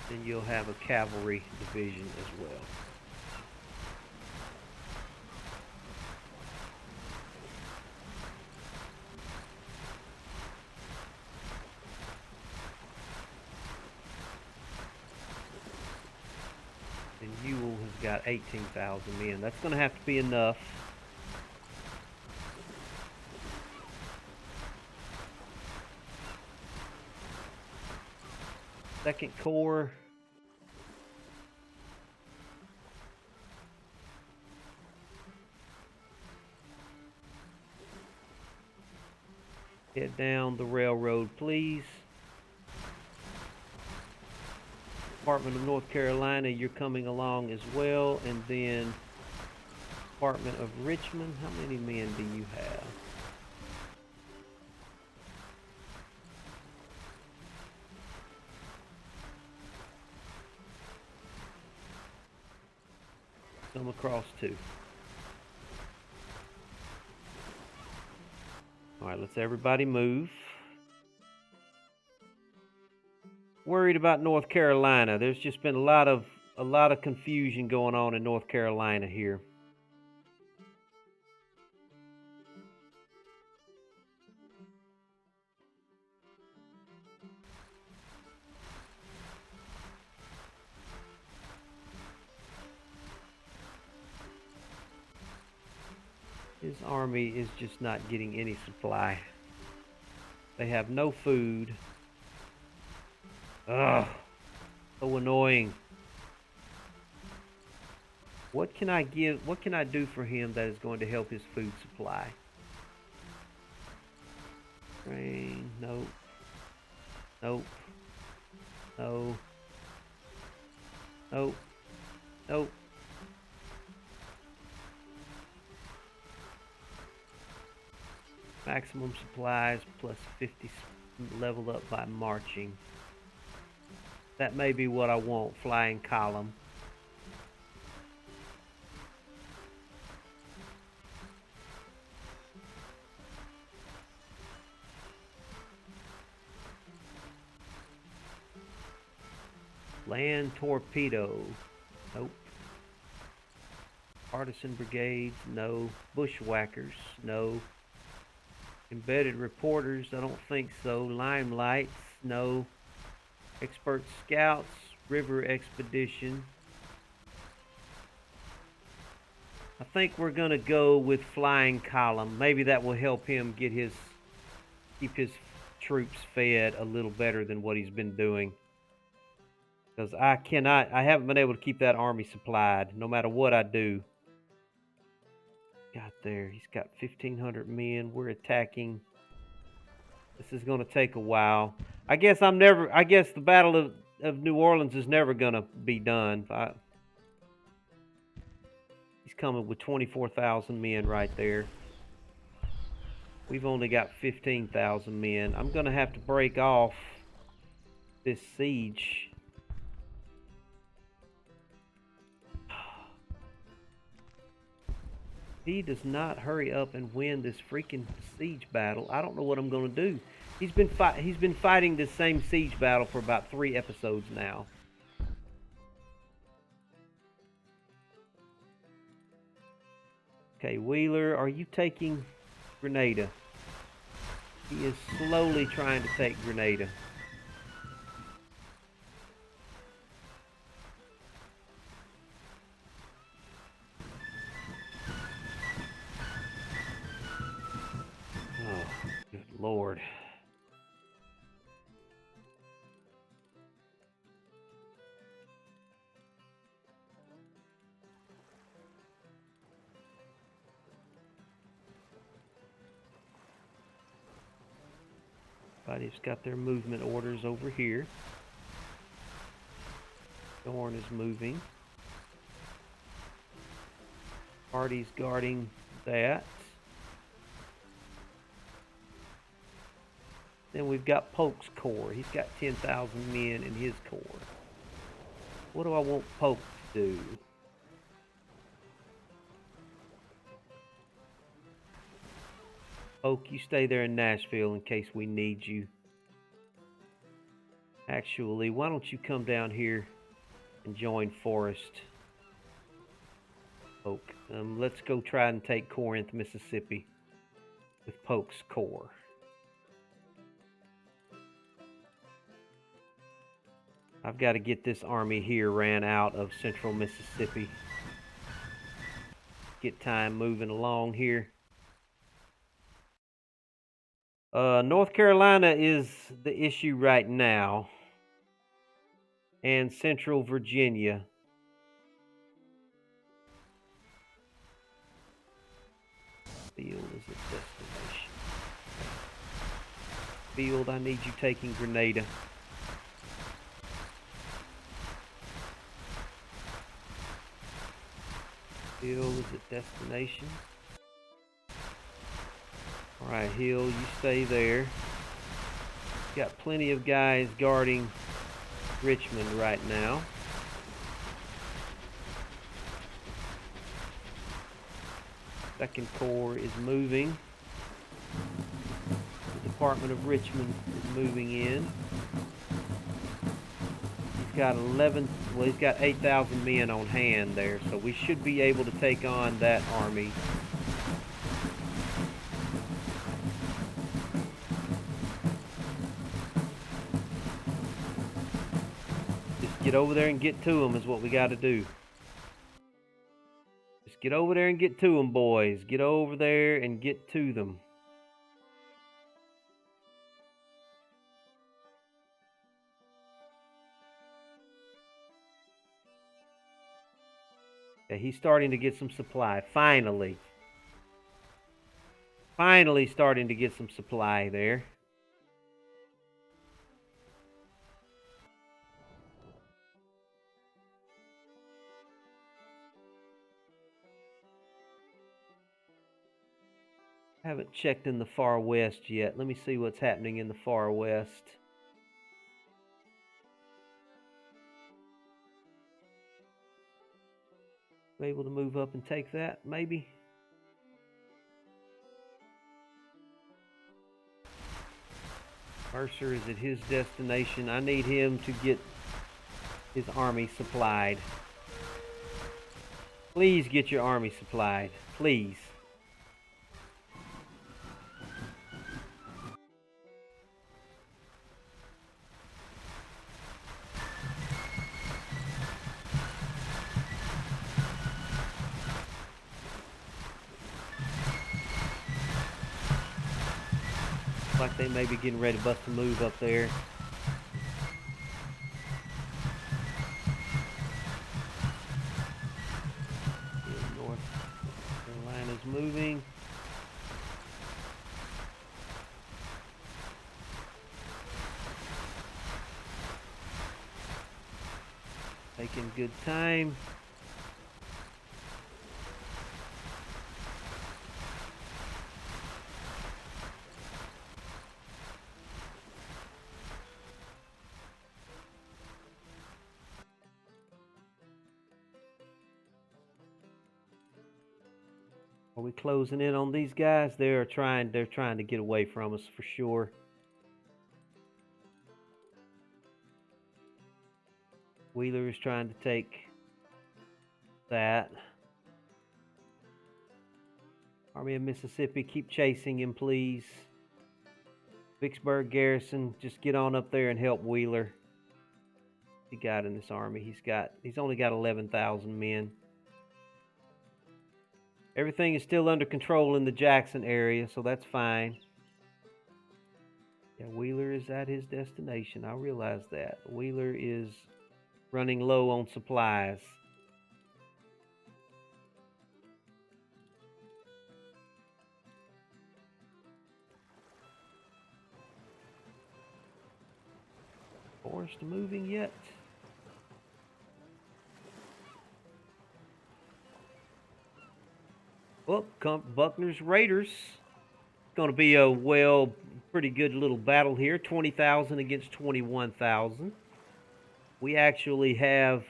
Then you'll have a cavalry division as well. And Ewell has got 18,000 men. That's going to have to be enough. Second Corps. Head down the railroad, please. Department of North Carolina, you're coming along as well. And then Department of Richmond, how many men do you have? Come across too. All right, let's everybody move. Worried about North Carolina. There's just been a lot of confusion going on in North Carolina here. His army is just not getting any supply. They have no food. Ugh, so annoying. What can I give? What can I do for him that is going to help his food supply? Grain, nope. Nope. No. Nope. Nope. Maximum supplies plus 50 leveled up by marching. That may be what I want. Flying column. Land torpedo. Nope. Partisan brigades. No. Bushwhackers. No. Embedded reporters, I don't think so. Limelights, no. Expert scouts, river expedition. I think we're gonna go with flying column. Maybe that will help him get keep his troops fed a little better than what he's been doing. Because I haven't been able to keep that army supplied, no matter what I do. Got there, he's got 1,500 men. We're attacking. This is going to take a while. I guess the Battle of New Orleans is never going to be done. He's coming with 24,000 men right there. We've only got 15,000 men. I'm going to have to break off this siege. He does not hurry up and win this freaking siege battle. I don't know what I'm going to do. He's been fighting this same siege battle for about 3 episodes now. Okay, Wheeler, are you taking Grenada? He is slowly trying to take Grenada. Oh, good Lord. Everybody's got their movement orders over here. Dorn is moving. Hardy's guarding that. Then we've got Polk's corps. He's got 10,000 men in his corps. What do I want Polk to do? Polk, you stay there in Nashville in case we need you. Actually, why don't you come down here and join Forrest? Polk. Let's go try and take Corinth, Mississippi with Polk's corps. I've got to get this army here ran out of central Mississippi. Get time moving along here. North Carolina is the issue right now, and central Virginia. Field is a destination. Field, I need you taking Grenada. Hill is a destination. Alright, Hill, you stay there. Got plenty of guys guarding Richmond right now. Second Corps is moving. The Department of Richmond is moving in. He's got 8,000 men on hand there, so we should be able to take on that army. Just get over there and get to them is what we got to do. Just get over there and get to them, boys. Get over there and get to them. Okay, he's starting to get some supply. Finally starting to get some supply there. Haven't checked in the far west yet. Let me see what's happening in the far west. Able to move up and take that, maybe? Mercer is at his destination. I need him to get his army supplied. Please get your army supplied. Please. Like they may be getting ready to bust a move up there. North Carolina's moving. Taking good time. Are we closing in on these guys? They're trying to get away from us for sure. Wheeler is trying to take that. Army of Mississippi, keep chasing him, please. Vicksburg garrison, just get on up there and help Wheeler. He got in this army. He's only got 11,000 men. Everything is still under control in the Jackson area, so that's fine. Yeah, Wheeler is at his destination. I realize that. Wheeler is running low on supplies. Forrest moving yet? Well, Buckner's Raiders. Going to be a pretty good little battle here. 20,000 against 21,000. We actually have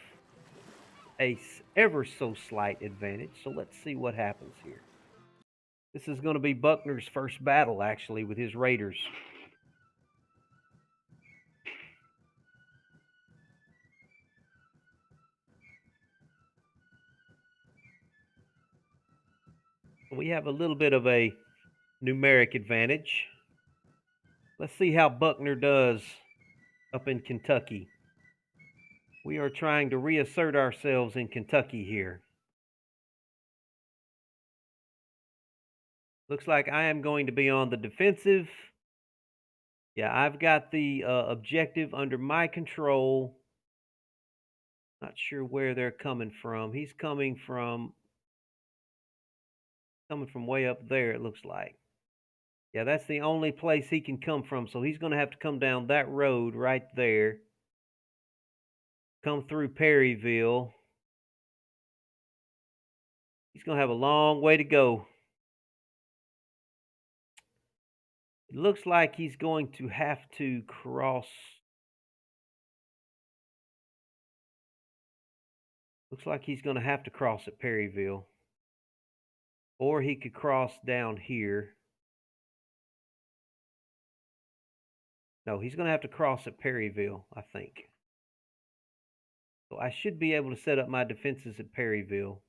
a ever so slight advantage. So let's see what happens here. This is going to be Buckner's first battle, actually, with his Raiders. We have a little bit of a numeric advantage. Let's see how Buckner does up in Kentucky. We are trying to reassert ourselves in Kentucky here. Looks like I am going to be on the defensive. Yeah, I've got the objective under my control. Not sure where they're coming from. He's coming from way up there, it looks like. Yeah, that's the only place he can come from. So he's going to have to come down that road right there. Come through Perryville. He's going to have a long way to go. It looks like he's going to have to cross. Looks like he's going to have to cross at Perryville. Or he could cross down here. No, he's going to have to cross at Perryville, I think. So I should be able to set up my defenses at Perryville.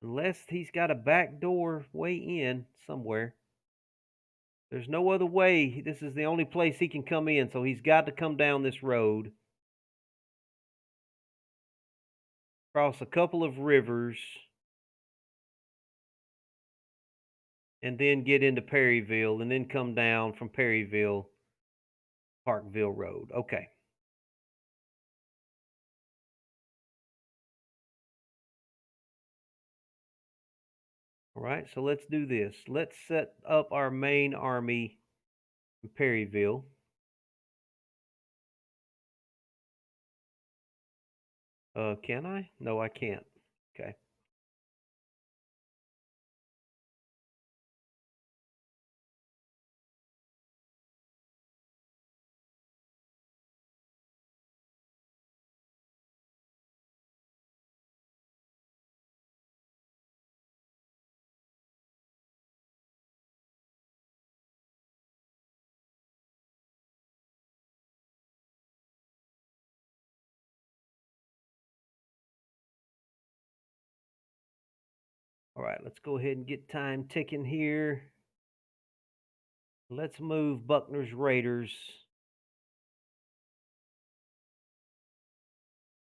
Unless he's got a back door way in somewhere. There's no other way. This is the only place he can come in, so he's got to come down this road. Cross a couple of rivers. And then get into Perryville, and then come down from Perryville, Parkville Road. Okay. All right, so let's do this. Let's set up our main army in Perryville. Can I? No, I can't. Okay. All right, let's go ahead and get time ticking here. Let's move Buckner's Raiders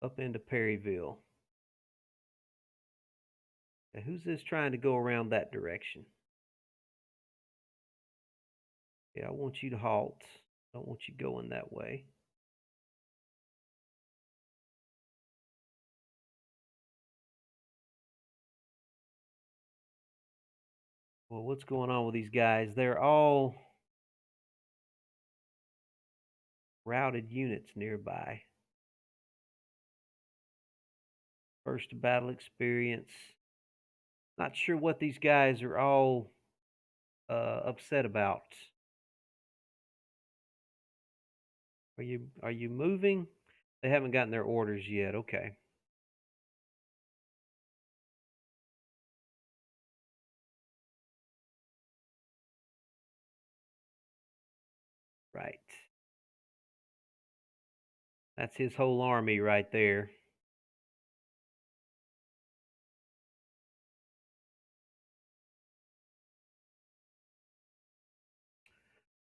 up into Perryville. Now, who's this trying to go around that direction? Yeah, I want you to halt. I don't want you going that way. Well, what's going on with these guys? They're all routed units nearby. First battle experience. Not sure what these guys are all upset about. Are you moving? They haven't gotten their orders yet. Okay. Right. That's his whole army right there.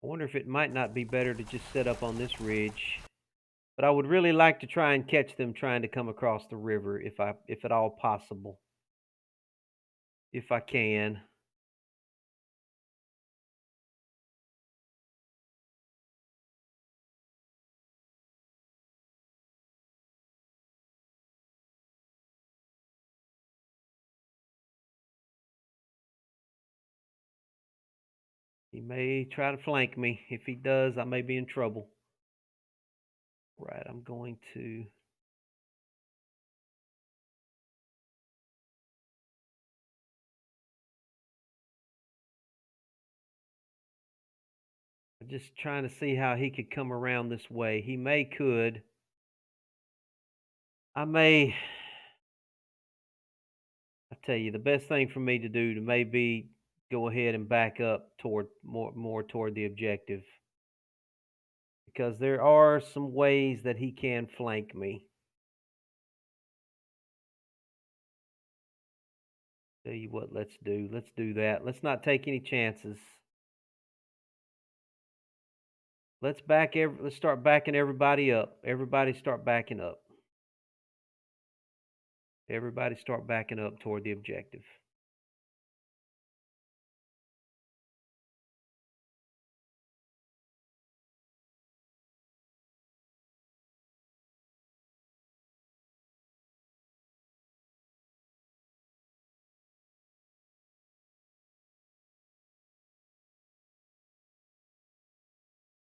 I wonder if it might not be better to just set up on this ridge. But I would really like to try and catch them trying to come across the river if at all possible. If I can. He may try to flank me. If he does, I may be in trouble. Right, I'm going to. Just trying to see how he could come around this way. He could. I may. I tell you, the best thing for me to do to maybe go ahead and back up toward more toward the objective because there are some ways that he can flank me. Tell you what, let's do that. Let's not take any chances. Let's start backing everybody up. Everybody start backing up. Everybody start backing up toward the objective.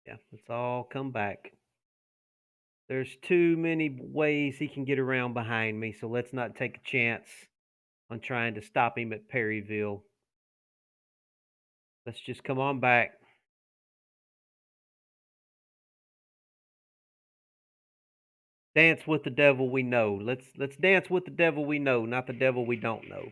Yeah, let's all come back. There's too many ways he can get around behind me, so let's not take a chance on trying to stop him at Perryville. Let's just come on back. Dance with the devil we know. Let's dance with the devil we know, not the devil we don't know.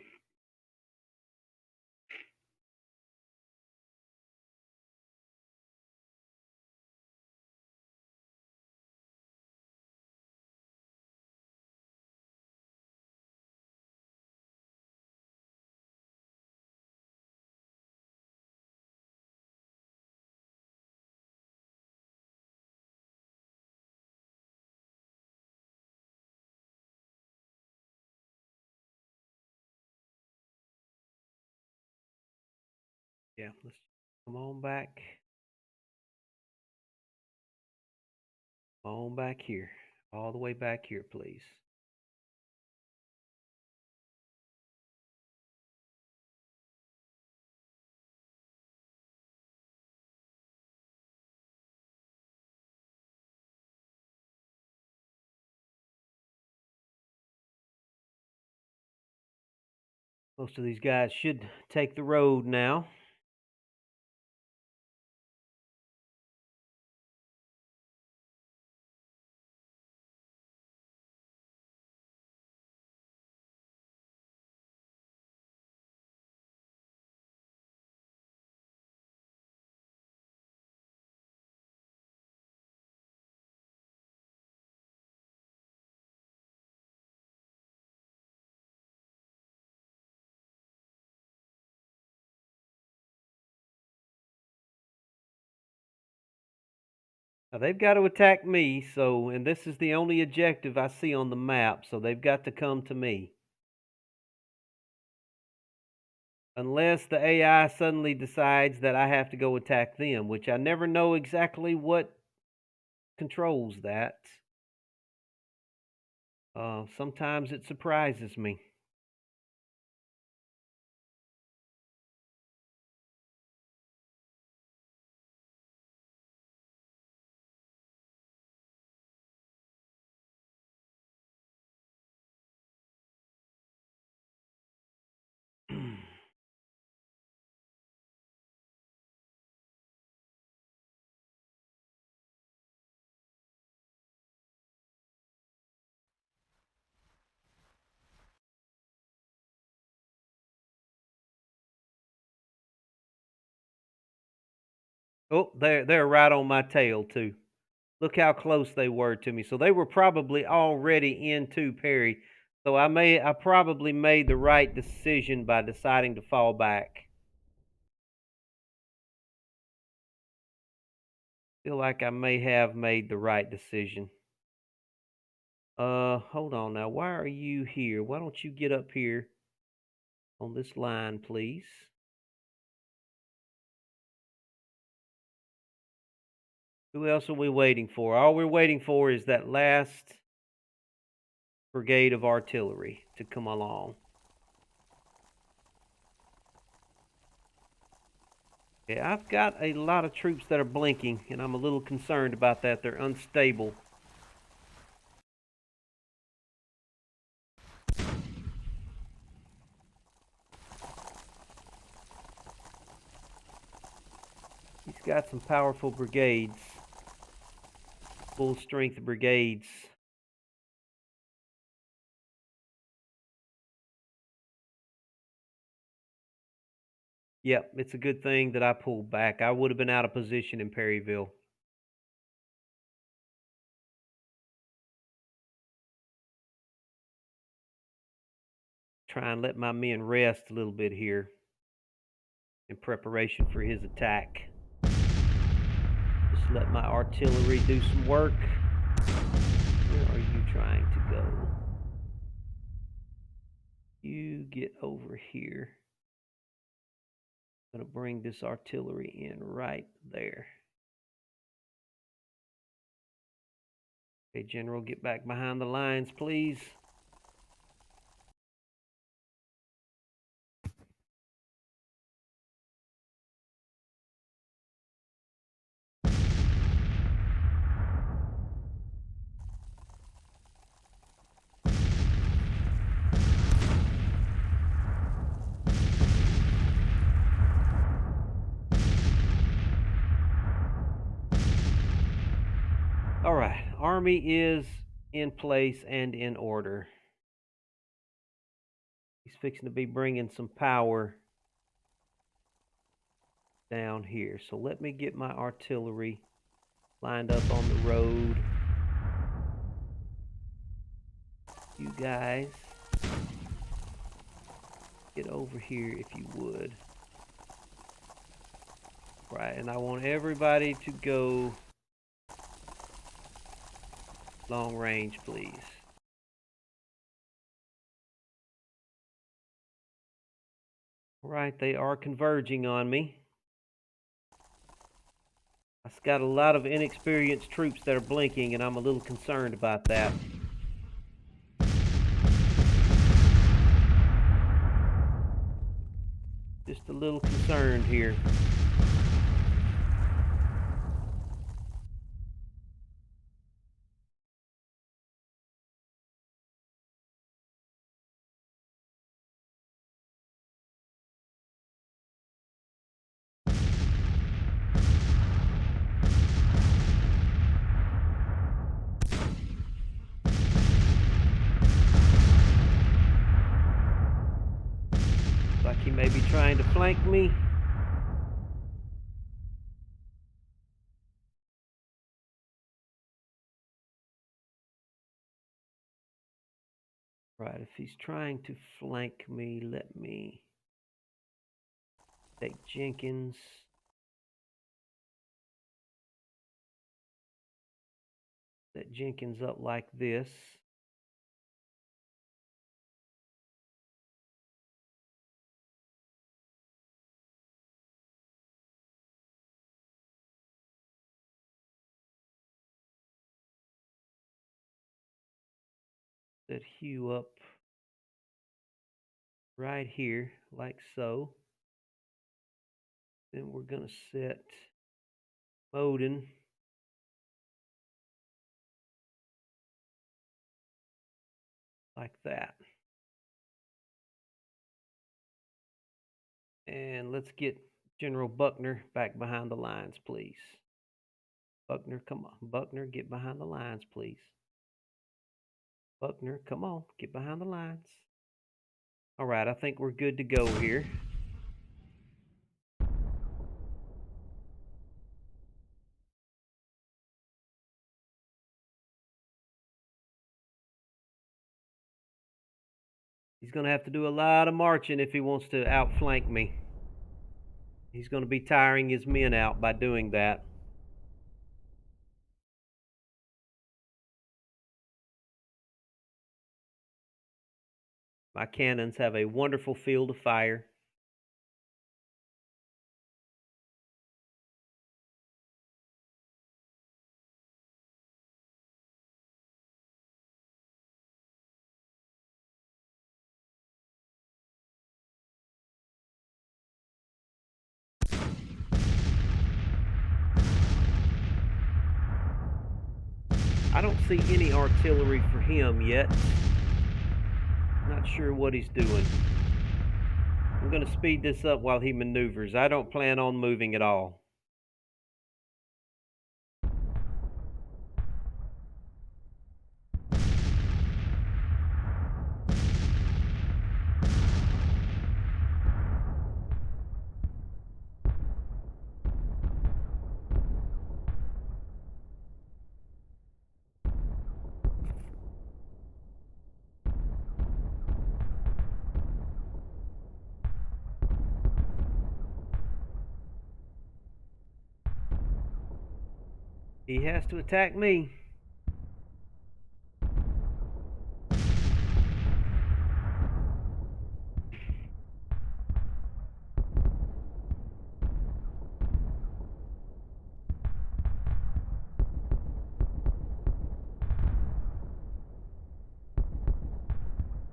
Yeah, let's come on back. Come on back here. All the way back here, please. Most of these guys should take the road now. Now they've got to attack me, and this is the only objective I see on the map, so they've got to come to me. Unless the AI suddenly decides that I have to go attack them, which I never know exactly what controls that. Sometimes it surprises me. Oh, they're right on my tail too. Look how close they were to me. So they were probably already into Perry. So I probably made the right decision by deciding to fall back. feel like I may have made the right decision. Hold on now. Why are you here? Why don't you get up here on this line, please? Who else are we waiting for? All we're waiting for is that last brigade of artillery to come along. Yeah, I've got a lot of troops that are blinking, and I'm a little concerned about that. They're unstable. He's got some powerful brigades. Full strength brigades. Yep, it's a good thing that I pulled back. I would have been out of position in Perryville. Try and let my men rest a little bit here in preparation for his attack. Just let my artillery do some work. Where are you trying to go? You get over here. I'm going to bring this artillery in right there. Okay, General, get back behind the lines, please. All right, army is in place and in order. He's fixing to be bringing some power down here. So let me get my artillery lined up on the road. You guys, get over here if you would. Right, and I want everybody to go long range, please. Right, they are converging on me. I've got a lot of inexperienced troops that are blinking, and I'm a little concerned about that. Just a little concerned here. Like he may be trying to flank me. Right, if he's trying to flank me, let me take Jenkins. Set Jenkins up like this. Set Hugh up right here, like so. Then we're going to set Moden like that. And let's get General Buckner back behind the lines, please. Buckner, come on. Buckner, get behind the lines, please. Buckner, come on. Get behind the lines. All right, I think we're good to go here. He's going to have to do a lot of marching if he wants to outflank me. He's going to be tiring his men out by doing that. My cannons have a wonderful field of fire. I don't see any artillery for him yet. Not sure what he's doing. I'm going to speed this up while he maneuvers. I don't plan on moving at all. He has to attack me.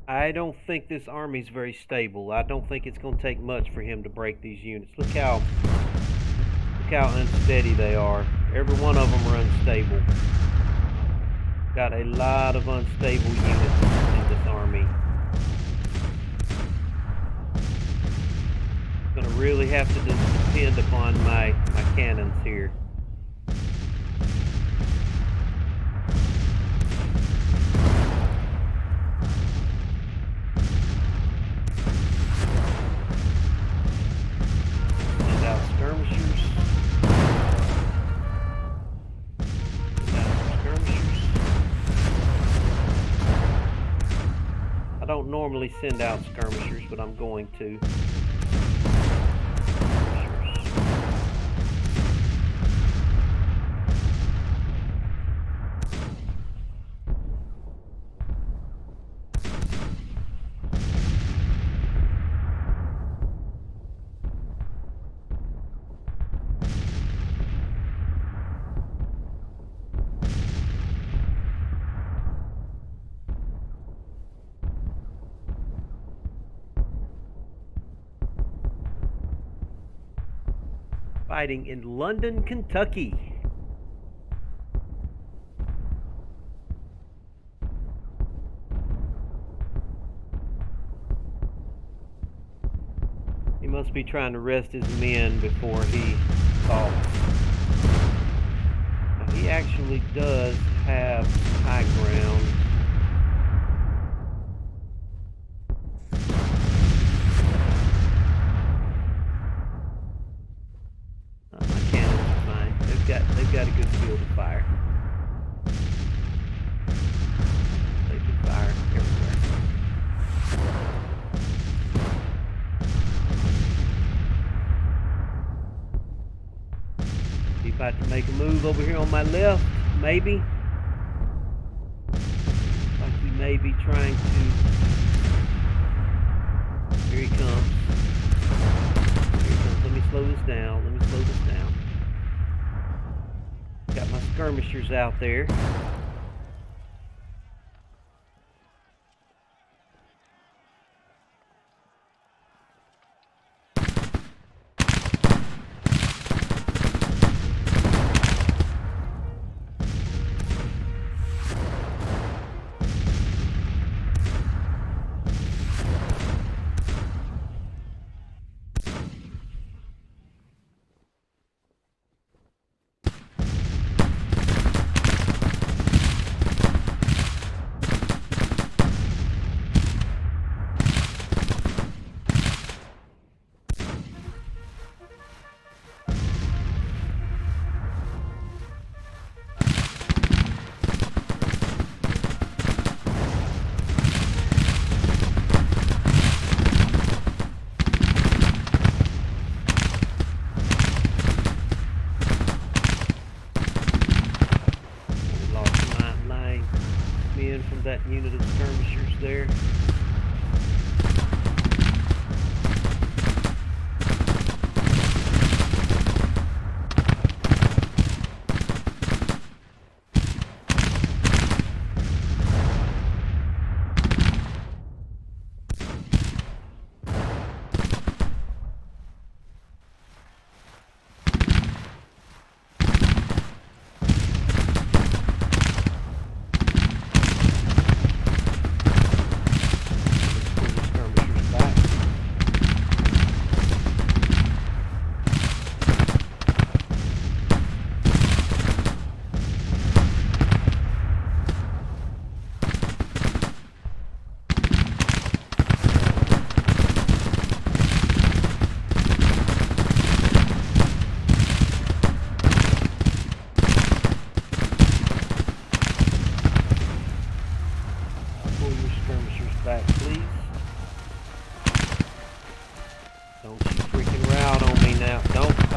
I don't think this army's very stable. I don't think it's going to take much for him to break these units. Look how unsteady they are. Every one of them are unstable. Got a lot of unstable units in this army. I'm going to really have to depend upon my cannons here. I don't normally send out skirmishers, but I'm going to. Fighting in London, Kentucky. He must be trying to rest his men before he talks. Now, he actually does have high ground. They've got a good field of fire. They can fire everywhere. He's about to make a move over here on my left, maybe. Like he may be trying to. Here he comes. Here he comes. Let me slow this down. Got my skirmishers out there. From that unit of skirmishers there.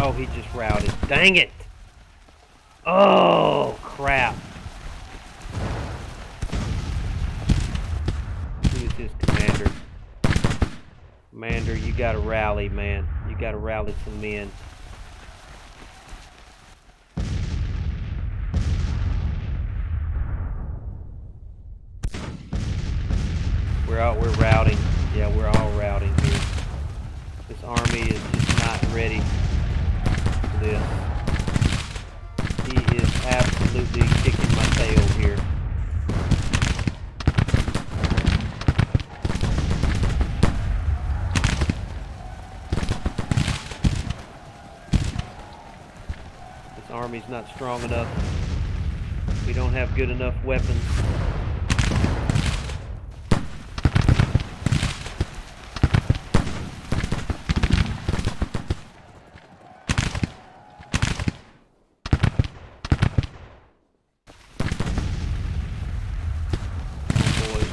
Oh, he just routed. Dang it! Oh, crap. Who is his commander? Commander, you gotta rally, man. You gotta rally some men. We're routing. Yeah, we're all routing here. This army is just not ready for this. He is absolutely kicking my tail here. This army's not strong enough. We don't have good enough weapons.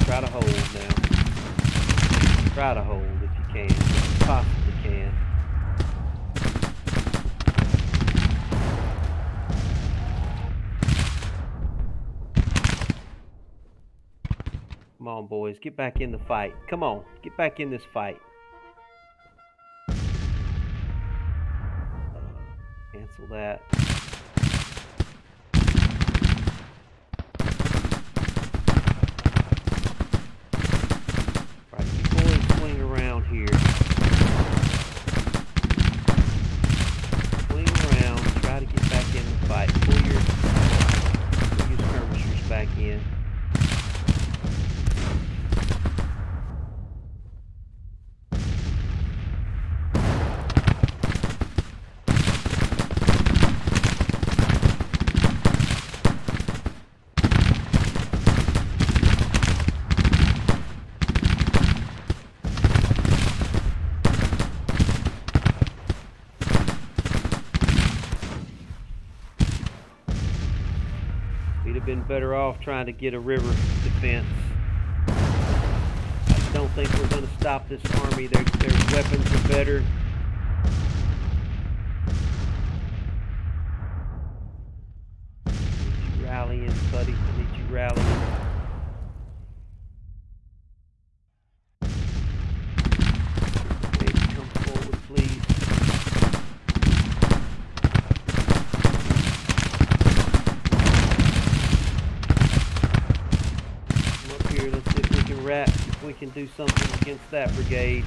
Try to hold now. Try to hold if you can. If you possibly can. Come on, boys. Get back in the fight. Come on. Get back in this fight. Cancel that. Here. Swing around, try to get back in the fight. Pull your skirmishers back in. We'd have been better off trying to get a river defense. I don't think we're going to stop this army. Their weapons are better. I need you rallying, buddy. I need you rallying. Okay, come forward, please. Let's see if we can do something against that brigade.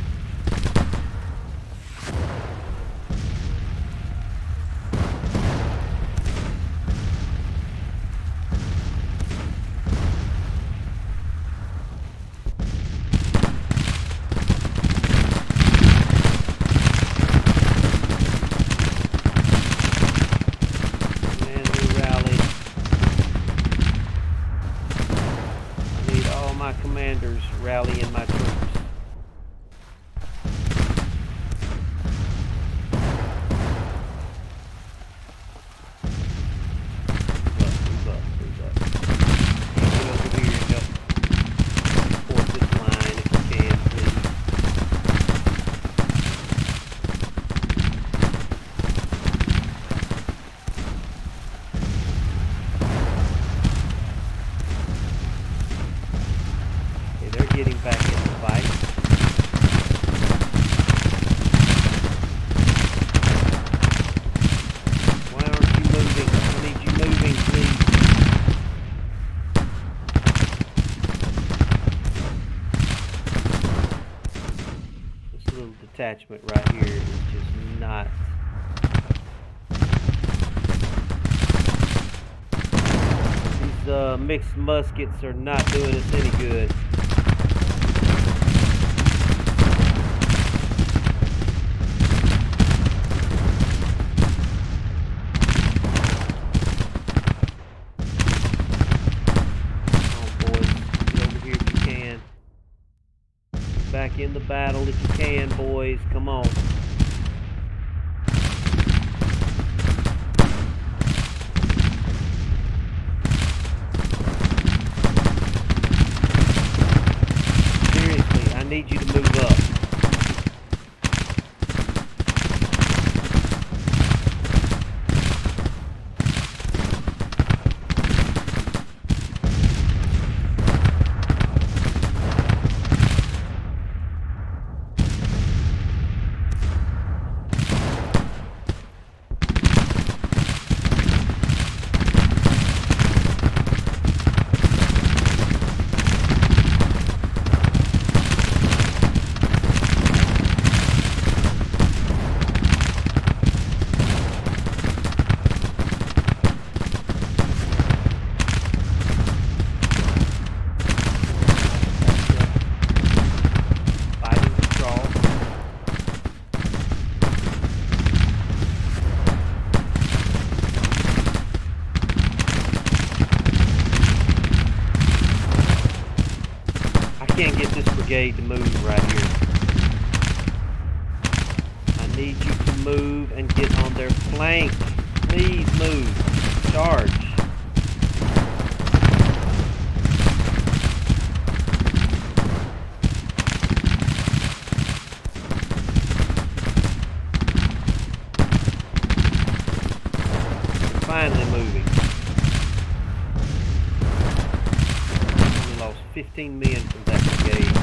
Commanders rallying my troops. Move up. Get over here and help support this line if you can, please. Getting back in the fight. Why aren't you moving? I need you moving, please. This little detachment right here is just not. These mixed muskets are not doing us any good. Back in the battle if you can, boys. Come on. Seriously, I need you to move up. brigade to move right here. I need you to move and get on their flank. Please move. Charge. Finally moving. We lost 15 men from that brigade.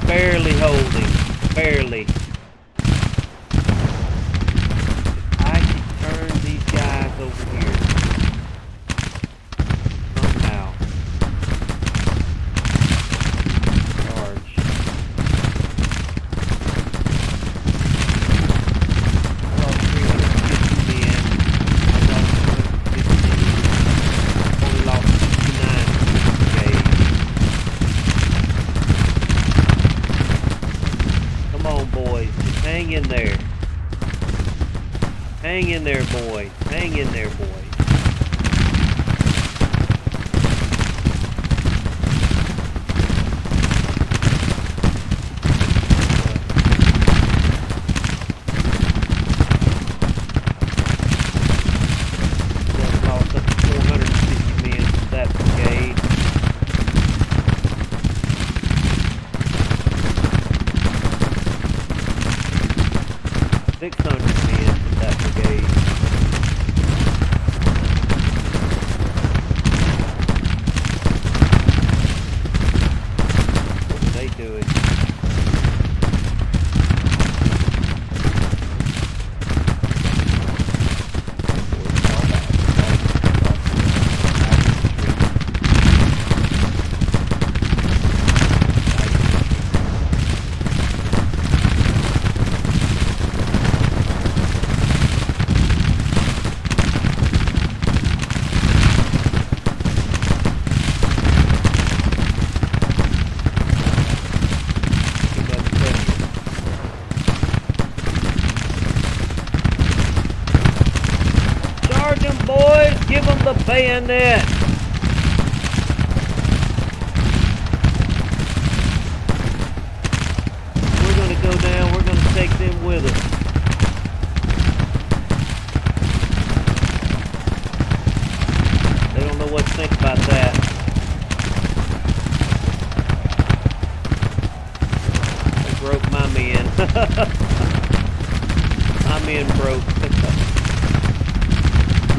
Barely holding. Barely. If I could turn these guys over here. Somehow. Charge. I lost 350 men. I lost 250. Only lost 69. Okay. Come on, boys. Just hang in there. Hang in there, boys. Hang in there, boys. Just lost up to 450 men from that brigade. 600 men from that brigade. What are they doing? Charge them, boys! Give them the bayonet! We're gonna go down, we're gonna take them with us. They don't know what to think about that. They broke my men. My men broke.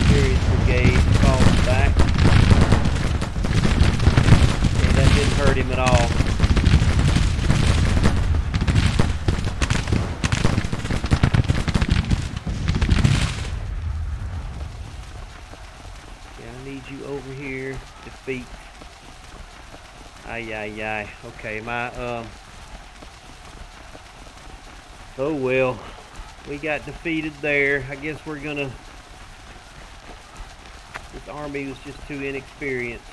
Brigade falling back. didn't hurt him at all. Yeah, I need you over here. Defeat. Ay, ay, ay. Okay, oh well. We got defeated there. I guess we're gonna... This army was just too inexperienced.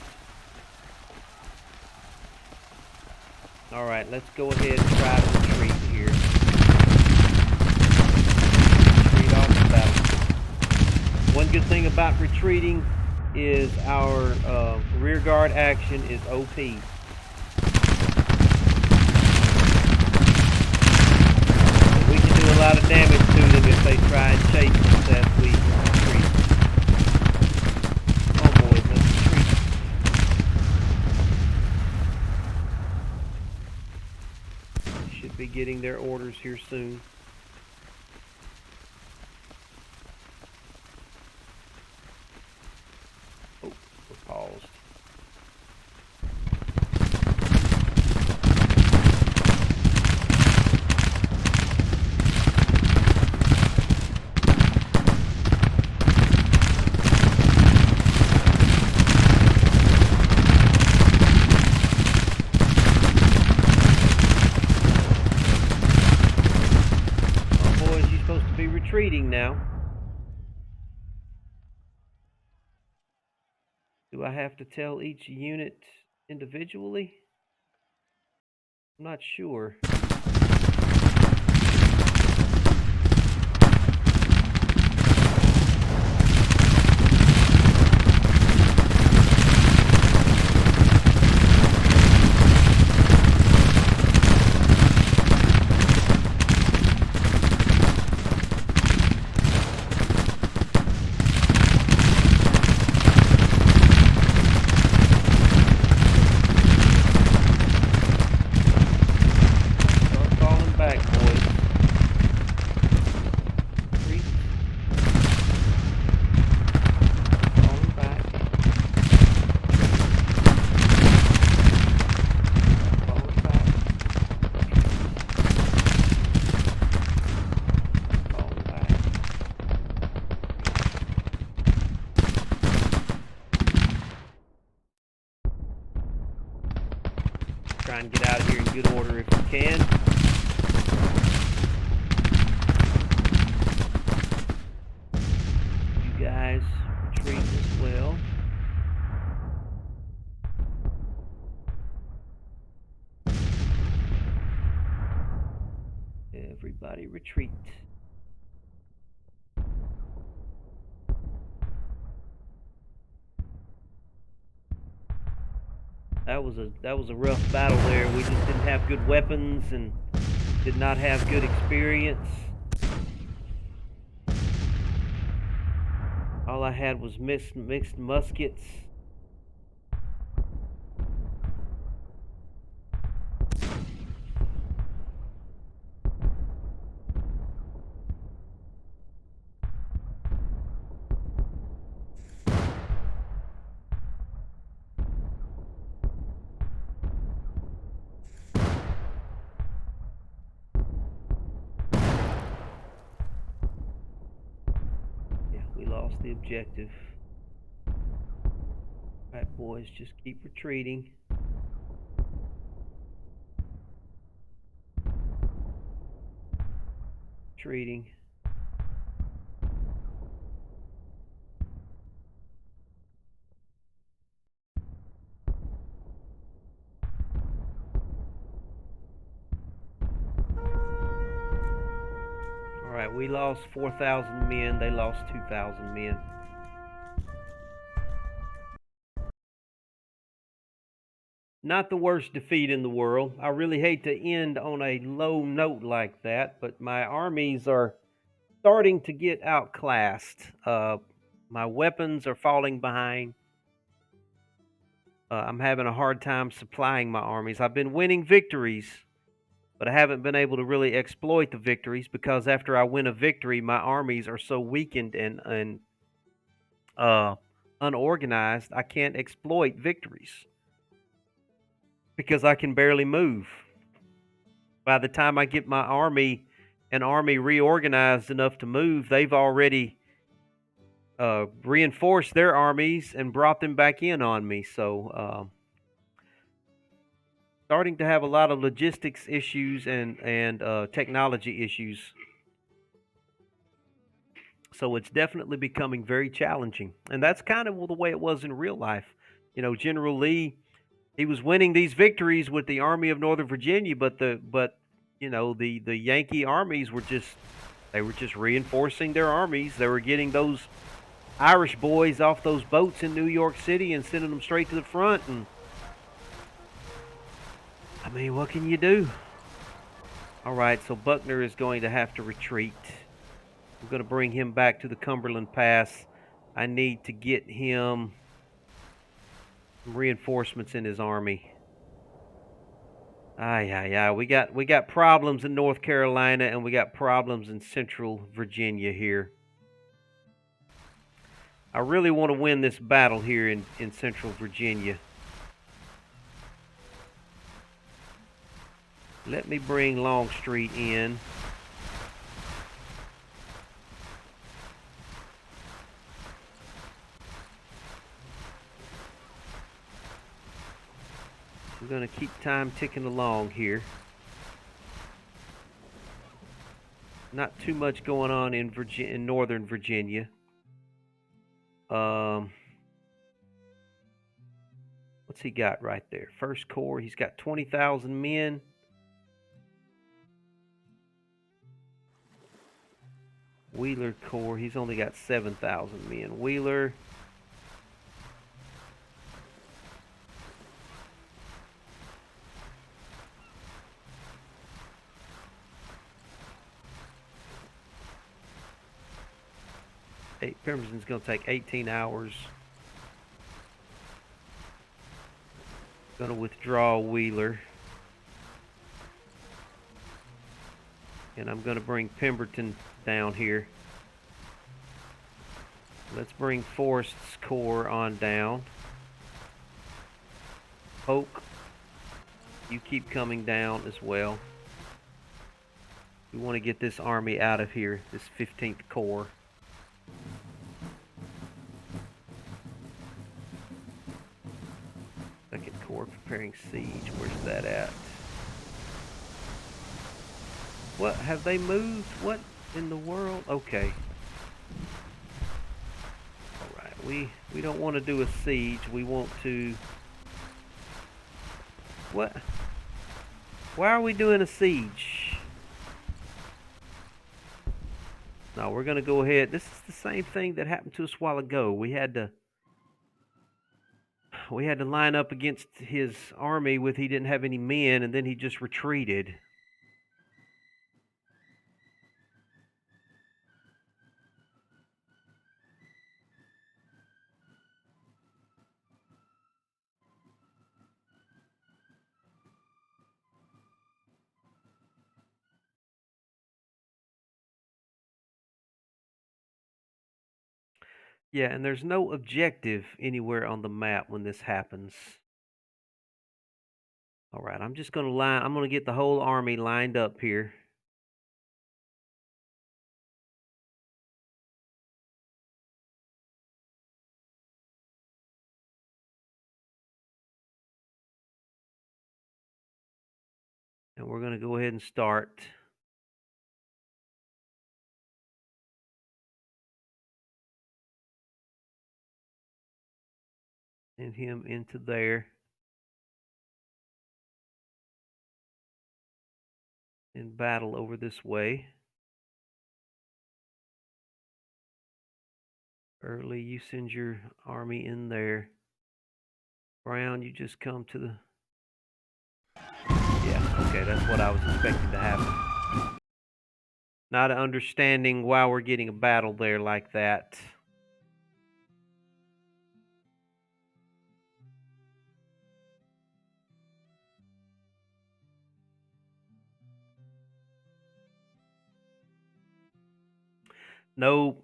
Alright, let's go ahead and try to retreat here. Retreat off the battlefield. One good thing about retreating is our rear guard action is OP. We can do a lot of damage to them if they try and chase us as we retreat. Oh boy, let's retreat. Should be getting their orders here soon. Oh, we're paused. Retreating now. Do I have to tell each unit individually? I'm not sure. Try and get out of here in good order if we can. You guys retreat as well. Everybody retreat. That was a rough battle there. We just didn't have good weapons and did not have good experience. All I had was mixed muskets. Lost the objective. Alright, boys, just keep retreating. Retreating. Alright, we lost 4,000 men. They lost 2,000 men. Not the worst defeat in the world. I really hate to end on a low note like that, but my armies are starting to get outclassed. My weapons are falling behind. I'm having a hard time supplying my armies. I've been winning victories, but I haven't been able to really exploit the victories because after I win a victory, my armies are so weakened and unorganized, I can't exploit victories. because I can barely move. By the time I get my army reorganized enough to move, they've already reinforced their armies and brought them back in on me. So starting to have a lot of logistics issues and technology issues. So it's definitely becoming very challenging, and that's kind of the way it was in real life. General Lee, he was winning these victories with the Army of Northern Virginia, but the Yankee armies were just reinforcing their armies. They were getting those Irish boys off those boats in New York City and sending them straight to the front. And I mean, what can you do? All right, so Buckner is going to have to retreat. I'm going to bring him back to the Cumberland Pass. I need to get him some reinforcements in his army. We got problems in North Carolina, and we got problems in Central Virginia here. I really want to win this battle here in Central Virginia. Let me bring Longstreet in. We're going to keep time ticking along here. Not too much going on in Northern Virginia. What's he got right there? First Corps, he's got 20,000 men. Wheeler Corps, he's only got 7,000 men. Wheeler. Pemberton's going to take 18 hours. Going to withdraw Wheeler. And I'm going to bring Pemberton down here. Let's bring Forrest's Corps on down. Polk, you keep coming down as well. We want to get this army out of here, this 15th Corps. Second Corps preparing siege. Where's that at? What? Have they moved? What in the world? Okay. Alright, we don't want to do a siege. We want to... What? Why are we doing a siege? No, we're going to go ahead. This is the same thing that happened to us a while ago. We had to line up against his army with he didn't have any men, and then he just retreated. Yeah, and there's no objective anywhere on the map when this happens. All right, I'm just going to I'm going to get the whole army lined up here. And we're going to go ahead and start. Send him into there. And battle over this way. Early, you send your army in there. Brown, you just come to the... Yeah, okay, that's what I was expecting to happen. Not understanding why we're getting a battle there like that. No,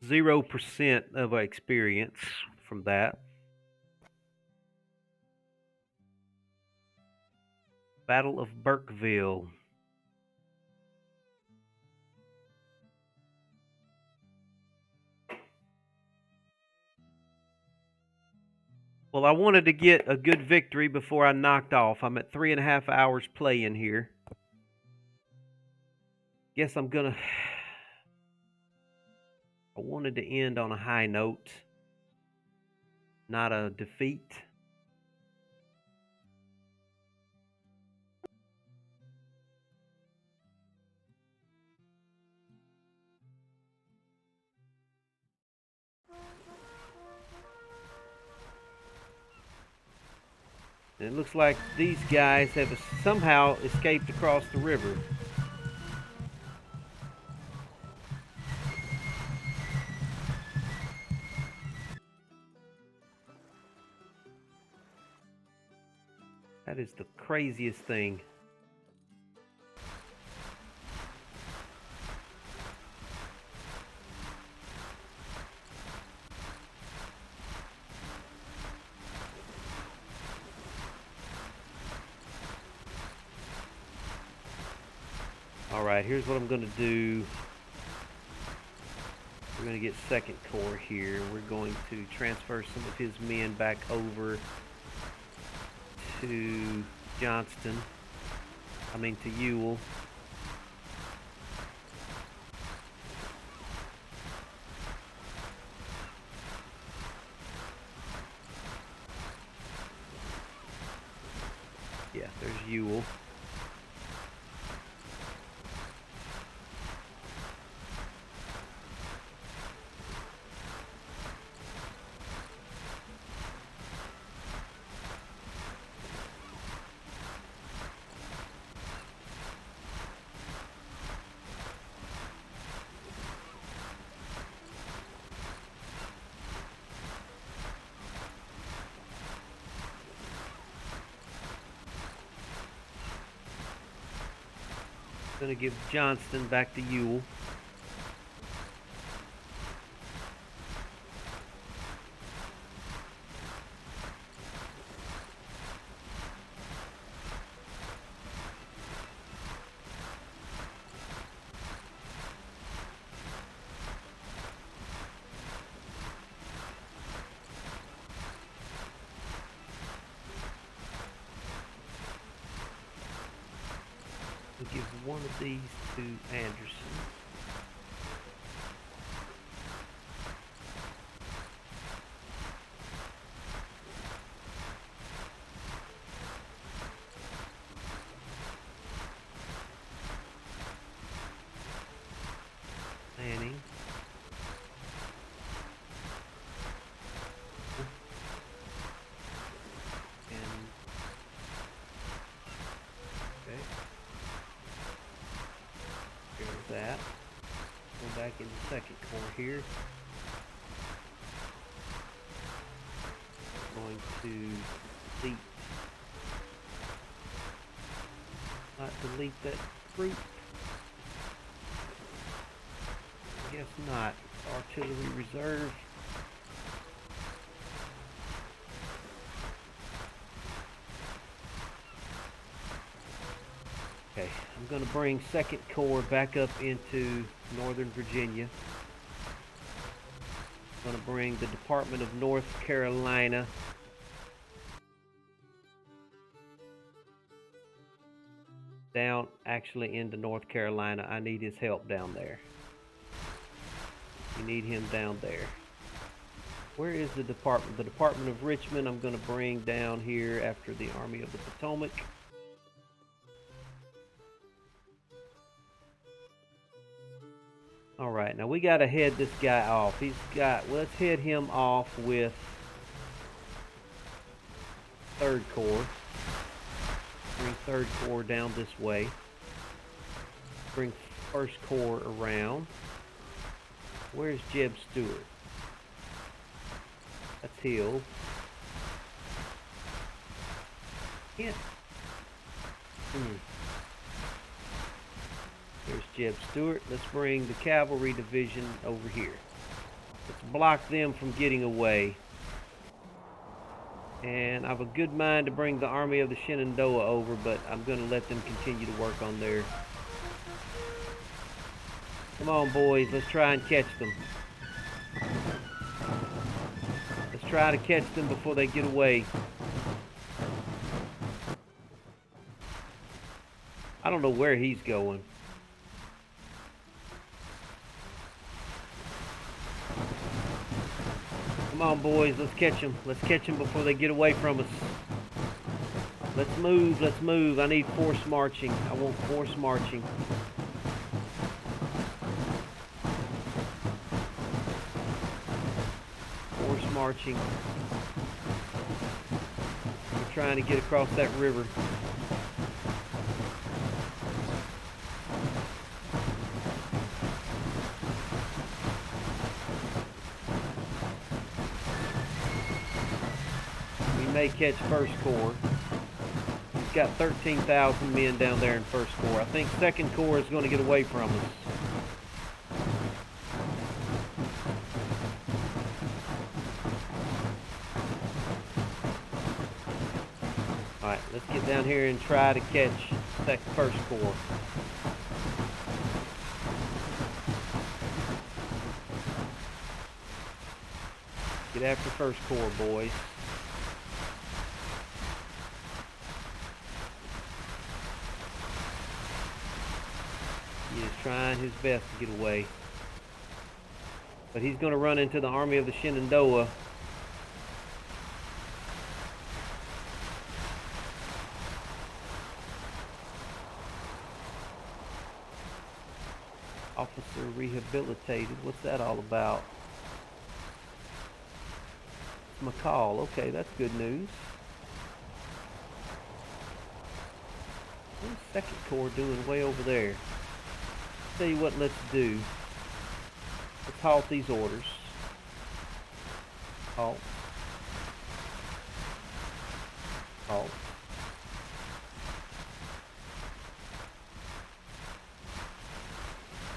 0% of experience from that. Battle of Burkeville. Well, I wanted to get a good victory before I knocked off. I'm at 3.5 hours playing here. Guess I'm gonna. I wanted to end on a high note, not a defeat. And it looks like these guys have somehow escaped across the river. That is the craziest thing. Alright, here's what I'm going to do. We're going to get Second Corps here. We're going to transfer some of his men back over to Johnston. To Ewell. Yeah, there's Ewell. Going to give Johnston back to Ewell. We'll give one of these to Anderson. Manning. That. Go back into Second Corps here. Going to delete. Not delete that group. I guess not. Artillery reserve. Okay, I'm going to bring Second Corps back up into Northern Virginia. I'm going to bring the Department of North Carolina down actually into North Carolina. I need his help down there. We need him down there. Where is the department? The Department of Richmond I'm going to bring down here after the Army of the Potomac. Alright, now we got to head this guy off. Let's head him off with Third Corps. Bring Third Corps down this way. Bring First Corps around. Where's Jeb Stewart? That's Hill. Yeah. There's Jeb Stewart. Let's bring the cavalry division over here. Let's block them from getting away. And I have a good mind to bring the army of the Shenandoah over, but I'm going to let them continue to work on their... Come on, boys, let's try and catch them. Let's try to catch them before they get away. I don't know where he's going. Come on, boys, let's catch them. Let's catch them before they get away from us. Let's move, let's move. I need force marching. I want force marching. Force marching. We're trying to get across that river. We may catch First Corps. He's got 13,000 men down there in First Corps. I think Second Corps is going to get away from us. Alright, let's get down here and try to catch First Corps. Get after First Corps, boys. He is trying his best to get away. But he's going to run into the army of the Shenandoah. Officer rehabilitated. What's that all about? It's McCall. Okay, that's good news. What's Second Corps doing way over there? Tell you what, let's do. Let's halt these orders. Halt. Halt.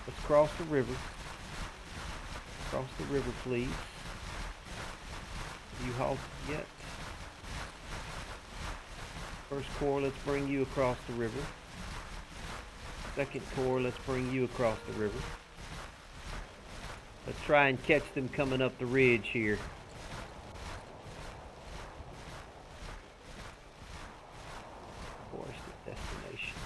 Let's cross the river. Cross the river, please. Have you halted yet? First Corps, let's bring you across the river. Second Corps, let's bring you across the river. Let's try and catch them coming up the ridge here. Forested destination.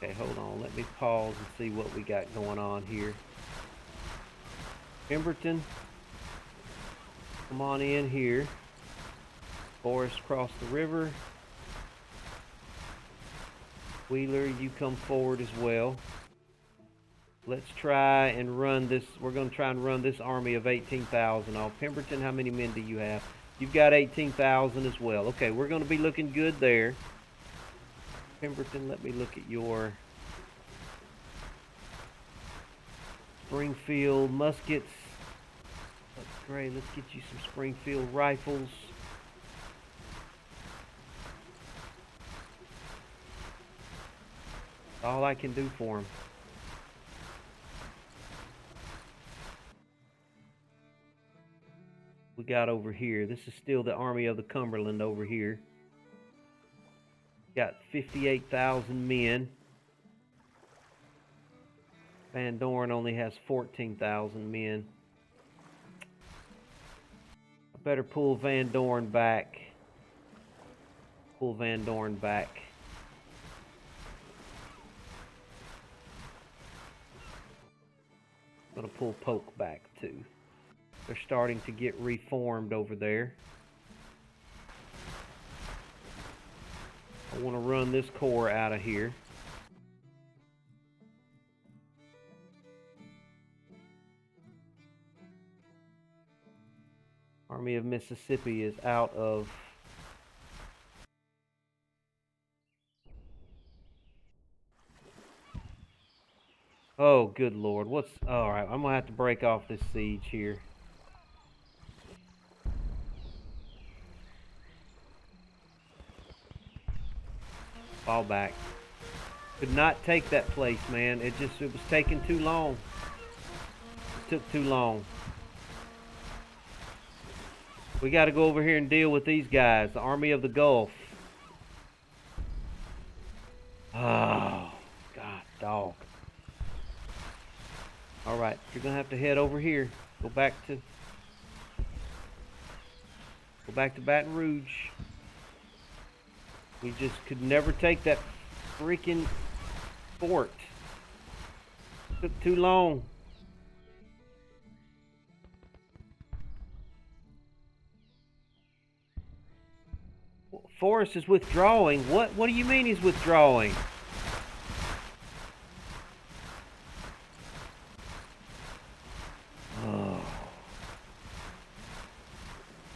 Okay, hold on. Let me pause and see what we got going on here. Pemberton, come on in here. Forrest, cross the river. Wheeler, you come forward as well. Let's try and run this. We're going to try and run this army of 18,000 off. Pemberton, how many men do you have? You've got 18,000 as well. Okay, we're going to be looking good there. Pemberton, let me look at your Springfield muskets. That's great. Let's get you some Springfield rifles. All I can do for them. We got over here. This is still the Army of the Cumberland over here. Got 58,000 men. Van Dorn only has 14,000 men. I better pull Van Dorn back. Pull Van Dorn back. I'm going to pull Polk back too. They're starting to get reformed over there. I want to run this corps out of here. Army of Mississippi is out of... Oh, good Lord. What's... Alright, I'm going to have to break off this siege here. Fall back. Could not take that place, man. It was taking too long. It took too long. We got to go over here and deal with these guys, the Army of the Gulf. Oh, God, dog. All right, you're gonna have to head over here. Go back to Baton Rouge. We just could never take that freaking fort. Took too long. Forrest is withdrawing. What do you mean he's withdrawing? Oh.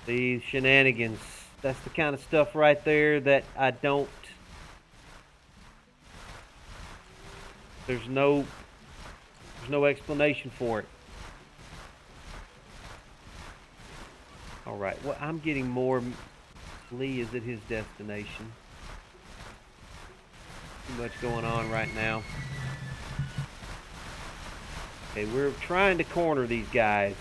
These shenanigans. That's the kind of stuff right there that I don't... There's no explanation for it. All right. Well, I'm getting more... Lee is at his destination. Too much going on right now. Okay, we're trying to corner these guys.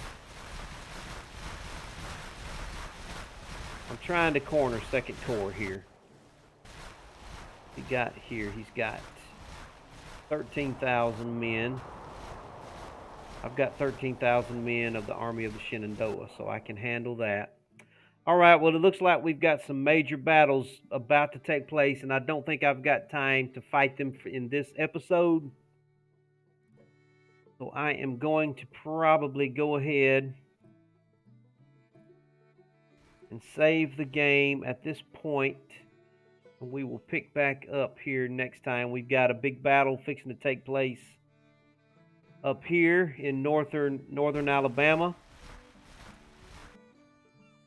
I'm trying to corner Second Corps here. He's got 13,000 men. I've got 13,000 men of the Army of the Shenandoah, so I can handle that. All right, well, it looks like we've got some major battles about to take place, and I don't think I've got time to fight them in this episode. So I am going to probably go ahead and save the game at this point. We will pick back up here next time. We've got a big battle fixing to take place up here in northern Alabama.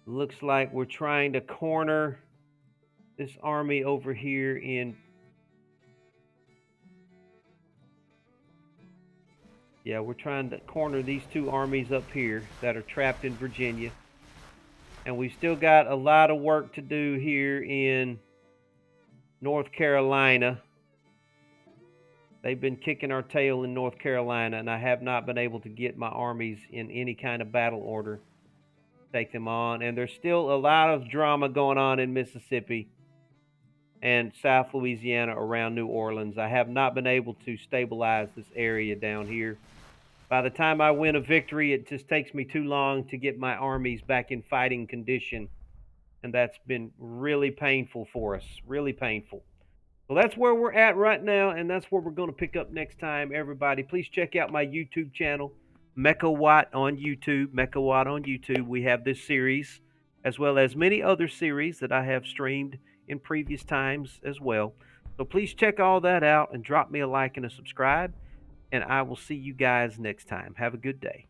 Looks like we're trying to corner this army over here in... Yeah, we're trying to corner these two armies up here that are trapped in Virginia. And we've still got a lot of work to do here in North Carolina. They've been kicking our tail in North Carolina, and I have not been able to get my armies in any kind of battle order. Take them on. And there's still a lot of drama going on in Mississippi and South Louisiana around New Orleans. I have not been able to stabilize this area down here. By the time I win a victory, it just takes me too long to get my armies back in fighting condition. And that's been really painful for us. Really painful. So that's where we're at right now, and that's where we're going to pick up next time, everybody. Please check out my YouTube channel, Mechawatt on YouTube. Mechawatt on YouTube. We have this series, as well as many other series that I have streamed in previous times as well. So please check all that out and drop me a like and a subscribe, and I will see you guys next time. Have a good day.